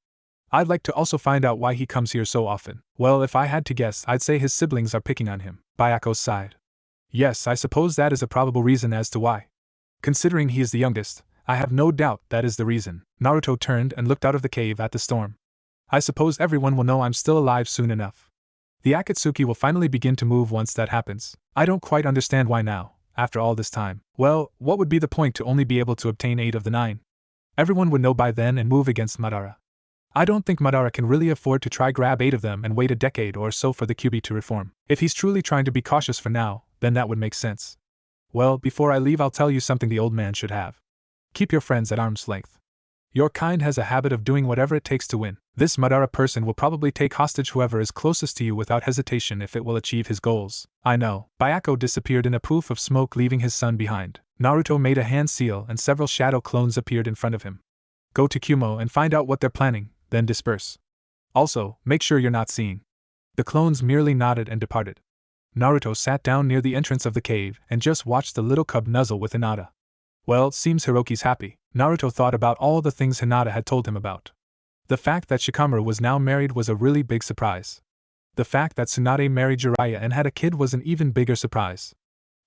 Speaker 1: I'd like to also find out why he comes here so often. Well, if I had to guess, I'd say his siblings are picking on him. Bayako sighed. Yes, I suppose that is a probable reason as to why. Considering he is the youngest, I have no doubt that is the reason. Naruto turned and looked out of the cave at the storm. I suppose everyone will know I'm still alive soon enough. The Akatsuki will finally begin to move once that happens. I don't quite understand why now, after all this time. Well, what would be the point to only be able to obtain 8 of the 9? Everyone would know by then and move against Madara. I don't think Madara can really afford to try grab 8 of them and wait a decade or so for the Kyuubi to reform. If he's truly trying to be cautious for now, then that would make sense. Well, before I leave I'll tell you something the old man should have. Keep your friends at arm's length. Your kind has a habit of doing whatever it takes to win. This Madara person will probably take hostage whoever is closest to you without hesitation if it will achieve his goals. I know. Bayako disappeared in a poof of smoke, leaving his son behind. Naruto made a hand seal and several shadow clones appeared in front of him. Go to Kumo and find out what they're planning, then disperse. Also, make sure you're not seen. The clones merely nodded and departed. Naruto sat down near the entrance of the cave and just watched the little cub nuzzle with Hinata. Well, seems Hiroki's happy. Naruto thought about all the things Hinata had told him about. The fact that Shikamaru was now married was a really big surprise. The fact that Tsunade married Jiraiya and had a kid was an even bigger surprise.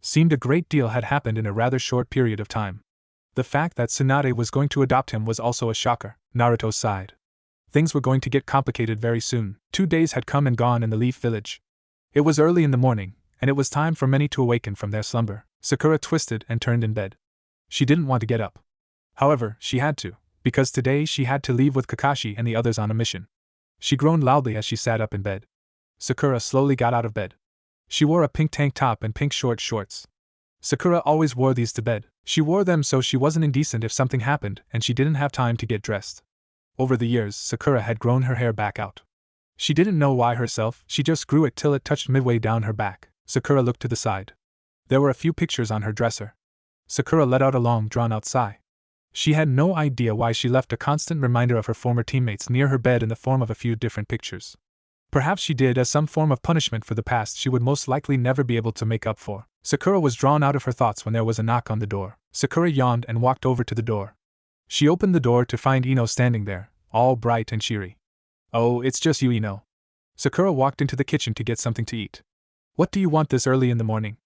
Speaker 1: Seemed a great deal had happened in a rather short period of time. The fact that Tsunade was going to adopt him was also a shocker. Naruto sighed. Things were going to get complicated very soon. 2 days had come and gone in the Leaf Village. It was early in the morning, and it was time for many to awaken from their slumber. Sakura twisted and turned in bed. She didn't want to get up. However, she had to, because today she had to leave with Kakashi and the others on a mission. She groaned loudly as she sat up in bed. Sakura slowly got out of bed. She wore a pink tank top and pink short shorts. Sakura always wore these to bed. She wore them so she wasn't indecent if something happened and she didn't have time to get dressed. Over the years, Sakura had grown her hair back out. She didn't know why herself, she just grew it till it touched midway down her back. Sakura looked to the side. There were a few pictures on her dresser. Sakura let out a long, drawn-out sigh. She had no idea why she left a constant reminder of her former teammates near her bed in the form of a few different pictures. Perhaps she did as some form of punishment for the past she would most likely never be able to make up for. Sakura was drawn out of her thoughts when there was a knock on the door. Sakura yawned and walked over to the door. She opened the door to find Ino standing there, all bright and cheery. Oh, it's just you, Ino. Sakura walked into the kitchen to get something to eat. What do you want this early in the morning?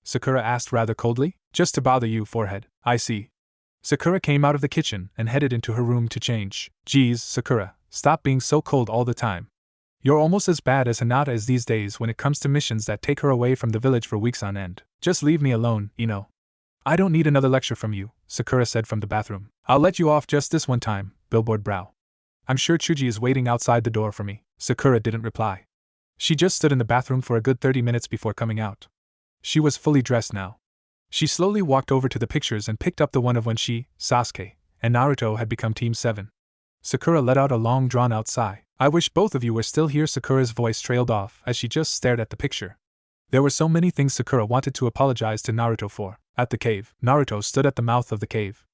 Speaker 1: Sakura asked rather coldly. Just to bother you, forehead. I see. Sakura came out of the kitchen and headed into her room to change. Geez, Sakura, stop being so cold all the time. You're almost as bad as Hinata is these days when it comes to missions that take her away from the village for weeks on end. Just leave me alone, Ino. I don't need another lecture from you, Sakura said from the bathroom. I'll let you off just this one time, billboard brow. I'm sure Chuji is waiting outside the door for me. Sakura didn't reply. She just stood in the bathroom for a good 30 minutes before coming out. She was fully dressed now. She slowly walked over to the pictures and picked up the one of when she, Sasuke, and Naruto had become Team 7. Sakura let out a long drawn-out sigh. I wish both of you were still here. Sakura's voice trailed off as she just stared at the picture. There were so many things Sakura wanted to apologize to Naruto for. At the cave, Naruto stood at the mouth of the cave.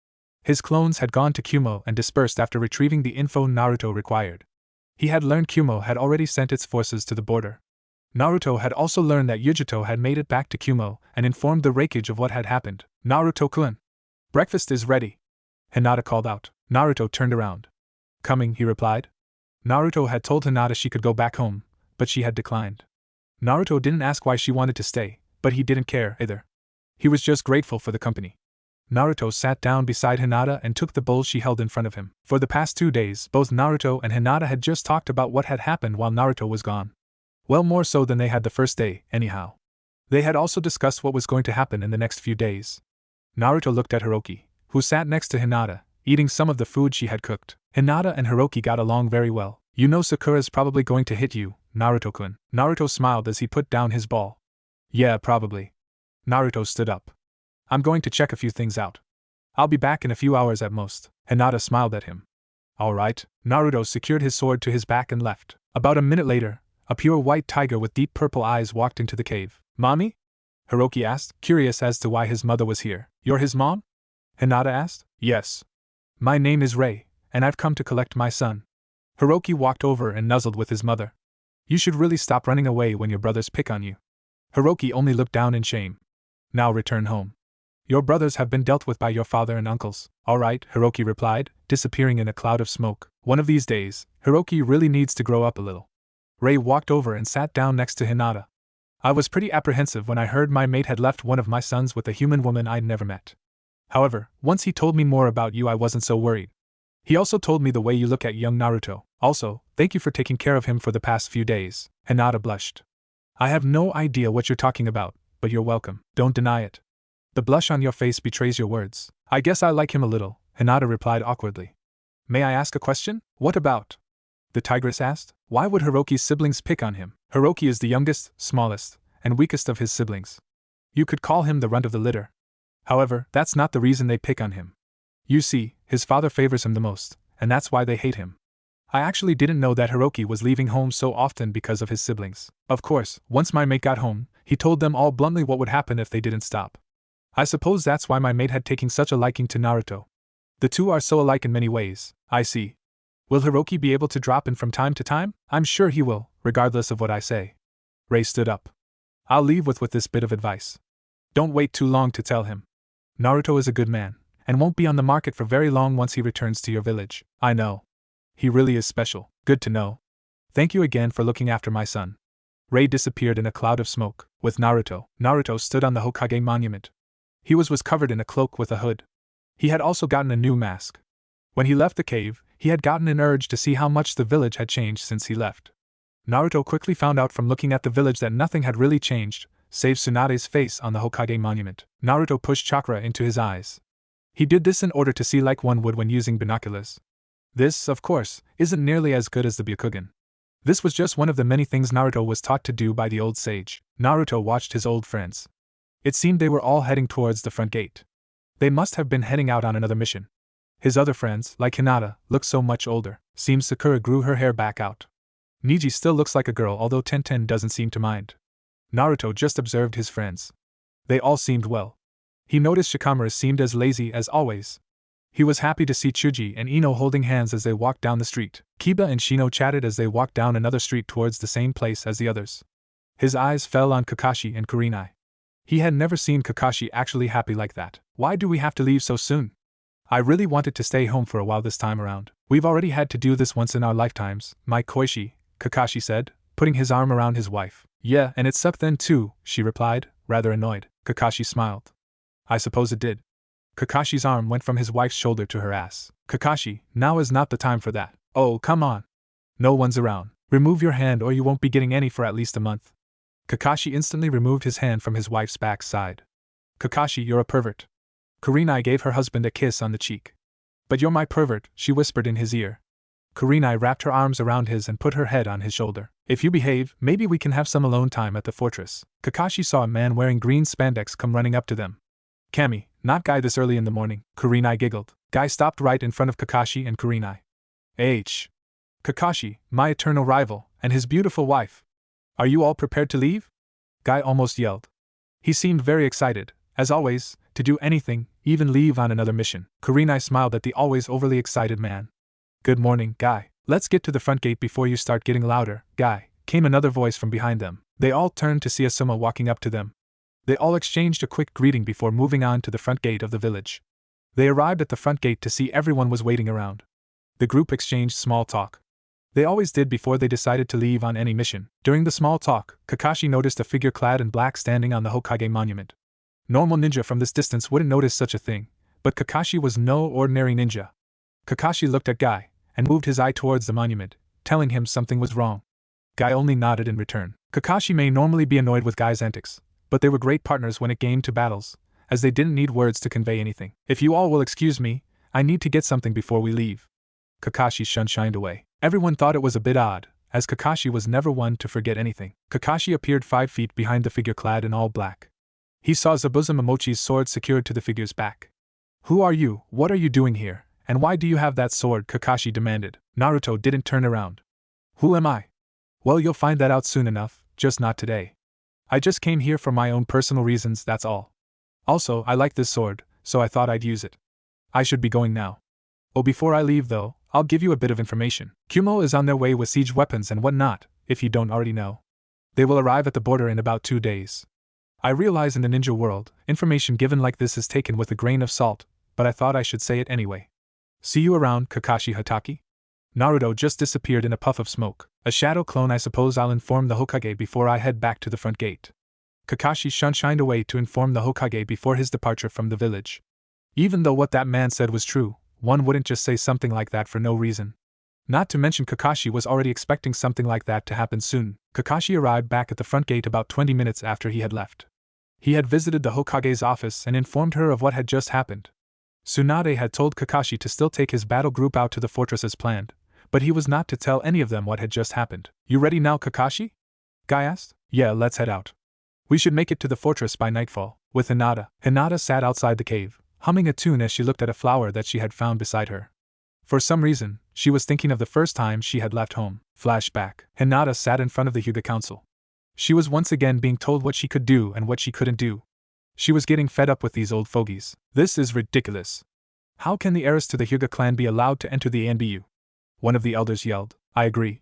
Speaker 1: His clones had gone to Kumo and dispersed after retrieving the info Naruto required. He had learned Kumo had already sent its forces to the border. Naruto had also learned that Yujito had made it back to Kumo and informed the Raikage of what had happened. Naruto-kun, breakfast is ready, Hinata called out. Naruto turned around. Coming, he replied. Naruto had told Hinata she could go back home, but she had declined. Naruto didn't ask why she wanted to stay, but he didn't care either. He was just grateful for the company. Naruto sat down beside Hinata and took the bowl she held in front of him. For the past 2 days, both Naruto and Hinata had just talked about what had happened while Naruto was gone. Well, more so than they had the first day, anyhow. They had also discussed what was going to happen in the next few days. Naruto looked at Hiroki, who sat next to Hinata, eating some of the food she had cooked. Hinata and Hiroki got along very well. You know Sakura's probably going to hit you, Naruto-kun. Naruto smiled as he put down his ball. Yeah, probably. Naruto stood up. I'm going to check a few things out. I'll be back in a few hours at most. Hinata smiled at him. All right. Naruto secured his sword to his back and left. About a minute later, a pure white tiger with deep purple eyes walked into the cave. Mommy? Hiroki asked, curious as to why his mother was here. You're his mom? Hinata asked. Yes. My name is Rei, and I've come to collect my son. Hiroki walked over and nuzzled with his mother. You should really stop running away when your brothers pick on you. Hiroki only looked down in shame. Now return home. Your brothers have been dealt with by your father and uncles. All right, Hiroki replied, disappearing in a cloud of smoke. One of these days, Hiroki really needs to grow up a little. Rei walked over and sat down next to Hinata. I was pretty apprehensive when I heard my mate had left one of my sons with a human woman I'd never met. However, once he told me more about you, I wasn't so worried. He also told me the way you look at young Naruto. Also, thank you for taking care of him for the past few days. Hinata blushed. I have no idea what you're talking about, but you're welcome. Don't deny it. The blush on your face betrays your words. I guess I like him a little, Hinata replied awkwardly. May I ask a question? What about? The tigress asked. Why would Hiroki's siblings pick on him? Hiroki is the youngest, smallest, and weakest of his siblings. You could call him the runt of the litter. However, that's not the reason they pick on him. You see, his father favors him the most, and that's why they hate him. I actually didn't know that Hiroki was leaving home so often because of his siblings. Of course, once my mate got home, he told them all bluntly what would happen if they didn't stop. I suppose that's why my mate had taken such a liking to Naruto. The two are so alike in many ways. I see. Will Hiroki be able to drop in from time to time? I'm sure he will, regardless of what I say. Rei stood up. I'll leave with this bit of advice. Don't wait too long to tell him. Naruto is a good man, and won't be on the market for very long once he returns to your village. I know. He really is special. Good to know. Thank you again for looking after my son. Rei disappeared in a cloud of smoke. With Naruto, Naruto stood on the Hokage monument. He was covered in a cloak with a hood. He had also gotten a new mask. When he left the cave, he had gotten an urge to see how much the village had changed since he left. Naruto quickly found out from looking at the village that nothing had really changed, save Tsunade's face on the Hokage monument. Naruto pushed chakra into his eyes. He did this in order to see like one would when using binoculars. This, of course, isn't nearly as good as the Byakugan. This was just one of the many things Naruto was taught to do by the old sage. Naruto watched his old friends. It seemed they were all heading towards the front gate. They must have been heading out on another mission. His other friends, like Hinata, looked so much older. Seems Sakura grew her hair back out. Niji still looks like a girl, although Tenten doesn't seem to mind. Naruto just observed his friends. They all seemed well. He noticed Shikamaru seemed as lazy as always. He was happy to see Chuji and Ino holding hands as they walked down the street. Kiba and Shino chatted as they walked down another street towards the same place as the others. His eyes fell on Kakashi and Kurenai. He had never seen Kakashi actually happy like that. Why do we have to leave so soon? I really wanted to stay home for a while this time around. We've already had to do this once in our lifetimes, my Koishi, Kakashi said, putting his arm around his wife. Yeah, and it sucked then too, she replied, rather annoyed. Kakashi smiled. I suppose it did. Kakashi's arm went from his wife's shoulder to her ass. Kakashi, now is not the time for that. Oh, come on. No one's around. Remove your hand or you won't be getting any for at least a month. Kakashi instantly removed his hand from his wife's backside. Kakashi, you're a pervert. Kurenai gave her husband a kiss on the cheek. But you're my pervert, she whispered in his ear. Kurenai wrapped her arms around his and put her head on his shoulder. If you behave, maybe we can have some alone time at the fortress. Kakashi saw a man wearing green spandex come running up to them. Kami, not Guy this early in the morning, Kurenai giggled. Guy stopped right in front of Kakashi and Kurenai. Kakashi, my eternal rival, and his beautiful wife. Are you all prepared to leave? Guy almost yelled. He seemed very excited, as always, to do anything, even leave on another mission. Kurenai smiled at the always overly excited man. Good morning, Guy. Let's get to the front gate before you start getting louder, Guy, came another voice from behind them. They all turned to see Asuma walking up to them. They all exchanged a quick greeting before moving on to the front gate of the village. They arrived at the front gate to see everyone was waiting around. The group exchanged small talk. They always did before they decided to leave on any mission. During the small talk, Kakashi noticed a figure clad in black standing on the Hokage monument. Normal ninja from this distance wouldn't notice such a thing, but Kakashi was no ordinary ninja. Kakashi looked at Guy, and moved his eye towards the monument, telling him something was wrong. Guy only nodded in return. Kakashi may normally be annoyed with Guy's antics, but they were great partners when it came to battles, as they didn't need words to convey anything. If you all will excuse me, I need to get something before we leave. Kakashi shined away. Everyone thought it was a bit odd, as Kakashi was never one to forget anything. Kakashi appeared 5 feet behind the figure clad in all black. He saw Zabuza Momochi's sword secured to the figure's back. Who are you, what are you doing here, and why do you have that sword? Kakashi demanded. Naruto didn't turn around. Who am I? Well, you'll find that out soon enough, just not today. I just came here for my own personal reasons, that's all. Also, I like this sword, so I thought I'd use it. I should be going now. Oh, before I leave though, I'll give you a bit of information. Kumo is on their way with siege weapons and whatnot, if you don't already know. They will arrive at the border in about 2 days. I realize in the ninja world, information given like this is taken with a grain of salt, but I thought I should say it anyway. See you around, Kakashi Hatake? Naruto just disappeared in a puff of smoke. A shadow clone. I suppose I'll inform the Hokage before I head back to the front gate. Kakashi shined away to inform the Hokage before his departure from the village. Even though what that man said was true, one wouldn't just say something like that for no reason. Not to mention Kakashi was already expecting something like that to happen soon. Kakashi arrived back at the front gate about 20 minutes after he had left. He had visited the Hokage's office and informed her of what had just happened. Tsunade had told Kakashi to still take his battle group out to the fortress as planned, but he was not to tell any of them what had just happened. You ready now, Kakashi? Guy asked. Yeah, let's head out. We should make it to the fortress by nightfall. With Hinata. Hinata sat outside the cave, humming a tune as she looked at a flower that she had found beside her. For some reason, she was thinking of the first time she had left home. Flashback. Hinata sat in front of the Hyuga Council. She was once again being told what she could do and what she couldn't do. She was getting fed up with these old fogies. This is ridiculous. How can the heiress to the Hyuga clan be allowed to enter the ANBU? One of the elders yelled. I agree.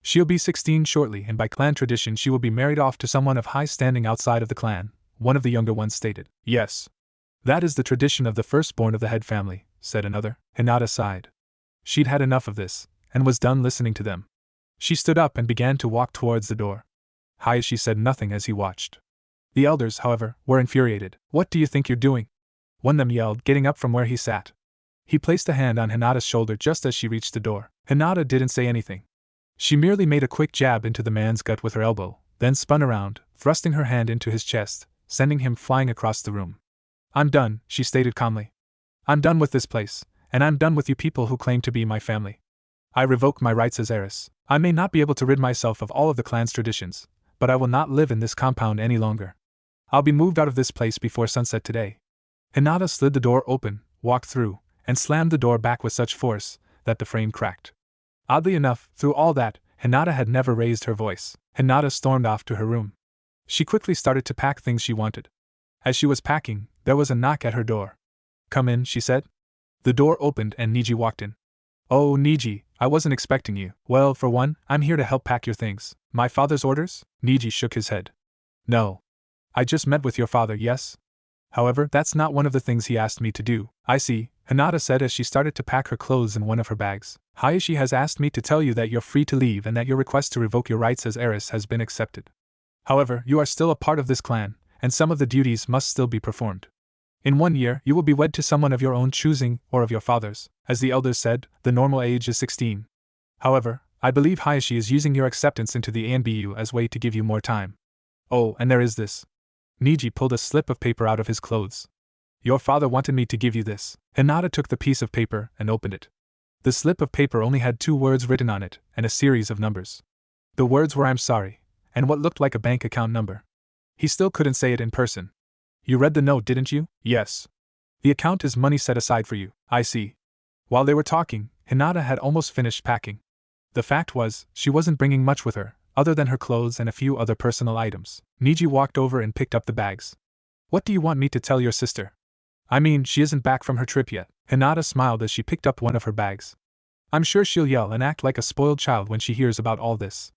Speaker 1: She'll be 16 shortly, and by clan tradition she will be married off to someone of high standing outside of the clan, one of the younger ones stated. Yes. That is the tradition of the firstborn of the head family, said another. Hinata sighed. She'd had enough of this, and was done listening to them. She stood up and began to walk towards the door. Hayashi said nothing as he watched. The elders, however, were infuriated. What do you think you're doing? One of them yelled, getting up from where he sat. He placed a hand on Hinata's shoulder just as she reached the door. Hinata didn't say anything. She merely made a quick jab into the man's gut with her elbow, then spun around, thrusting her hand into his chest, sending him flying across the room. I'm done, she stated calmly. I'm done with this place, and I'm done with you people who claim to be my family. I revoke my rights as heiress. I may not be able to rid myself of all of the clan's traditions, but I will not live in this compound any longer. I'll be moved out of this place before sunset today. Hinata slid the door open, walked through, and slammed the door back with such force that the frame cracked. Oddly enough, through all that, Hinata had never raised her voice. Hinata stormed off to her room. She quickly started to pack things she wanted. As she was packing, there was a knock at her door. Come in, she said. The door opened and Niji walked in. Oh, Niji, I wasn't expecting you. Well, for one, I'm here to help pack your things. My father's orders? Niji shook his head. No. I just met with your father, yes? However, that's not one of the things he asked me to do. I see, Hinata said as she started to pack her clothes in one of her bags. Hayashi has asked me to tell you that you're free to leave and that your request to revoke your rights as heiress has been accepted. However, you are still a part of this clan, and some of the duties must still be performed. In 1 year, you will be wed to someone of your own choosing or of your father's. As the elders said, the normal age is 16. However, I believe Hayashi is using your acceptance into the ANBU as way to give you more time. Oh, and there is this. Niji pulled a slip of paper out of his clothes. Your father wanted me to give you this. Hinata took the piece of paper and opened it. The slip of paper only had 2 words written on it, and a series of numbers. The words were "I'm sorry," and what looked like a bank account number. He still couldn't say it in person. "You read the note, didn't you?" "Yes. The account is money set aside for you." "I see." While they were talking, Hinata had almost finished packing. The fact was, she wasn't bringing much with her, other than her clothes and a few other personal items. Niji walked over and picked up the bags. "What do you want me to tell your sister?" "I mean, she isn't back from her trip yet." Hinata smiled as she picked up one of her bags. "I'm sure she'll yell and act like a spoiled child when she hears about all this."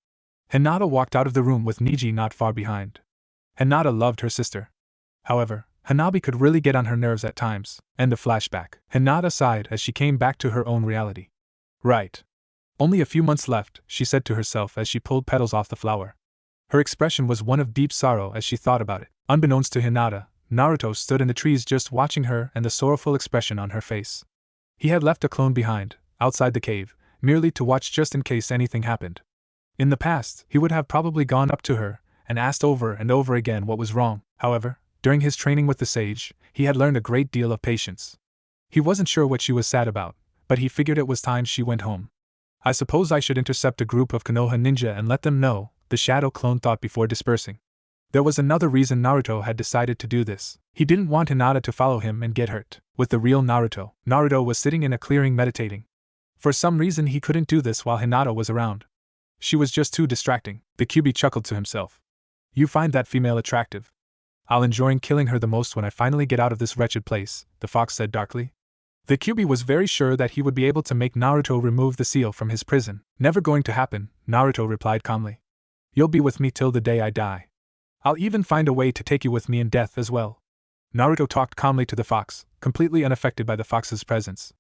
Speaker 1: Hinata walked out of the room with Niji not far behind. Hinata loved her sister. However, Hanabi could really get on her nerves at times. End of flashback. Hinata sighed as she came back to her own reality. Right. Only a few months left, she said to herself as she pulled petals off the flower. Her expression was one of deep sorrow as she thought about it. Unbeknownst to Hinata, Naruto stood in the trees just watching her and the sorrowful expression on her face. He had left a clone behind, outside the cave, merely to watch just in case anything happened. In the past, he would have probably gone up to her and asked over and over again what was wrong. However, during his training with the sage, he had learned a great deal of patience. He wasn't sure what she was sad about, but he figured it was time she went home. "I suppose I should intercept a group of Konoha ninja and let them know," the shadow clone thought before dispersing. There was another reason Naruto had decided to do this. He didn't want Hinata to follow him and get hurt. With the real Naruto, Naruto was sitting in a clearing meditating. For some reason he couldn't do this while Hinata was around. She was just too distracting. The Kyuubi chuckled to himself. "You find that female attractive? I'll enjoy killing her the most when I finally get out of this wretched place," the fox said darkly. The Kyuubi was very sure that he would be able to make Naruto remove the seal from his prison. "Never going to happen," Naruto replied calmly. "You'll be with me till the day I die. I'll even find a way to take you with me in death as well." Naruto talked calmly to the fox, completely unaffected by the fox's presence.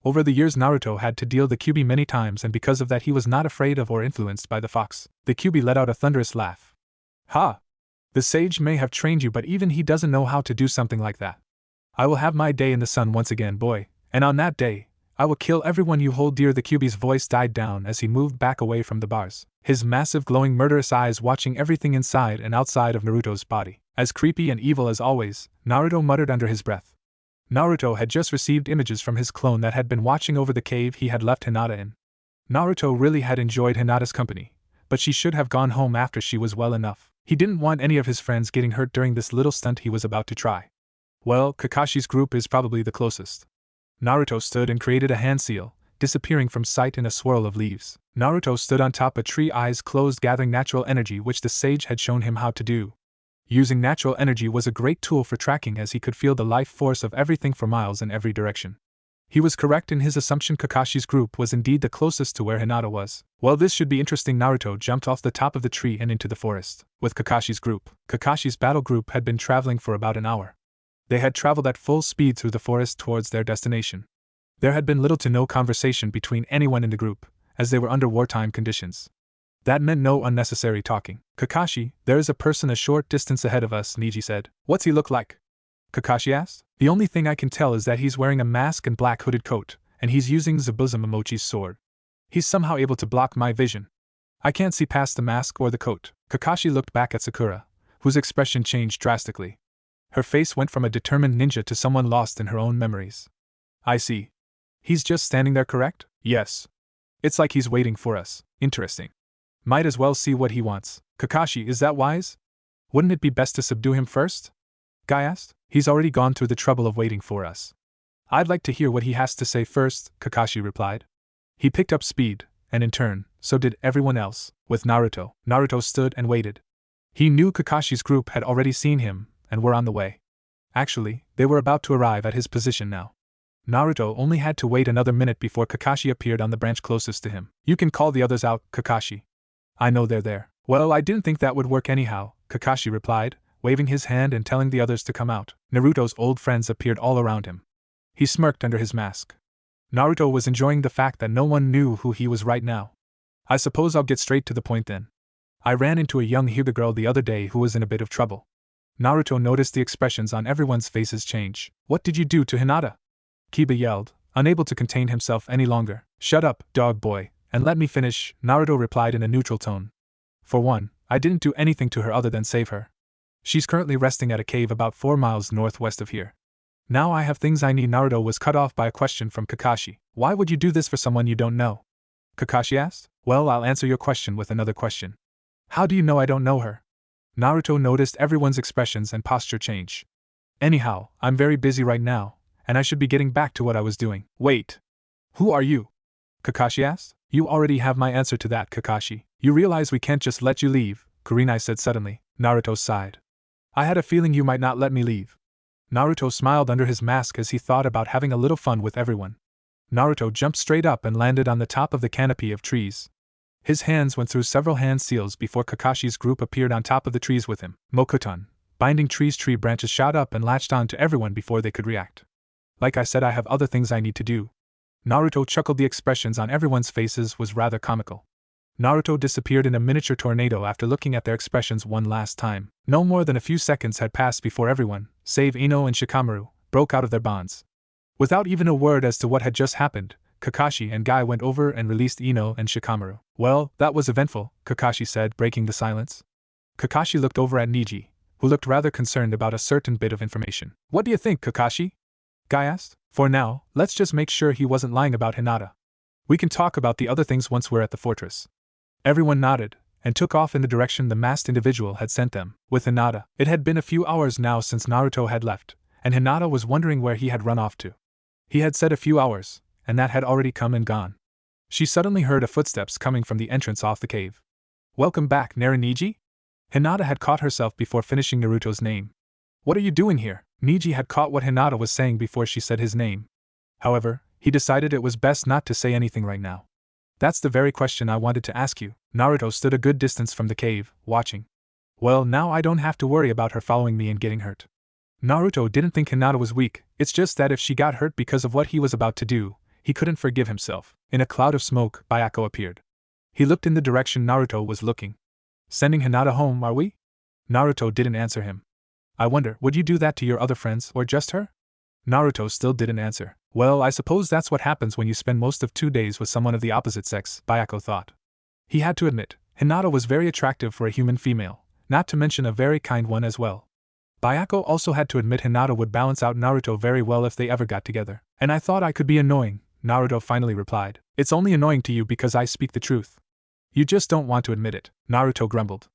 Speaker 1: Over the years Naruto had to deal the Kyuubi many times, and because of that he was not afraid of or influenced by the fox. The Kyuubi let out a thunderous laugh. "Ha! The sage may have trained you, but even he doesn't know how to do something like that. I will have my day in the sun once again, boy, and on that day, I will kill everyone you hold dear." The Kyuubi's voice died down as he moved back away from the bars, his massive glowing murderous eyes watching everything inside and outside of Naruto's body. As creepy and evil as always, Naruto muttered under his breath. Naruto had just received images from his clone that had been watching over the cave he had left Hinata in. Naruto really had enjoyed Hinata's company, but she should have gone home after she was well enough. He didn't want any of his friends getting hurt during this little stunt he was about to try. "Well, Kakashi's group is probably the closest." Naruto stood and created a hand seal, disappearing from sight in a swirl of leaves. Naruto stood on top a tree, eyes closed, gathering natural energy, which the sage had shown him how to do. Using natural energy was a great tool for tracking, as he could feel the life force of everything for miles in every direction. He was correct in his assumption. Kakashi's group was indeed the closest to where Hinata was. "Well, this should be interesting." Naruto jumped off the top of the tree and into the forest. With Kakashi's group, Kakashi's battle group had been traveling for about an hour. They had traveled at full speed through the forest towards their destination. There had been little to no conversation between anyone in the group, as they were under wartime conditions. That meant no unnecessary talking. "Kakashi, there is a person a short distance ahead of us," Niji said. "What's he look like?" Kakashi asked. "The only thing I can tell is that he's wearing a mask and black hooded coat, and he's using Zabuza Momochi's sword. He's somehow able to block my vision. I can't see past the mask or the coat." Kakashi looked back at Sakura, whose expression changed drastically. Her face went from a determined ninja to someone lost in her own memories. "I see. He's just standing there, correct?" "Yes. It's like he's waiting for us." "Interesting. Might as well see what he wants." "Kakashi, is that wise? Wouldn't it be best to subdue him first?" Guy asked. "He's already gone through the trouble of waiting for us. I'd like to hear what he has to say first," Kakashi replied. He picked up speed, and in turn, so did everyone else. With Naruto, Naruto stood and waited. He knew Kakashi's group had already seen him, and were on the way. Actually, they were about to arrive at his position now. Naruto only had to wait another minute before Kakashi appeared on the branch closest to him. "You can call the others out, Kakashi. I know they're there." "Well, I didn't think that would work anyhow," Kakashi replied, waving his hand and telling the others to come out. Naruto's old friends appeared all around him. He smirked under his mask. Naruto was enjoying the fact that no one knew who he was right now. "I suppose I'll get straight to the point then. I ran into a young Hyuga girl the other day who was in a bit of trouble." Naruto noticed the expressions on everyone's faces change. "What did you do to Hinata?" Kiba yelled, unable to contain himself any longer. "Shut up, dog boy, and let me finish," Naruto replied in a neutral tone. "For one, I didn't do anything to her other than save her. She's currently resting at a cave about 4 miles northwest of here." Now I have things I need. Naruto was cut off by a question from Kakashi. Why would you do this for someone you don't know? Kakashi asked. Well, I'll answer your question with another question. How do you know I don't know her? Naruto noticed everyone's expressions and posture change. Anyhow, I'm very busy right now, and I should be getting back to what I was doing. Wait. Who are you? Kakashi asked. You already have my answer to that, Kakashi. You realize we can't just let you leave, Kurenai said suddenly. Naruto sighed. I had a feeling you might not let me leave. Naruto smiled under his mask as he thought about having a little fun with everyone. Naruto jumped straight up and landed on the top of the canopy of trees. His hands went through several hand seals before Kakashi's group appeared on top of the trees with him. Mokuton, binding trees, tree branches shot up and latched on to everyone before they could react. Like I said, I have other things I need to do. Naruto chuckled. The expressions on everyone's faces was rather comical. Naruto disappeared in a miniature tornado after looking at their expressions one last time. No more than a few seconds had passed before everyone, save Ino and Shikamaru, broke out of their bonds. Without even a word as to what had just happened, Kakashi and Guy went over and released Ino and Shikamaru. Well, that was eventful, Kakashi said, breaking the silence. Kakashi looked over at Niji, who looked rather concerned about a certain bit of information. What do you think, Kakashi? Guy asked. For now, let's just make sure he wasn't lying about Hinata. We can talk about the other things once we're at the fortress. Everyone nodded, and took off in the direction the masked individual had sent them. With Hinata, it had been a few hours now since Naruto had left, and Hinata was wondering where he had run off to. He had said a few hours, and that had already come and gone. She suddenly heard a footsteps coming from the entrance off the cave. Welcome back, Nariniji? Hinata had caught herself before finishing Naruto's name. What are you doing here? Niji had caught what Hinata was saying before she said his name. However, he decided it was best not to say anything right now. That's the very question I wanted to ask you. Naruto stood a good distance from the cave, watching. Well, now I don't have to worry about her following me and getting hurt. Naruto didn't think Hinata was weak, it's just that if she got hurt because of what he was about to do, he couldn't forgive himself. In a cloud of smoke, Bayako appeared. He looked in the direction Naruto was looking. Sending Hinata home, are we? Naruto didn't answer him. I wonder, would you do that to your other friends, or just her? Naruto still didn't answer. Well, I suppose that's what happens when you spend most of 2 days with someone of the opposite sex, Bayako thought. He had to admit, Hinata was very attractive for a human female, not to mention a very kind one as well. Bayako also had to admit Hinata would balance out Naruto very well if they ever got together. And I thought I could be annoying, Naruto finally replied. It's only annoying to you because I speak the truth. You just don't want to admit it, Naruto grumbled.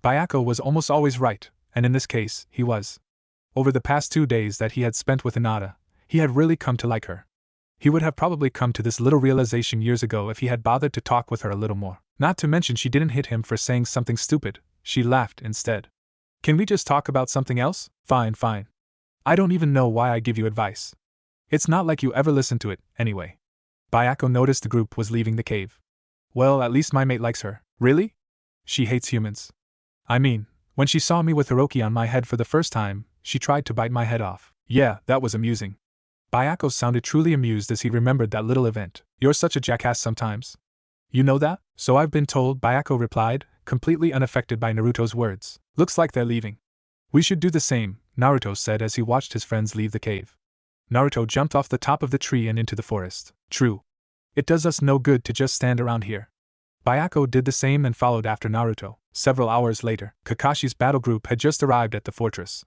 Speaker 1: Bayako was almost always right, and in this case, he was. Over the past 2 days that he had spent with Hinata, he had really come to like her. He would have probably come to this little realization years ago if he had bothered to talk with her a little more. Not to mention she didn't hit him for saying something stupid, she laughed instead. Can we just talk about something else? Fine. I don't even know why I give you advice. It's not like you ever listen to it, anyway. Bayako noticed the group was leaving the cave. Well, at least my mate likes her. Really? She hates humans. I mean, when she saw me with Hiroki on my head for the first time, she tried to bite my head off. Yeah, that was amusing. Bayako sounded truly amused as he remembered that little event. You're such a jackass sometimes. You know that? So I've been told, Bayako replied, completely unaffected by Naruto's words. Looks like they're leaving. We should do the same, Naruto said as he watched his friends leave the cave. Naruto jumped off the top of the tree and into the forest. True. It does us no good to just stand around here. Bayako did the same and followed after Naruto. Several hours later, Kakashi's battle group had just arrived at the fortress.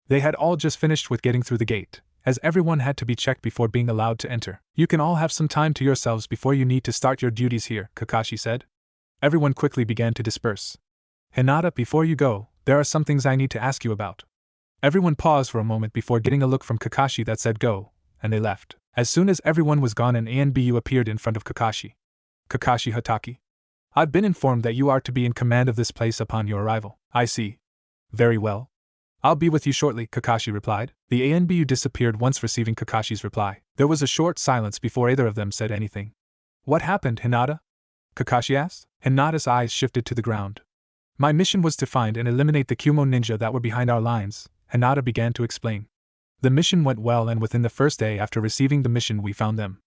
Speaker 1: They had all just finished with getting through the gate, as everyone had to be checked before being allowed to enter. You can all have some time to yourselves before you need to start your duties here, Kakashi said. Everyone quickly began to disperse. Hinata, before you go, there are some things I need to ask you about. Everyone paused for a moment before getting a look from Kakashi that said go, and they left. As soon as everyone was gone, an ANBU appeared in front of Kakashi. Kakashi Hatake. I've been informed that you are to be in command of this place upon your arrival. I see. Very well. I'll be with you shortly, Kakashi replied. The ANBU disappeared once receiving Kakashi's reply. There was a short silence before either of them said anything. What happened, Hinata? Kakashi asked. Hinata's eyes shifted to the ground. My mission was to find and eliminate the Kumo ninja that were behind our lines, Hinata began to explain. The mission went well, and within the first day after receiving the mission we found them.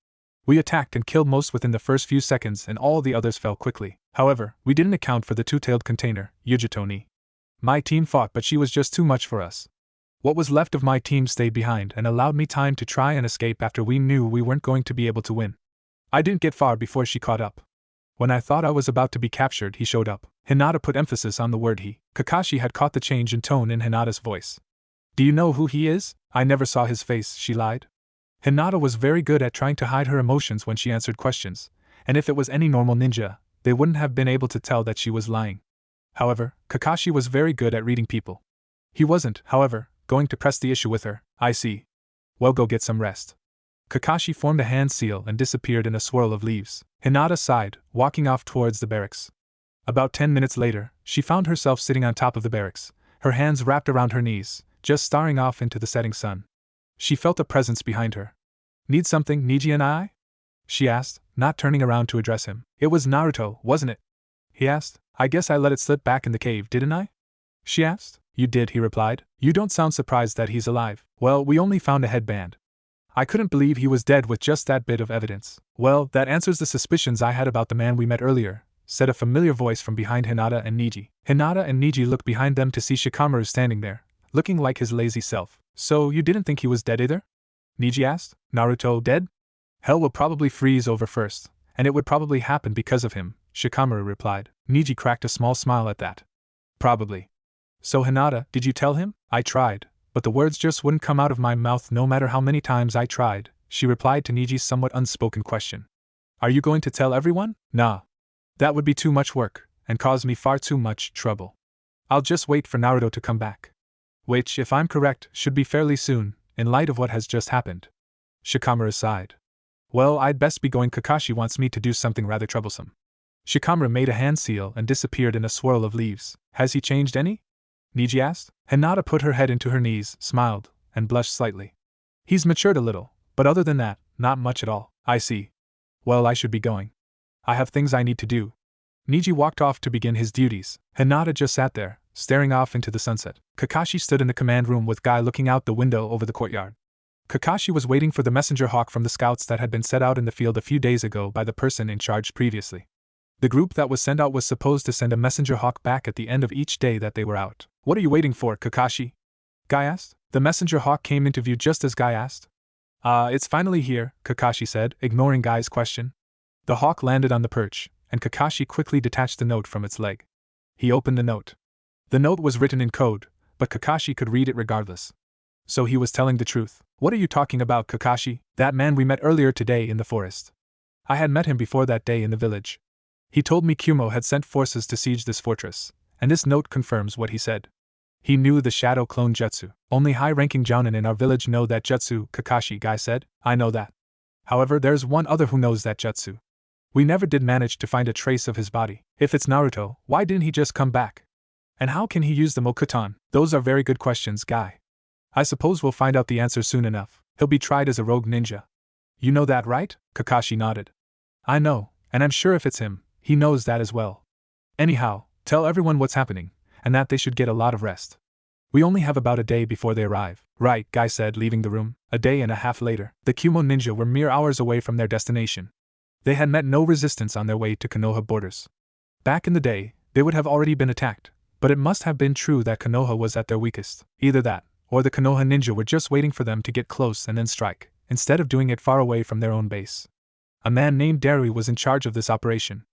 Speaker 1: We attacked and killed most within the first few seconds, and all the others fell quickly. However, we didn't account for the two-tailed container, Yujito-ni. My team fought, but she was just too much for us. What was left of my team stayed behind and allowed me time to try and escape after we knew we weren't going to be able to win. I didn't get far before she caught up. When I thought I was about to be captured, he showed up. Hinata put emphasis on the word he. Kakashi had caught the change in tone in Hinata's voice. Do you know who he is? I never saw his face, she lied. Hinata was very good at trying to hide her emotions when she answered questions, and if it was any normal ninja, they wouldn't have been able to tell that she was lying. However, Kakashi was very good at reading people. He wasn't, however, going to press the issue with her. I see. Well, go get some rest. Kakashi formed a hand seal and disappeared in a swirl of leaves. Hinata sighed, walking off towards the barracks. About 10 minutes later, she found herself sitting on top of the barracks, her hands wrapped around her knees, just staring off into the setting sun. She felt a presence behind her. Need something, Niji and I? She asked, not turning around to address him. It was Naruto, wasn't it? He asked. I guess I let it slip back in the cave, didn't I? She asked. You did, he replied. You don't sound surprised that he's alive. Well, we only found a headband. I couldn't believe he was dead with just that bit of evidence. Well, that answers the suspicions I had about the man we met earlier, said a familiar voice from behind Hinata and Niji. Hinata and Niji looked behind them to see Shikamaru standing there, looking like his lazy self. So you didn't think he was dead either? Niji asked. Naruto dead? Hell will probably freeze over first, and it would probably happen because of him, Shikamaru replied. Niji cracked a small smile at that. Probably. So Hinata, did you tell him? I tried, but the words just wouldn't come out of my mouth no matter how many times I tried, she replied to Niji's somewhat unspoken question. Are you going to tell everyone? Nah. That would be too much work, and cause me far too much trouble. I'll just wait for Naruto to come back. Which, if I'm correct, should be fairly soon, in light of what has just happened. Shikamaru sighed. Well, I'd best be going. Kakashi wants me to do something rather troublesome. Shikamaru made a hand seal and disappeared in a swirl of leaves. Has he changed any? Niji asked. Hinata put her head into her knees, smiled, and blushed slightly. He's matured a little, but other than that, not much at all. I see. Well, I should be going. I have things I need to do. Niji walked off to begin his duties. Hinata just sat there, staring off into the sunset. Kakashi stood in the command room with Guy looking out the window over the courtyard. Kakashi was waiting for the messenger hawk from the scouts that had been set out in the field a few days ago by the person in charge previously. The group that was sent out was supposed to send a messenger hawk back at the end of each day that they were out. What are you waiting for, Kakashi? Guy asked. The messenger hawk came into view just as Guy asked. It's finally here, Kakashi said, ignoring Guy's question. The hawk landed on the perch, and Kakashi quickly detached the note from its leg. He opened the note. The note was written in code, but Kakashi could read it regardless. So he was telling the truth. What are you talking about, Kakashi? That man we met earlier today in the forest. I had met him before that day in the village. He told me Kumo had sent forces to siege this fortress, and this note confirms what he said. He knew the shadow clone jutsu. Only high-ranking jounin in our village know that jutsu, Kakashi, Guy said. I know that. However, there's one other who knows that jutsu. We never did manage to find a trace of his body. If it's Naruto, why didn't he just come back? And how can he use the Mokuton? Those are very good questions, Guy. I suppose we'll find out the answer soon enough. He'll be tried as a rogue ninja. You know that, right? Kakashi nodded. I know, and I'm sure if it's him, he knows that as well. Anyhow, tell everyone what's happening, and that they should get a lot of rest. We only have about a day before they arrive. Right, Guy said, leaving the room. A day and a half later, the Kumo ninja were mere hours away from their destination. They had met no resistance on their way to Konoha borders. Back in the day, they would have already been attacked, but it must have been true that Konoha was at their weakest. Either that, or the Konoha ninja were just waiting for them to get close and then strike, instead of doing it far away from their own base. A man named Darui was in charge of this operation.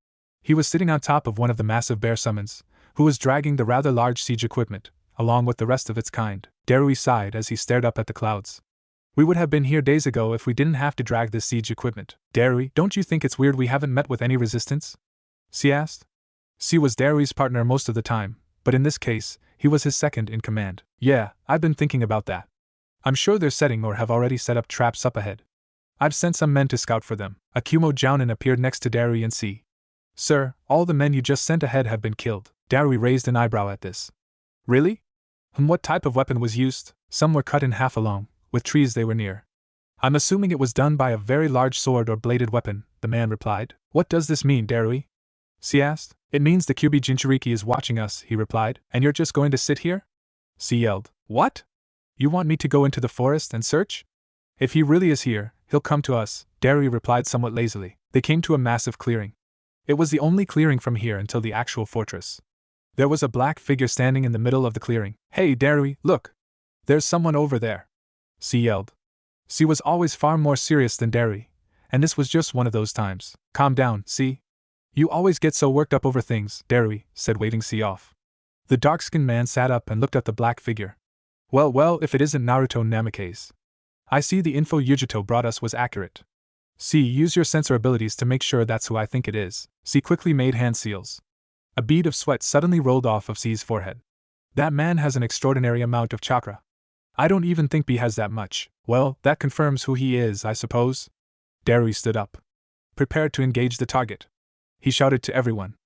Speaker 1: He was sitting on top of one of the massive bear summons, who was dragging the rather large siege equipment, along with the rest of its kind. Darui sighed as he stared up at the clouds. We would have been here days ago if we didn't have to drag this siege equipment. Darui, don't you think it's weird we haven't met with any resistance? C asked. C was Darui's partner most of the time, but in this case, he was his second in command. Yeah, I've been thinking about that. I'm sure they're setting or have already set up traps up ahead. I've sent some men to scout for them. A Kumo jounin appeared next to Darui and C. Sir, all the men you just sent ahead have been killed. Darui raised an eyebrow at this. Really? What type of weapon was used? Some were cut in half along, with trees they were near. I'm assuming it was done by a very large sword or bladed weapon, the man replied. What does this mean, Darui? C asked. It means the Kyuubi Jinchuriki is watching us, he replied, and you're just going to sit here? C yelled. What? You want me to go into the forest and search? If he really is here, he'll come to us, Darui replied somewhat lazily. They came to a massive clearing. It was the only clearing from here until the actual fortress. There was a black figure standing in the middle of the clearing. Hey, Darui, look! There's someone over there! C yelled. C was always far more serious than Darui, and this was just one of those times. Calm down, C. You always get so worked up over things, Darui said, waving C off. The dark-skinned man sat up and looked at the black figure. Well, if it isn't Naruto Namikaze. I see the info Yujito brought us was accurate. C. Use your sensor abilities to make sure that's who I think it is. C. Quickly made hand seals. A bead of sweat suddenly rolled off of C's forehead. That man has an extraordinary amount of chakra. I don't even think B has that much. Well, that confirms who he is, I suppose. Darui stood up, prepared to engage the target. He shouted to everyone.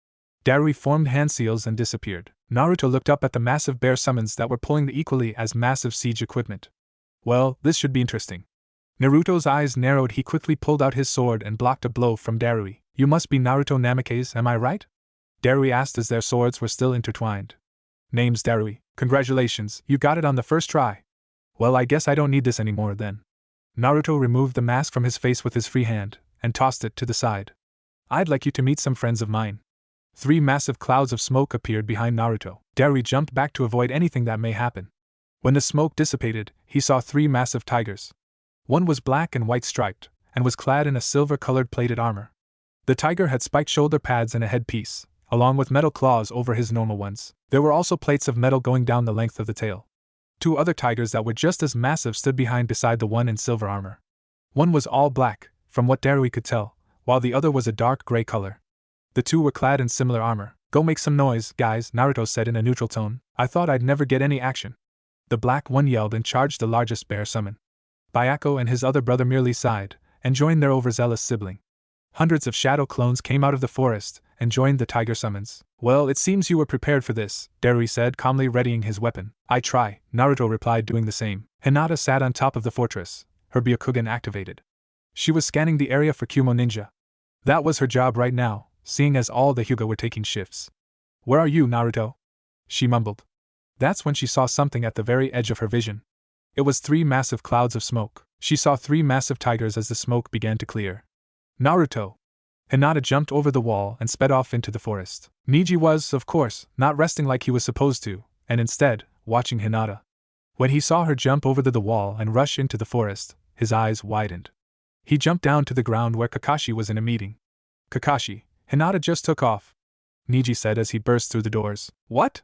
Speaker 1: Darui formed hand seals and disappeared. Naruto looked up at the massive bear summons that were pulling the equally as massive siege equipment. Well, this should be interesting. Naruto's eyes narrowed. He quickly pulled out his sword and blocked a blow from Darui. You must be Naruto Namikaze, am I right? Darui asked as their swords were still intertwined. Name's Darui. Congratulations, you got it on the first try. Well, I guess I don't need this anymore then. Naruto removed the mask from his face with his free hand and tossed it to the side. I'd like you to meet some friends of mine. 3 massive clouds of smoke appeared behind Naruto. Darui jumped back to avoid anything that may happen. When the smoke dissipated, he saw 3 massive tigers. One was black and white striped, and was clad in a silver-colored plated armor. The tiger had spiked shoulder pads and a headpiece, along with metal claws over his normal ones. There were also plates of metal going down the length of the tail. 2 other tigers that were just as massive stood behind beside the one in silver armor. One was all black, from what Darui could tell, while the other was a dark gray color. The 2 were clad in similar armor. Go make some noise, guys, Naruto said in a neutral tone. I thought I'd never get any action. The black one yelled and charged the largest bear summon. Bayako and his other brother merely sighed, and joined their overzealous sibling. Hundreds of shadow clones came out of the forest, and joined the tiger summons. Well, it seems you were prepared for this, Darui said, calmly readying his weapon. I try, Naruto replied, doing the same. Hinata sat on top of the fortress, her Byakugan activated. She was scanning the area for Kumo Ninja. That was her job right now, seeing as all the Hyuga were taking shifts. Where are you, Naruto? She mumbled. That's when she saw something at the very edge of her vision. It was 3 massive clouds of smoke. She saw 3 massive tigers as the smoke began to clear. Naruto! Hinata jumped over the wall and sped off into the forest. Niji was, of course, not resting like he was supposed to, and instead, watching Hinata. When he saw her jump over the wall and rush into the forest, his eyes widened. He jumped down to the ground where Kakashi was in a meeting. Kakashi, Hinata just took off, Niji said as he burst through the doors. What?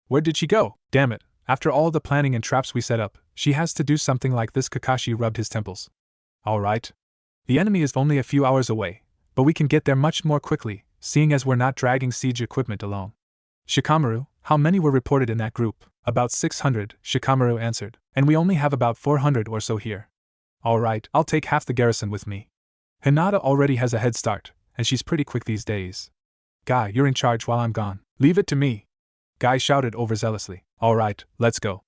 Speaker 1: Where did she go? Damn it, after all the planning and traps we set up, she has to do something like this. Kakashi rubbed his temples. Alright. The enemy is only a few hours away, but we can get there much more quickly, seeing as we're not dragging siege equipment along. Shikamaru, how many were reported in that group? About 600, Shikamaru answered, and we only have about 400 or so here. Alright, I'll take half the garrison with me. Hinata already has a head start, and she's pretty quick these days. Guy, you're in charge while I'm gone. Leave it to me. Guy shouted overzealously. Alright, let's go.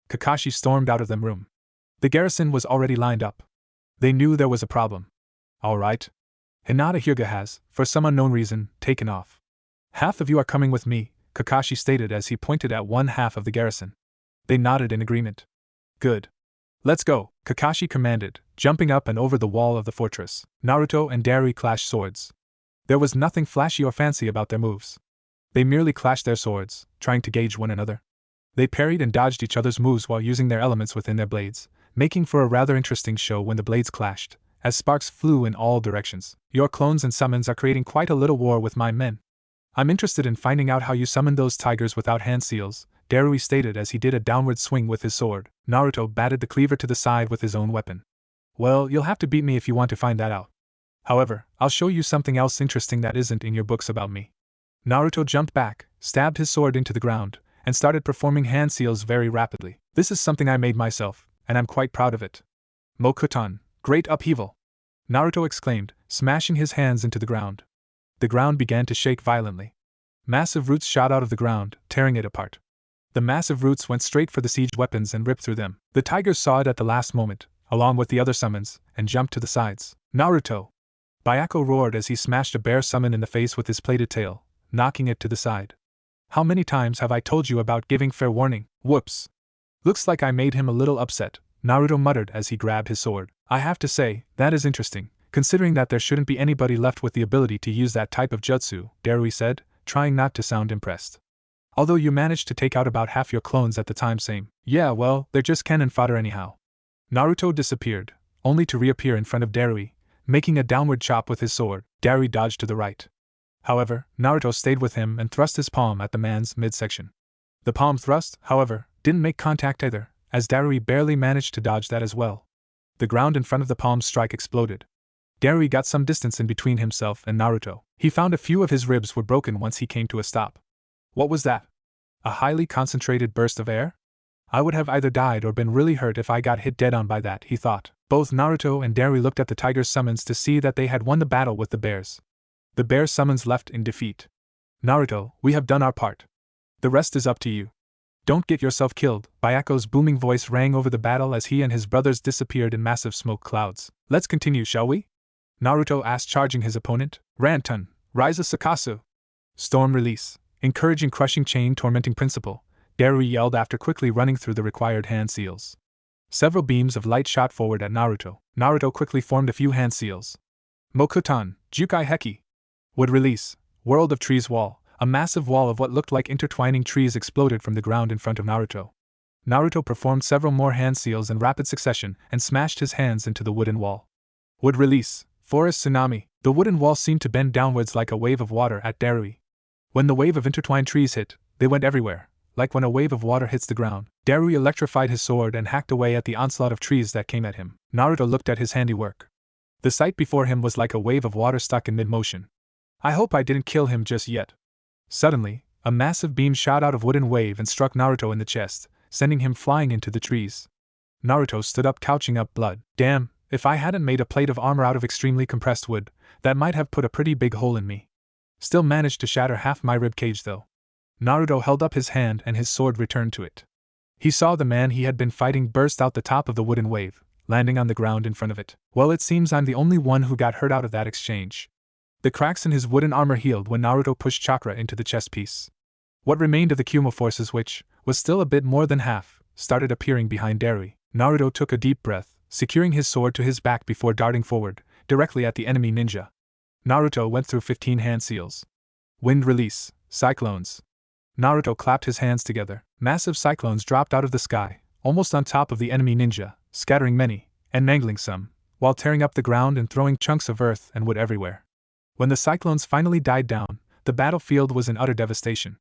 Speaker 1: Kakashi stormed out of the room. The garrison was already lined up. They knew there was a problem. Alright. Hinata Hyuga has, for some unknown reason, taken off. Half of you are coming with me, Kakashi stated as he pointed at one half of the garrison. They nodded in agreement. Good. Let's go, Kakashi commanded, jumping up and over the wall of the fortress. Naruto and Darui clashed swords. There was nothing flashy or fancy about their moves. They merely clashed their swords, trying to gauge one another. They parried and dodged each other's moves while using their elements within their blades, making for a rather interesting show when the blades clashed, as sparks flew in all directions. Your clones and summons are creating quite a little war with my men. I'm interested in finding out how you summoned those tigers without hand seals, Darui stated as he did a downward swing with his sword. Naruto batted the cleaver to the side with his own weapon. Well, you'll have to beat me if you want to find that out. However, I'll show you something else interesting that isn't in your books about me. Naruto jumped back, stabbed his sword into the ground, and started performing hand seals very rapidly. This is something I made myself, and I'm quite proud of it. Mokuton, great upheaval! Naruto exclaimed, smashing his hands into the ground. The ground began to shake violently. Massive roots shot out of the ground, tearing it apart. The massive roots went straight for the siege weapons and ripped through them. The tigers saw it at the last moment, along with the other summons, and jumped to the sides. Naruto! Bayako roared as he smashed a bear summon in the face with his plated tail, knocking it to the side. How many times have I told you about giving fair warning? Whoops! Looks like I made him a little upset, Naruto muttered as he grabbed his sword. I have to say, that is interesting, considering that there shouldn't be anybody left with the ability to use that type of jutsu, Darui said, trying not to sound impressed. Although you managed to take out about half your clones at the time. Same. Yeah, well, they're just cannon fodder anyhow. Naruto disappeared, only to reappear in front of Darui, making a downward chop with his sword. Darui dodged to the right. However, Naruto stayed with him and thrust his palm at the man's midsection. The palm thrust, however, didn't make contact either, as Darui barely managed to dodge that as well. The ground in front of the palm strike exploded. Darui got some distance in between himself and Naruto. He found a few of his ribs were broken once he came to a stop. What was that? A highly concentrated burst of air? I would have either died or been really hurt if I got hit dead on by that, he thought. Both Naruto and Darui looked at the tiger's summons to see that they had won the battle with the bears. The bear summons left in defeat. Naruto, we have done our part. The rest is up to you. Don't get yourself killed. Byaku's booming voice rang over the battle as he and his brothers disappeared in massive smoke clouds. Let's continue, shall we? Naruto asked, charging his opponent. Ranton, Rise of Sakasu. Storm release. Encouraging crushing chain tormenting principle, Darui yelled after quickly running through the required hand seals. Several beams of light shot forward at Naruto. Naruto quickly formed a few hand seals. Mokutan, Jukai Heki. Wood release. World of Trees wall. A massive wall of what looked like intertwining trees exploded from the ground in front of Naruto. Naruto performed several more hand seals in rapid succession and smashed his hands into the wooden wall. Wood release. Forest tsunami. The wooden wall seemed to bend downwards like a wave of water at Darui. When the wave of intertwined trees hit, they went everywhere, like when a wave of water hits the ground. Darui electrified his sword and hacked away at the onslaught of trees that came at him. Naruto looked at his handiwork. The sight before him was like a wave of water stuck in mid-motion. I hope I didn't kill him just yet. Suddenly, a massive beam shot out of wooden wave and struck Naruto in the chest, sending him flying into the trees. Naruto stood up, couching up blood. Damn, if I hadn't made a plate of armor out of extremely compressed wood, that might have put a pretty big hole in me. Still managed to shatter half my rib cage though. Naruto held up his hand and his sword returned to it. He saw the man he had been fighting burst out the top of the wooden wave, landing on the ground in front of it. Well, it seems I'm the only one who got hurt out of that exchange. The cracks in his wooden armor healed when Naruto pushed chakra into the chest piece. What remained of the Kyumo forces, which was still a bit more than half, started appearing behind Darui. Naruto took a deep breath, securing his sword to his back before darting forward, directly at the enemy ninja. Naruto went through 15 hand seals. Wind release. Cyclones. Naruto clapped his hands together. Massive cyclones dropped out of the sky, almost on top of the enemy ninja, scattering many, and mangling some, while tearing up the ground and throwing chunks of earth and wood everywhere. When the cyclones finally died down, the battlefield was in utter devastation.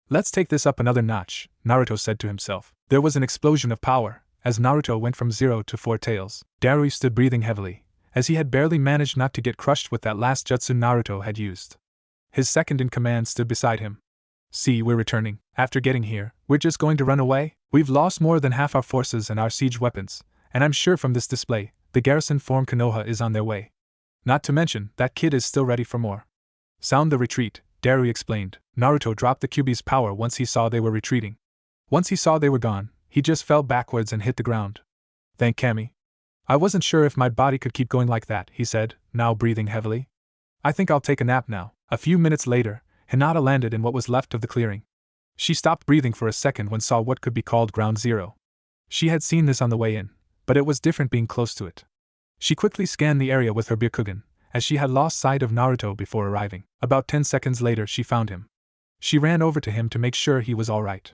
Speaker 1: Let's take this up another notch, Naruto said to himself. There was an explosion of power, as Naruto went from 0 to 4 tails. Darui stood breathing heavily, as he had barely managed not to get crushed with that last jutsu Naruto had used. His second in command stood beside him. See, we're returning. After getting here, we're just going to run away? We've lost more than half our forces and our siege weapons, and I'm sure from this display, the garrison form Konoha is on their way. Not to mention, that kid is still ready for more. Sound the retreat, Darui explained. Naruto dropped the Kyuubi's power once he saw they were retreating. Once he saw they were gone, he just fell backwards and hit the ground. Thank Kami. I wasn't sure if my body could keep going like that, he said, now breathing heavily. I think I'll take a nap now. A few minutes later, Hinata landed in what was left of the clearing. She stopped breathing for a second when saw what could be called Ground Zero. She had seen this on the way in, but it was different being close to it. She quickly scanned the area with her Byakugan, as she had lost sight of Naruto before arriving. About 10 seconds later she found him. She ran over to him to make sure he was alright.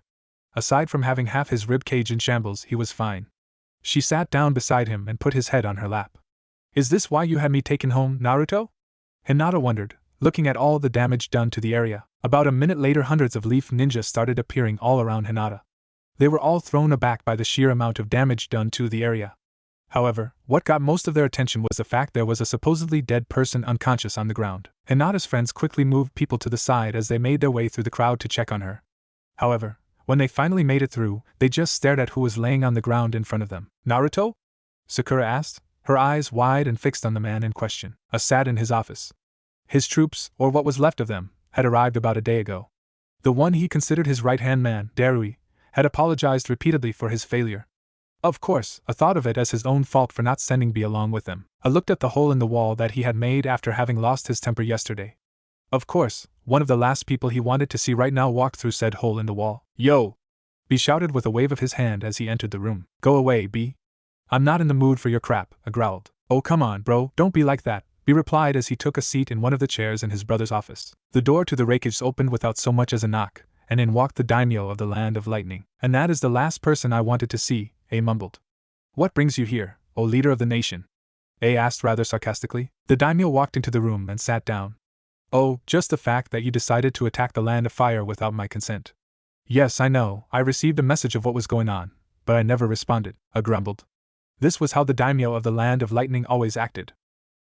Speaker 1: Aside from having half his rib cage in shambles, he was fine. She sat down beside him and put his head on her lap. Is this why you had me taken home, Naruto? Hinata wondered, looking at all the damage done to the area. About a minute later, hundreds of leaf ninjas started appearing all around Hinata. They were all thrown aback by the sheer amount of damage done to the area. However, what got most of their attention was the fact there was a supposedly dead person unconscious on the ground. Hinata's friends quickly moved people to the side as they made their way through the crowd to check on her. However, when they finally made it through, they just stared at who was laying on the ground in front of them. Naruto? Sakura asked, her eyes wide and fixed on the man in question. Sat in his office. His troops, or what was left of them, had arrived about a day ago. The one he considered his right-hand man, Darui, had apologized repeatedly for his failure. Of course, thought of it as his own fault for not sending B along with them. Looked at the hole in the wall that he had made after having lost his temper yesterday. Of course, one of the last people he wanted to see right now walked through said hole in the wall. Yo! B shouted with a wave of his hand as he entered the room. Go away, B. I'm not in the mood for your crap, I growled. Oh come on, bro, don't be like that, B replied as he took a seat in one of the chairs in his brother's office. The door to the rakeage opened without so much as a knock, and in walked the daimyo of the land of lightning. And that is the last person I wanted to see, A mumbled. What brings you here, O leader of the nation? A asked rather sarcastically. The daimyo walked into the room and sat down. Oh, just the fact that you decided to attack the land of fire without my consent. Yes, I know, I received a message of what was going on, but I never responded, I grumbled. This was how the daimyo of the Land of Lightning always acted.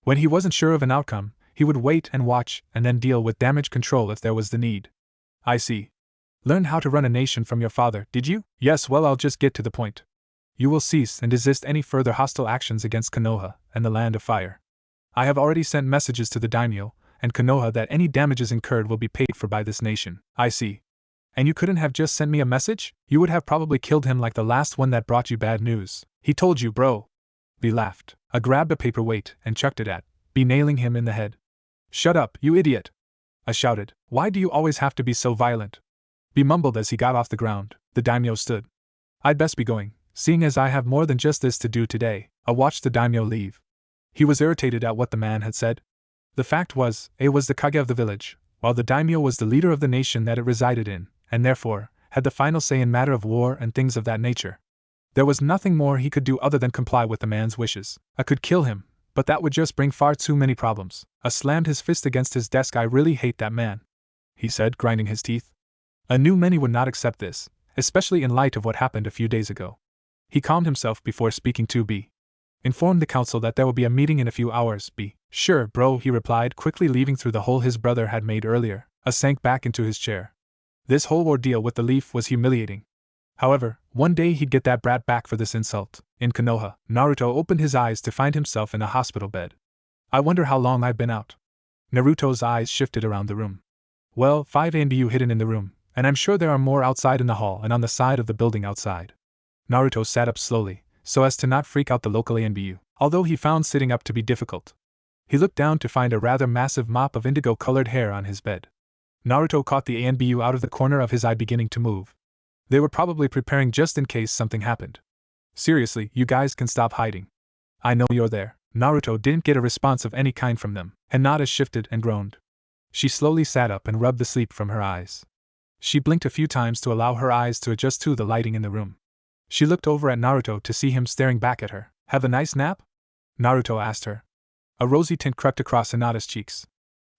Speaker 1: When he wasn't sure of an outcome, he would wait and watch and then deal with damage control if there was the need. I see. Learned how to run a nation from your father, did you? Yes, well, I'll just get to the point. You will cease and desist any further hostile actions against Konoha and the Land of Fire. I have already sent messages to the daimyo and Konoha that any damages incurred will be paid for by this nation. I see. And you couldn't have just sent me a message? You would have probably killed him like the last one that brought you bad news. He told you, bro. B laughed. I grabbed a paperweight and chucked it at B, nailing him in the head. Shut up, you idiot! I shouted. Why do you always have to be so violent? B mumbled as he got off the ground. The daimyo stood. I'd best be going, seeing as I have more than just this to do today. I watched the daimyo leave. He was irritated at what the man had said. The fact was, A was the kage of the village, while the daimyo was the leader of the nation that it resided in, and therefore, had the final say in matter of war and things of that nature. There was nothing more he could do other than comply with the man's wishes. I could kill him, but that would just bring far too many problems. I slammed his fist against his desk. I really hate that man, he said, grinding his teeth. I knew many would not accept this, especially in light of what happened a few days ago. He calmed himself before speaking to B. Informed the council that there will be a meeting in a few hours. B. Sure, bro, he replied, quickly leaving through the hole his brother had made earlier. I sank back into his chair. This whole ordeal with the leaf was humiliating. However, one day he'd get that brat back for this insult. In Konoha, Naruto opened his eyes to find himself in a hospital bed. I wonder how long I've been out. Naruto's eyes shifted around the room. Well, 5 ANBU hidden in the room, and I'm sure there are more outside in the hall and on the side of the building outside. Naruto sat up slowly, so as to not freak out the local ANBU, although he found sitting up to be difficult. He looked down to find a rather massive mop of indigo-colored hair on his bed. Naruto caught the ANBU out of the corner of his eye beginning to move. They were probably preparing just in case something happened. Seriously, you guys can stop hiding. I know you're there. Naruto didn't get a response of any kind from them. Hinata shifted and groaned. She slowly sat up and rubbed the sleep from her eyes. She blinked a few times to allow her eyes to adjust to the lighting in the room. She looked over at Naruto to see him staring back at her. Have a nice nap? Naruto asked her. A rosy tint crept across Hinata's cheeks.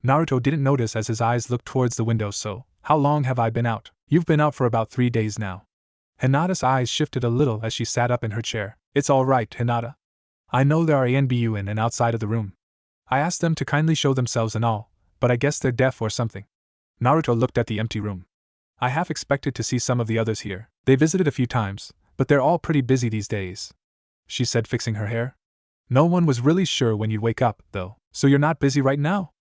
Speaker 1: Naruto didn't notice as his eyes looked towards the window. So, how long have I been out? You've been out for about 3 days now. Hinata's eyes shifted a little as she sat up in her chair. It's all right, Hinata. I know there are ANBU in and outside of the room. I asked them to kindly show themselves and all, but I guess they're deaf or something. Naruto looked at the empty room. I half expected to see some of the others here. They visited a few times, but they're all pretty busy these days, she said, fixing her hair. No one was really sure when you'd wake up, though. So you're not busy right now?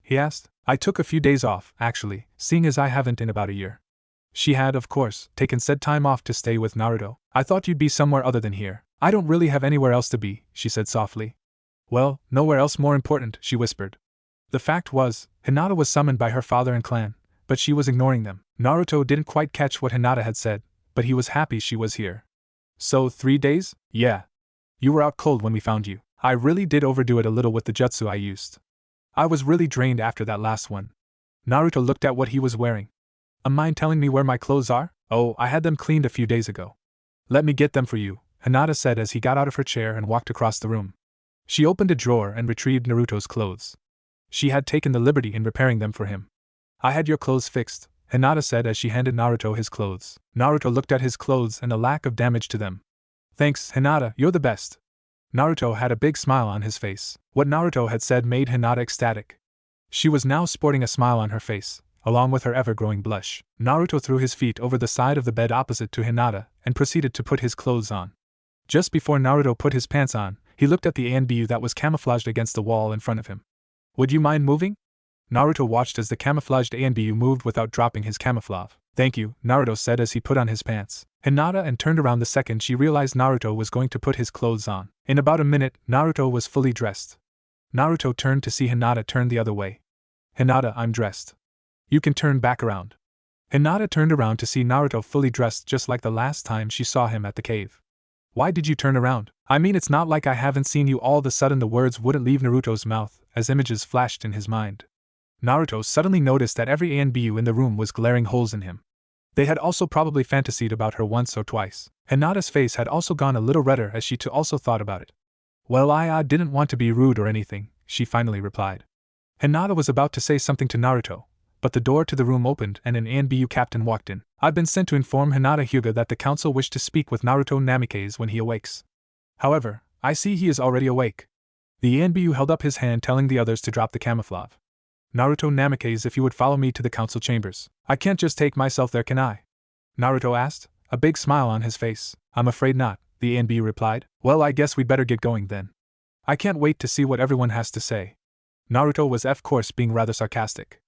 Speaker 1: He asked. I took a few days off, actually, seeing as I haven't in about a year. She had, of course, taken said time off to stay with Naruto. I thought you'd be somewhere other than here. I don't really have anywhere else to be, she said softly. Well, nowhere else more important, she whispered. The fact was, Hinata was summoned by her father and clan, but she was ignoring them. Naruto didn't quite catch what Hinata had said, but he was happy she was here. So, 3 days? Yeah. You were out cold when we found you. I really did overdo it a little with the jutsu I used. I was really drained after that last one. Naruto looked at what he was wearing. Mind telling me where my clothes are? Oh, I had them cleaned a few days ago. Let me get them for you, Hinata said as he got out of her chair and walked across the room. She opened a drawer and retrieved Naruto's clothes. She had taken the liberty in repairing them for him. I had your clothes fixed, Hinata said as she handed Naruto his clothes. Naruto looked at his clothes and the lack of damage to them. Thanks, Hinata, you're the best. Naruto had a big smile on his face. What Naruto had said made Hinata ecstatic. She was now sporting a smile on her face, along with her ever-growing blush. Naruto threw his feet over the side of the bed opposite to Hinata and proceeded to put his clothes on. Just before Naruto put his pants on, he looked at the ANBU that was camouflaged against the wall in front of him. Would you mind moving? Naruto watched as the camouflaged ANBU moved without dropping his camouflage. Thank you, Naruto said as he put on his pants. Hinata and turned around the second she realized Naruto was going to put his clothes on. In about a minute, Naruto was fully dressed. Naruto turned to see Hinata turn the other way. Hinata, I'm dressed. You can turn back around. Hinata turned around to see Naruto fully dressed just like the last time she saw him at the cave. Why did you turn around? I mean, it's not like I haven't seen you. All of a sudden the words wouldn't leave Naruto's mouth as images flashed in his mind. Naruto suddenly noticed that every ANBU in the room was glaring holes in him. They had also probably fantasied about her once or twice. Hinata's face had also gone a little redder as she too also thought about it. Well, I didn't want to be rude or anything, she finally replied. Hinata was about to say something to Naruto, but the door to the room opened and an ANBU captain walked in. I've been sent to inform Hinata Hyuga that the council wished to speak with Naruto Namikaze when he awakes. However, I see he is already awake. The ANBU held up his hand telling the others to drop the camouflage. Naruto Namikaze, if you would follow me to the council chambers. I can't just take myself there, can I? Naruto asked, a big smile on his face. I'm afraid not, the ANBU replied. Well, I guess we'd better get going then. I can't wait to see what everyone has to say. Naruto was of course being rather sarcastic.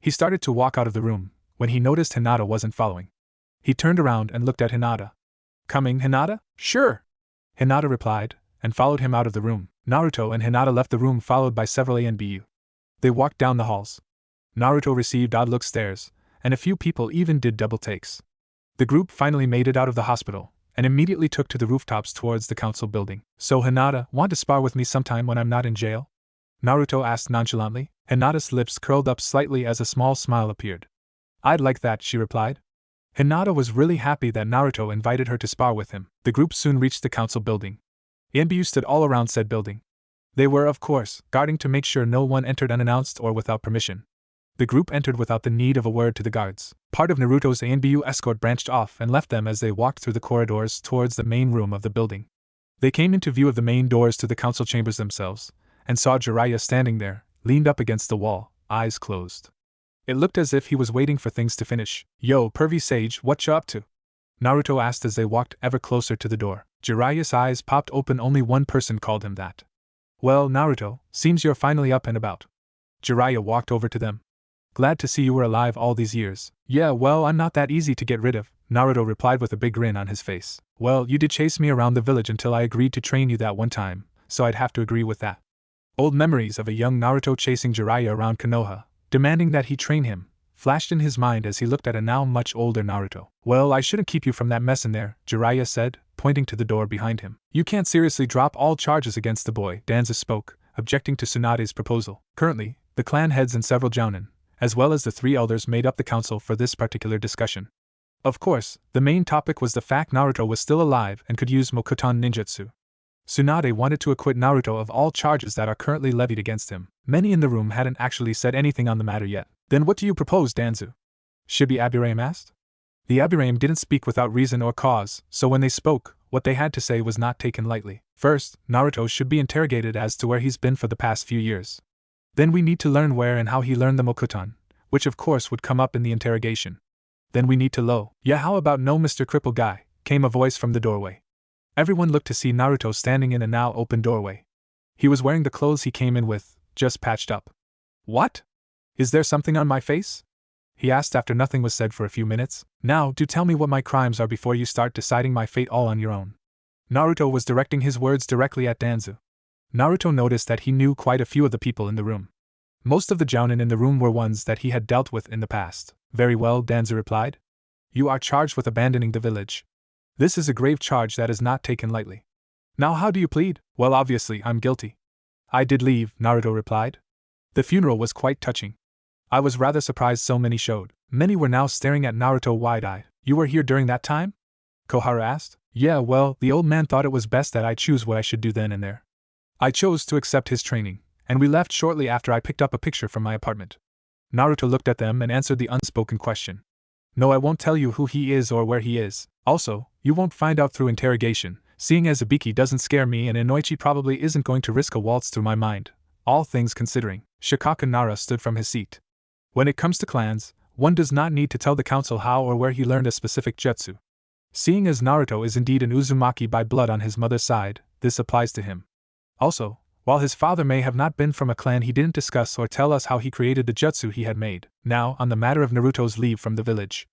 Speaker 1: He started to walk out of the room, when he noticed Hinata wasn't following. He turned around and looked at Hinata. Coming, Hinata? Sure. Hinata replied, and followed him out of the room. Naruto and Hinata left the room followed by several ANBU. They walked down the halls. Naruto received odd look stares, and a few people even did double takes. The group finally made it out of the hospital, and immediately took to the rooftops towards the council building. So Hinata, want to spar with me sometime when I'm not in jail? Naruto asked nonchalantly. Hinata's lips curled up slightly as a small smile appeared. I'd like that, she replied. Hinata was really happy that Naruto invited her to spar with him. The group soon reached the council building. ANBU stood all around said building. They were, of course, guarding to make sure no one entered unannounced or without permission. The group entered without the need of a word to the guards. Part of Naruto's ANBU escort branched off and left them as they walked through the corridors towards the main room of the building. They came into view of the main doors to the council chambers themselves, and saw Jiraiya standing there, leaned up against the wall, eyes closed. It looked as if he was waiting for things to finish. Yo, pervy sage, what you up to? Naruto asked as they walked ever closer to the door. Jiraiya's eyes popped open. Only one person called him that. Well, Naruto, seems you're finally up and about. Jiraiya walked over to them. Glad to see you were alive all these years. Yeah, well, I'm not that easy to get rid of, Naruto replied with a big grin on his face. Well, you did chase me around the village until I agreed to train you that one time, so I'd have to agree with that. Old memories of a young Naruto chasing Jiraiya around Konoha, demanding that he train him, flashed in his mind as he looked at a now much older Naruto. Well, I shouldn't keep you from that mess in there, Jiraiya said, pointing to the door behind him. You can't seriously drop all charges against the boy, Danza spoke, objecting to Tsunade's proposal. Currently, the clan heads and several jounin, as well as the 3 elders made up the council for this particular discussion. Of course, the main topic was the fact Naruto was still alive and could use Mokuton ninjutsu. Tsunade wanted to acquit Naruto of all charges that are currently levied against him. Many in the room hadn't actually said anything on the matter yet. Then what do you propose, Danzu? Shibi Abirame asked. The Abirame didn't speak without reason or cause, so when they spoke, what they had to say was not taken lightly. First, Naruto should be interrogated as to where he's been for the past few years. Then we need to learn where and how he learned the Mokuton, which of course would come up in the interrogation. Then we need to Yeah, how about no Mr. Cripple Guy, came a voice from the doorway. Everyone looked to see Naruto standing in a now open doorway. He was wearing the clothes he came in with, just patched up. What? Is there something on my face? He asked after nothing was said for a few minutes. Now, do tell me what my crimes are before you start deciding my fate all on your own. Naruto was directing his words directly at Danzu. Naruto noticed that he knew quite a few of the people in the room. Most of the jounin in the room were ones that he had dealt with in the past. Very well, Danzu replied. You are charged with abandoning the village. This is a grave charge that is not taken lightly. Now how do you plead? Well, obviously, I'm guilty. I did leave, Naruto replied. The funeral was quite touching. I was rather surprised so many showed. Many were now staring at Naruto wide-eyed. You were here during that time? Koharu asked. Yeah, well, the old man thought it was best that I choose what I should do then and there. I chose to accept his training, and we left shortly after I picked up a picture from my apartment. Naruto looked at them and answered the unspoken question. No, I won't tell you who he is or where he is. Also, you won't find out through interrogation, seeing as Ibiki doesn't scare me and Inoichi probably isn't going to risk a waltz through my mind. All things considering, Shikaka Nara stood from his seat. When it comes to clans, one does not need to tell the council how or where he learned a specific jutsu. Seeing as Naruto is indeed an Uzumaki by blood on his mother's side, this applies to him. Also, while his father may have not been from a clan, he didn't discuss or tell us how he created the jutsu he had made. Now, on the matter of Naruto's leave from the village.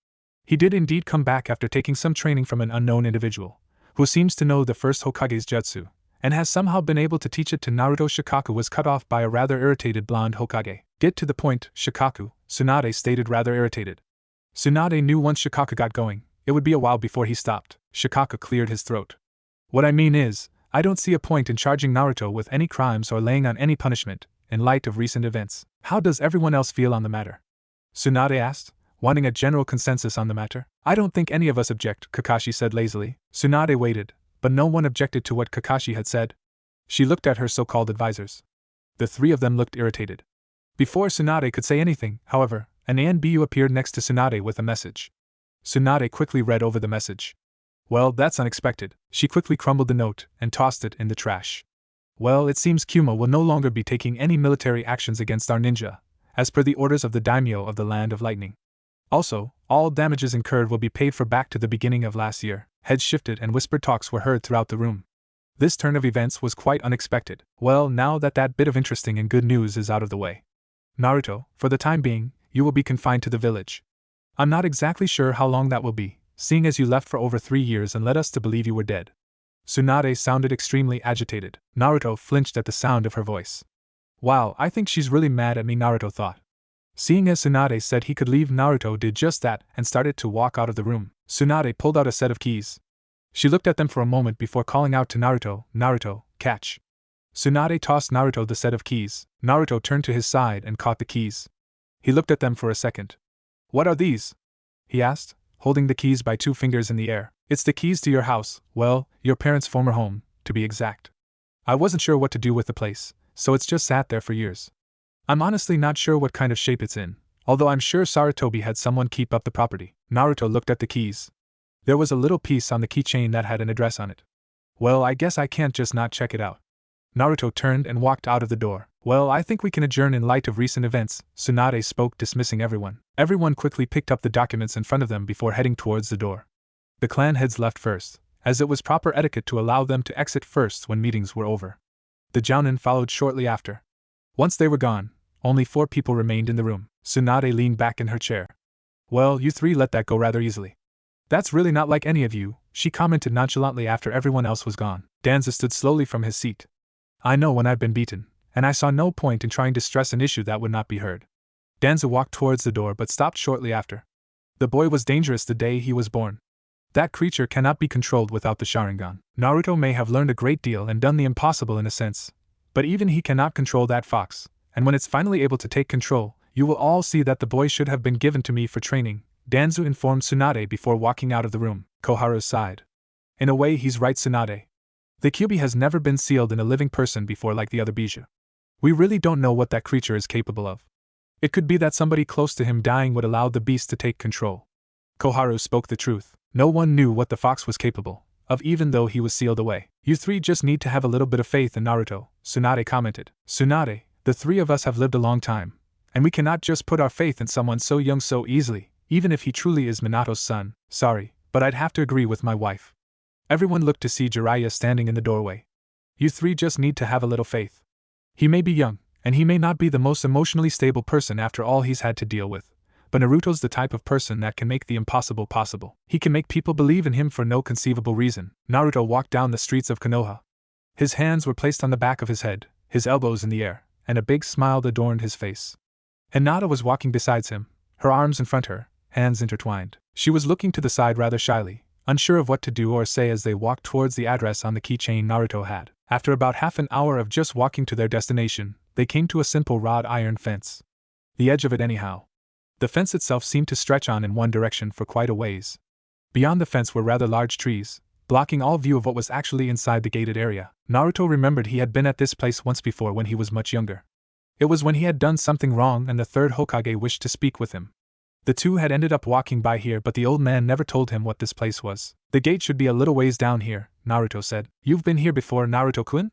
Speaker 1: He did indeed come back after taking some training from an unknown individual, who seems to know the first Hokage's jutsu, and has somehow been able to teach it to Naruto. Shikaku was cut off by a rather irritated blonde Hokage. Get to the point, Shikaku, Tsunade stated rather irritated. Tsunade knew once Shikaku got going, it would be a while before he stopped. Shikaku cleared his throat. What I mean is, I don't see a point in charging Naruto with any crimes or laying on any punishment, in light of recent events. How does everyone else feel on the matter? Tsunade asked, wanting a general consensus on the matter. I don't think any of us object, Kakashi said lazily. Tsunade waited, but no one objected to what Kakashi had said. She looked at her so-called advisors. The 3 of them looked irritated. Before Tsunade could say anything, however, An ANBU appeared next to Tsunade with a message. Tsunade quickly read over the message. Well, that's unexpected. She quickly crumbled the note and tossed it in the trash. Well, it seems Kuma will no longer be taking any military actions against our ninja, as per the orders of the daimyo of the Land of Lightning. Also, all damages incurred will be paid for back to the beginning of last year. Heads shifted and whispered talks were heard throughout the room. This turn of events was quite unexpected. Well, now that bit of interesting and good news is out of the way, Naruto, for the time being, you will be confined to the village. I'm not exactly sure how long that will be, seeing as you left for over 3 years and led us to believe you were dead. Tsunade sounded extremely agitated. Naruto flinched at the sound of her voice. Wow, I think she's really mad at me, Naruto thought. Seeing as Tsunade said he could leave, Naruto did just that and started to walk out of the room. Tsunade pulled out a set of keys. She looked at them for a moment before calling out to Naruto, Naruto, catch. Tsunade tossed Naruto the set of keys. Naruto turned to his side and caught the keys. He looked at them for a second. What are these? He asked, holding the keys by 2 fingers in the air. It's the keys to your house, well, your parents' former home, to be exact. I wasn't sure what to do with the place, so it's just sat there for years. I'm honestly not sure what kind of shape it's in, although I'm sure Sarutobi had someone keep up the property. Naruto looked at the keys. There was a little piece on the keychain that had an address on it. Well, I guess I can't just not check it out. Naruto turned and walked out of the door. Well, I think we can adjourn in light of recent events, Tsunade spoke, dismissing everyone. Everyone quickly picked up the documents in front of them before heading towards the door. The clan heads left first, as it was proper etiquette to allow them to exit first when meetings were over. The Jounin followed shortly after. Once they were gone, only 4 people remained in the room. Tsunade leaned back in her chair. Well, you 3 let that go rather easily. That's really not like any of you, she commented nonchalantly after everyone else was gone. Danza stood slowly from his seat. I know when I've been beaten, and I saw no point in trying to stress an issue that would not be heard. Danza walked towards the door but stopped shortly after. The boy was dangerous the day he was born. That creature cannot be controlled without the Sharingan. Naruto may have learned a great deal and done the impossible in a sense, but even he cannot control that fox, and when it's finally able to take control, you will all see that the boy should have been given to me for training, Danzu informed Tsunade before walking out of the room. Koharu sighed. In a way, he's right, Tsunade. The Kyuubi has never been sealed in a living person before like the other Bijou. We really don't know what that creature is capable of. It could be that somebody close to him dying would allow the beast to take control. Koharu spoke the truth. No one knew what the fox was capable of, even though he was sealed away. You 3 just need to have a little bit of faith in Naruto, Tsunade commented. Tsunade, the 3 of us have lived a long time, and we cannot just put our faith in someone so young so easily, even if he truly is Minato's son. Sorry, but I'd have to agree with my wife. Everyone looked to see Jiraiya standing in the doorway. You 3 just need to have a little faith. He may be young, and he may not be the most emotionally stable person after all he's had to deal with, but Naruto's the type of person that can make the impossible possible. He can make people believe in him for no conceivable reason. Naruto walked down the streets of Konoha. His hands were placed on the back of his head, his elbows in the air, and a big smile adorned his face. Hinata was walking beside him, her arms in front of her, hands intertwined. She was looking to the side rather shyly, unsure of what to do or say as they walked towards the address on the keychain Naruto had. After about half an hour of just walking to their destination, they came to a simple wrought iron fence. The edge of it anyhow. The fence itself seemed to stretch on in one direction for quite a ways. Beyond the fence were rather large trees, blocking all view of what was actually inside the gated area. Naruto remembered he had been at this place once before when he was much younger. It was when he had done something wrong and the 3rd Hokage wished to speak with him. The 2 had ended up walking by here, but the old man never told him what this place was. The gate should be a little ways down here, Naruto said. You've been here before, Naruto-kun?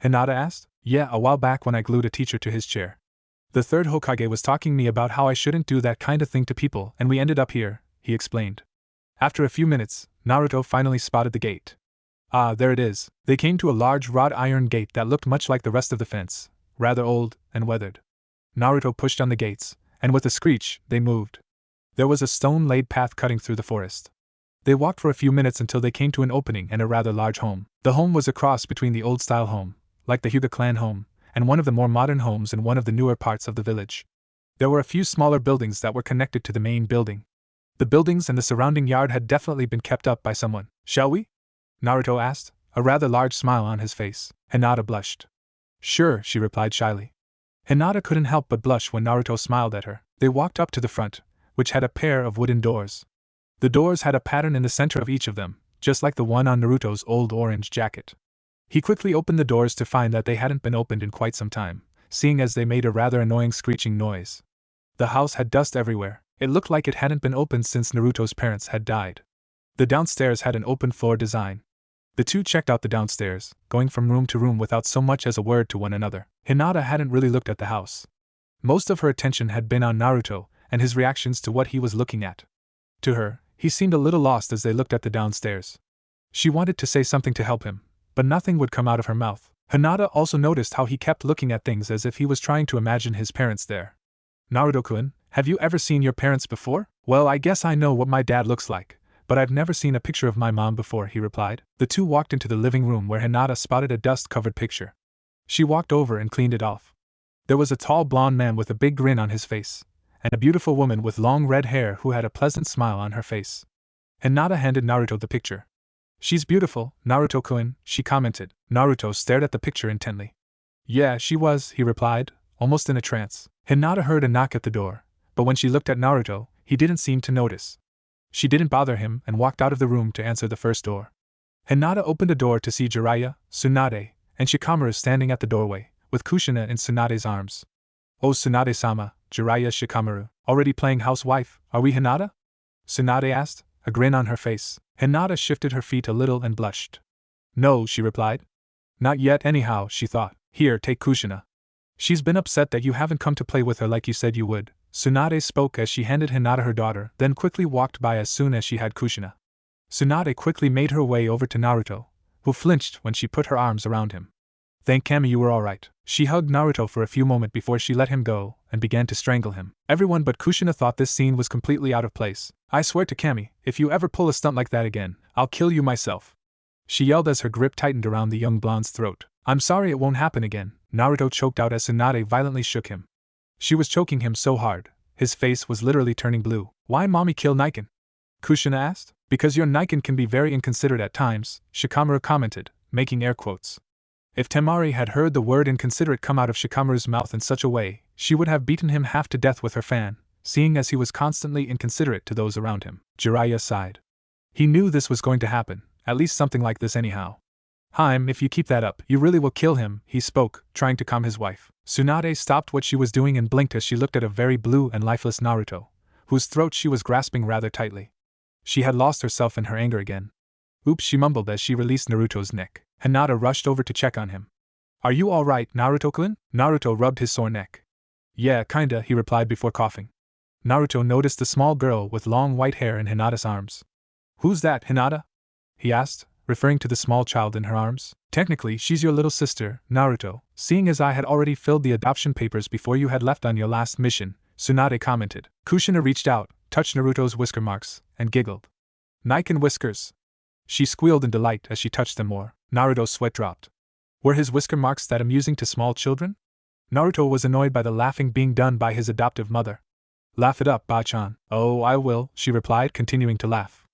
Speaker 1: Hinata asked. Yeah, a while back when I glued a teacher to his chair. The 3rd Hokage was talking me about how I shouldn't do that kind of thing to people, and we ended up here, he explained. After a few minutes, Naruto finally spotted the gate. Ah, there it is. They came to a large wrought iron gate that looked much like the rest of the fence, rather old and weathered. Naruto pushed on the gates, and with a screech, they moved. There was a stone-laid path cutting through the forest. They walked for a few minutes until they came to an opening and a rather large home. The home was a cross between the old-style home, like the Hyuga clan home, and one of the more modern homes in one of the newer parts of the village. There were a few smaller buildings that were connected to the main building. The buildings and the surrounding yard had definitely been kept up by someone. Shall we? Naruto asked, a rather large smile on his face. Hinata blushed. Sure, she replied shyly. Hinata couldn't help but blush when Naruto smiled at her. They walked up to the front, which had a pair of wooden doors. The doors had a pattern in the center of each of them, just like the one on Naruto's old orange jacket. He quickly opened the doors to find that they hadn't been opened in quite some time, seeing as they made a rather annoying screeching noise. The house had dust everywhere. It looked like it hadn't been opened since Naruto's parents had died. The downstairs had an open floor design. The two checked out the downstairs, going from room to room without so much as a word to one another. Hinata hadn't really looked at the house. Most of her attention had been on Naruto and his reactions to what he was looking at. To her, he seemed a little lost as they looked at the downstairs. She wanted to say something to help him, but nothing would come out of her mouth. Hinata also noticed how he kept looking at things as if he was trying to imagine his parents there. Naruto-kun, have you ever seen your parents before? Well, I guess I know what my dad looks like, but I've never seen a picture of my mom before, he replied. The two walked into the living room where Hinata spotted a dust-covered picture. She walked over and cleaned it off. There was a tall blonde man with a big grin on his face, and a beautiful woman with long red hair who had a pleasant smile on her face. Hinata handed Naruto the picture. She's beautiful, Naruto-kun, she commented. Naruto stared at the picture intently. Yeah, she was, he replied, almost in a trance. Hinata heard a knock at the door, but when she looked at Naruto, he didn't seem to notice. She didn't bother him and walked out of the room to answer the first door. Hinata opened a door to see Jiraiya, Tsunade, and Shikamaru standing at the doorway, with Kushina in Tsunade's arms. Oh Tsunade-sama, Jiraiya Shikamaru, already playing housewife, are we Hinata? Tsunade asked, a grin on her face. Hinata shifted her feet a little and blushed. No, she replied. Not yet anyhow, she thought. Here, take Kushina. She's been upset that you haven't come to play with her like you said you would. Tsunade spoke as she handed Hinata her daughter, then quickly walked by as soon as she had Kushina. Tsunade quickly made her way over to Naruto, who flinched when she put her arms around him. Thank Kami you were alright. She hugged Naruto for a few moments before she let him go and began to strangle him. Everyone but Kushina thought this scene was completely out of place. I swear to Kami, if you ever pull a stunt like that again, I'll kill you myself. She yelled as her grip tightened around the young blonde's throat. I'm sorry it won't happen again, Naruto choked out as Tsunade violently shook him. She was choking him so hard, his face was literally turning blue. Why mommy kill Niken? Kushina asked. Because your Niken can be very inconsiderate at times, Shikamaru commented, making air quotes. If Temari had heard the word inconsiderate come out of Shikamaru's mouth in such a way, she would have beaten him half to death with her fan, seeing as he was constantly inconsiderate to those around him. Jiraiya sighed. He knew this was going to happen, at least something like this anyhow. Haim, if you keep that up, you really will kill him, he spoke, trying to calm his wife. Tsunade stopped what she was doing and blinked as she looked at a very blue and lifeless Naruto, whose throat she was grasping rather tightly. She had lost herself in her anger again. Oops, she mumbled as she released Naruto's neck. Hinata rushed over to check on him. Are you alright, Naruto-kun? Naruto rubbed his sore neck. Yeah, kinda, he replied before coughing. Naruto noticed the small girl with long white hair in Hinata's arms. Who's that, Hinata? He asked, referring to the small child in her arms. Technically, she's your little sister, Naruto, seeing as I had already filled the adoption papers before you had left on your last mission, Tsunade commented. Kushina reached out, touched Naruto's whisker marks, and giggled. Niken whiskers. She squealed in delight as she touched them more. Naruto's sweat dropped. Were his whisker marks that amusing to small children? Naruto was annoyed by the laughing being done by his adoptive mother. Laugh it up, Ba-chan. Oh, I will, she replied, continuing to laugh.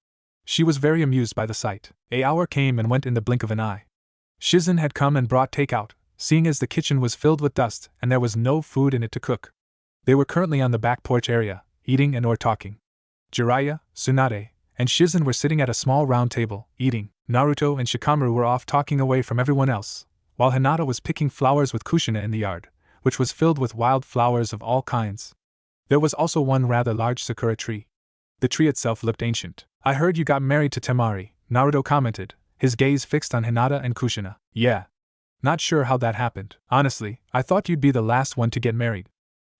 Speaker 1: She was very amused by the sight. An hour came and went in the blink of an eye. Shizen had come and brought takeout, seeing as the kitchen was filled with dust and there was no food in it to cook. They were currently on the back porch area, eating and or talking. Jiraiya, Tsunade, and Shizen were sitting at a small round table, eating. Naruto and Shikamaru were off talking away from everyone else, while Hinata was picking flowers with Kushina in the yard, which was filled with wild flowers of all kinds. There was also one rather large sakura tree. The tree itself looked ancient. I heard you got married to Temari, Naruto commented, his gaze fixed on Hinata and Kushina. Yeah. Not sure how that happened. Honestly, I thought you'd be the last one to get married.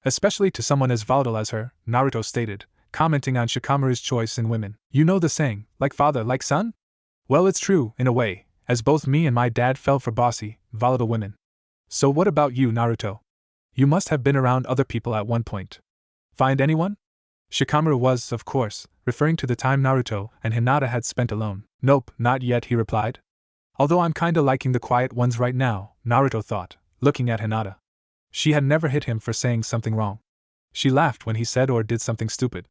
Speaker 1: Especially to someone as volatile as her, Naruto stated, commenting on Shikamaru's choice in women. You know the saying, like father, like son? Well, it's true, in a way, as both me and my dad fell for bossy, volatile women. So what about you, Naruto? You must have been around other people at one point. Find anyone? Shikamaru was, of course, referring to the time Naruto and Hinata had spent alone. Nope, not yet, he replied. Although I'm kinda liking the quiet ones right now, Naruto thought, looking at Hinata. She had never hit him for saying something wrong. She laughed when he said or did something stupid.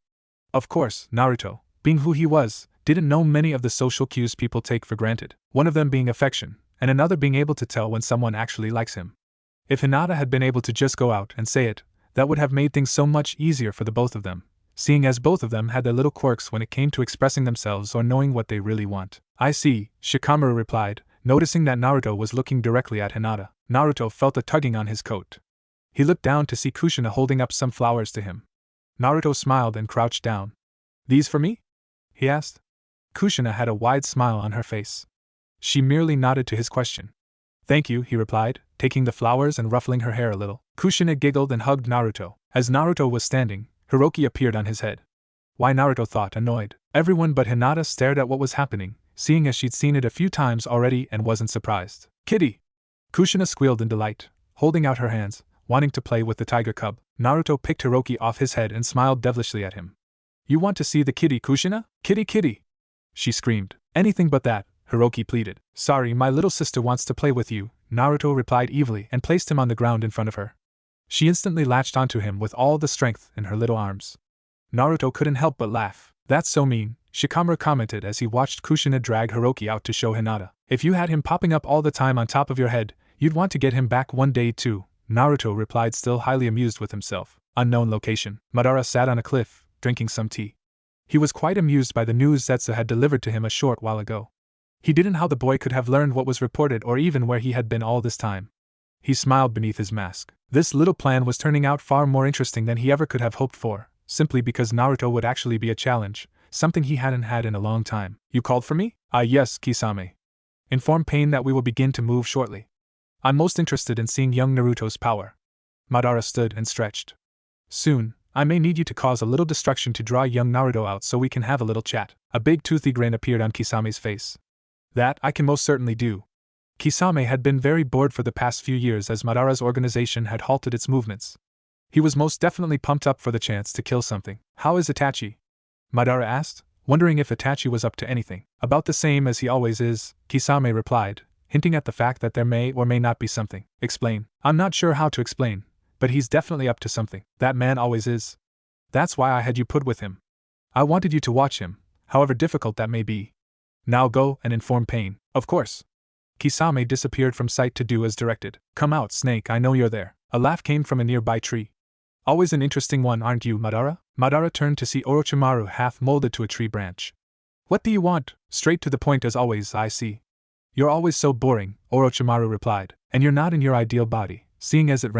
Speaker 1: Of course, Naruto, being who he was, didn't know many of the social cues people take for granted, one of them being affection, and another being able to tell when someone actually likes him. If Hinata had been able to just go out and say it, that would have made things so much easier for the both of them, seeing as both of them had their little quirks when it came to expressing themselves or knowing what they really want. I see, Shikamaru replied, noticing that Naruto was looking directly at Hinata. Naruto felt a tugging on his coat. He looked down to see Kushina holding up some flowers to him. Naruto smiled and crouched down. These for me? He asked. Kushina had a wide smile on her face. She merely nodded to his question. Thank you, he replied, taking the flowers and ruffling her hair a little. Kushina giggled and hugged Naruto. As Naruto was standing, Hiroki appeared on his head. Why, Naruto thought, annoyed. Everyone but Hinata stared at what was happening, seeing as she'd seen it a few times already and wasn't surprised. Kitty! Kushina squealed in delight, holding out her hands, wanting to play with the tiger cub. Naruto picked Hiroki off his head and smiled devilishly at him. You want to see the kitty, Kushina? Kitty, kitty! She screamed. Anything but that, Hiroki pleaded. Sorry, my little sister wants to play with you, Naruto replied evilly and placed him on the ground in front of her. She instantly latched onto him with all the strength in her little arms. Naruto couldn't help but laugh. That's so mean, Shikamaru commented as he watched Kushina drag Hiroki out to show Hinata. If you had him popping up all the time on top of your head, you'd want to get him back one day too, Naruto replied, still highly amused with himself. Unknown location. Madara sat on a cliff, drinking some tea. He was quite amused by the news Zetsu had delivered to him a short while ago. He didn't know how the boy could have learned what was reported or even where he had been all this time. He smiled beneath his mask. This little plan was turning out far more interesting than he ever could have hoped for, simply because Naruto would actually be a challenge, something he hadn't had in a long time. You called for me? Ah yes, Kisame. Inform Pain that we will begin to move shortly. I'm most interested in seeing young Naruto's power. Madara stood and stretched. Soon, I may need you to cause a little destruction to draw young Naruto out so we can have a little chat. A big toothy grin appeared on Kisame's face. That I can most certainly do. Kisame had been very bored for the past few years as Madara's organization had halted its movements. He was most definitely pumped up for the chance to kill something. How is Itachi? Madara asked, wondering if Itachi was up to anything. About the same as he always is, Kisame replied, hinting at the fact that there may or may not be something. Explain. I'm not sure how to explain, but he's definitely up to something. That man always is. That's why I had you put with him. I wanted you to watch him, however difficult that may be. Now go and inform Pain. Of course. Kisame disappeared from sight to do as directed. Come out, Snake, I know you're there. A laugh came from a nearby tree. Always an interesting one, aren't you, Madara? Madara turned to see Orochimaru half molded to a tree branch. What do you want? Straight to the point as always, I see. You're always so boring, Orochimaru replied, and you're not in your ideal body, seeing as it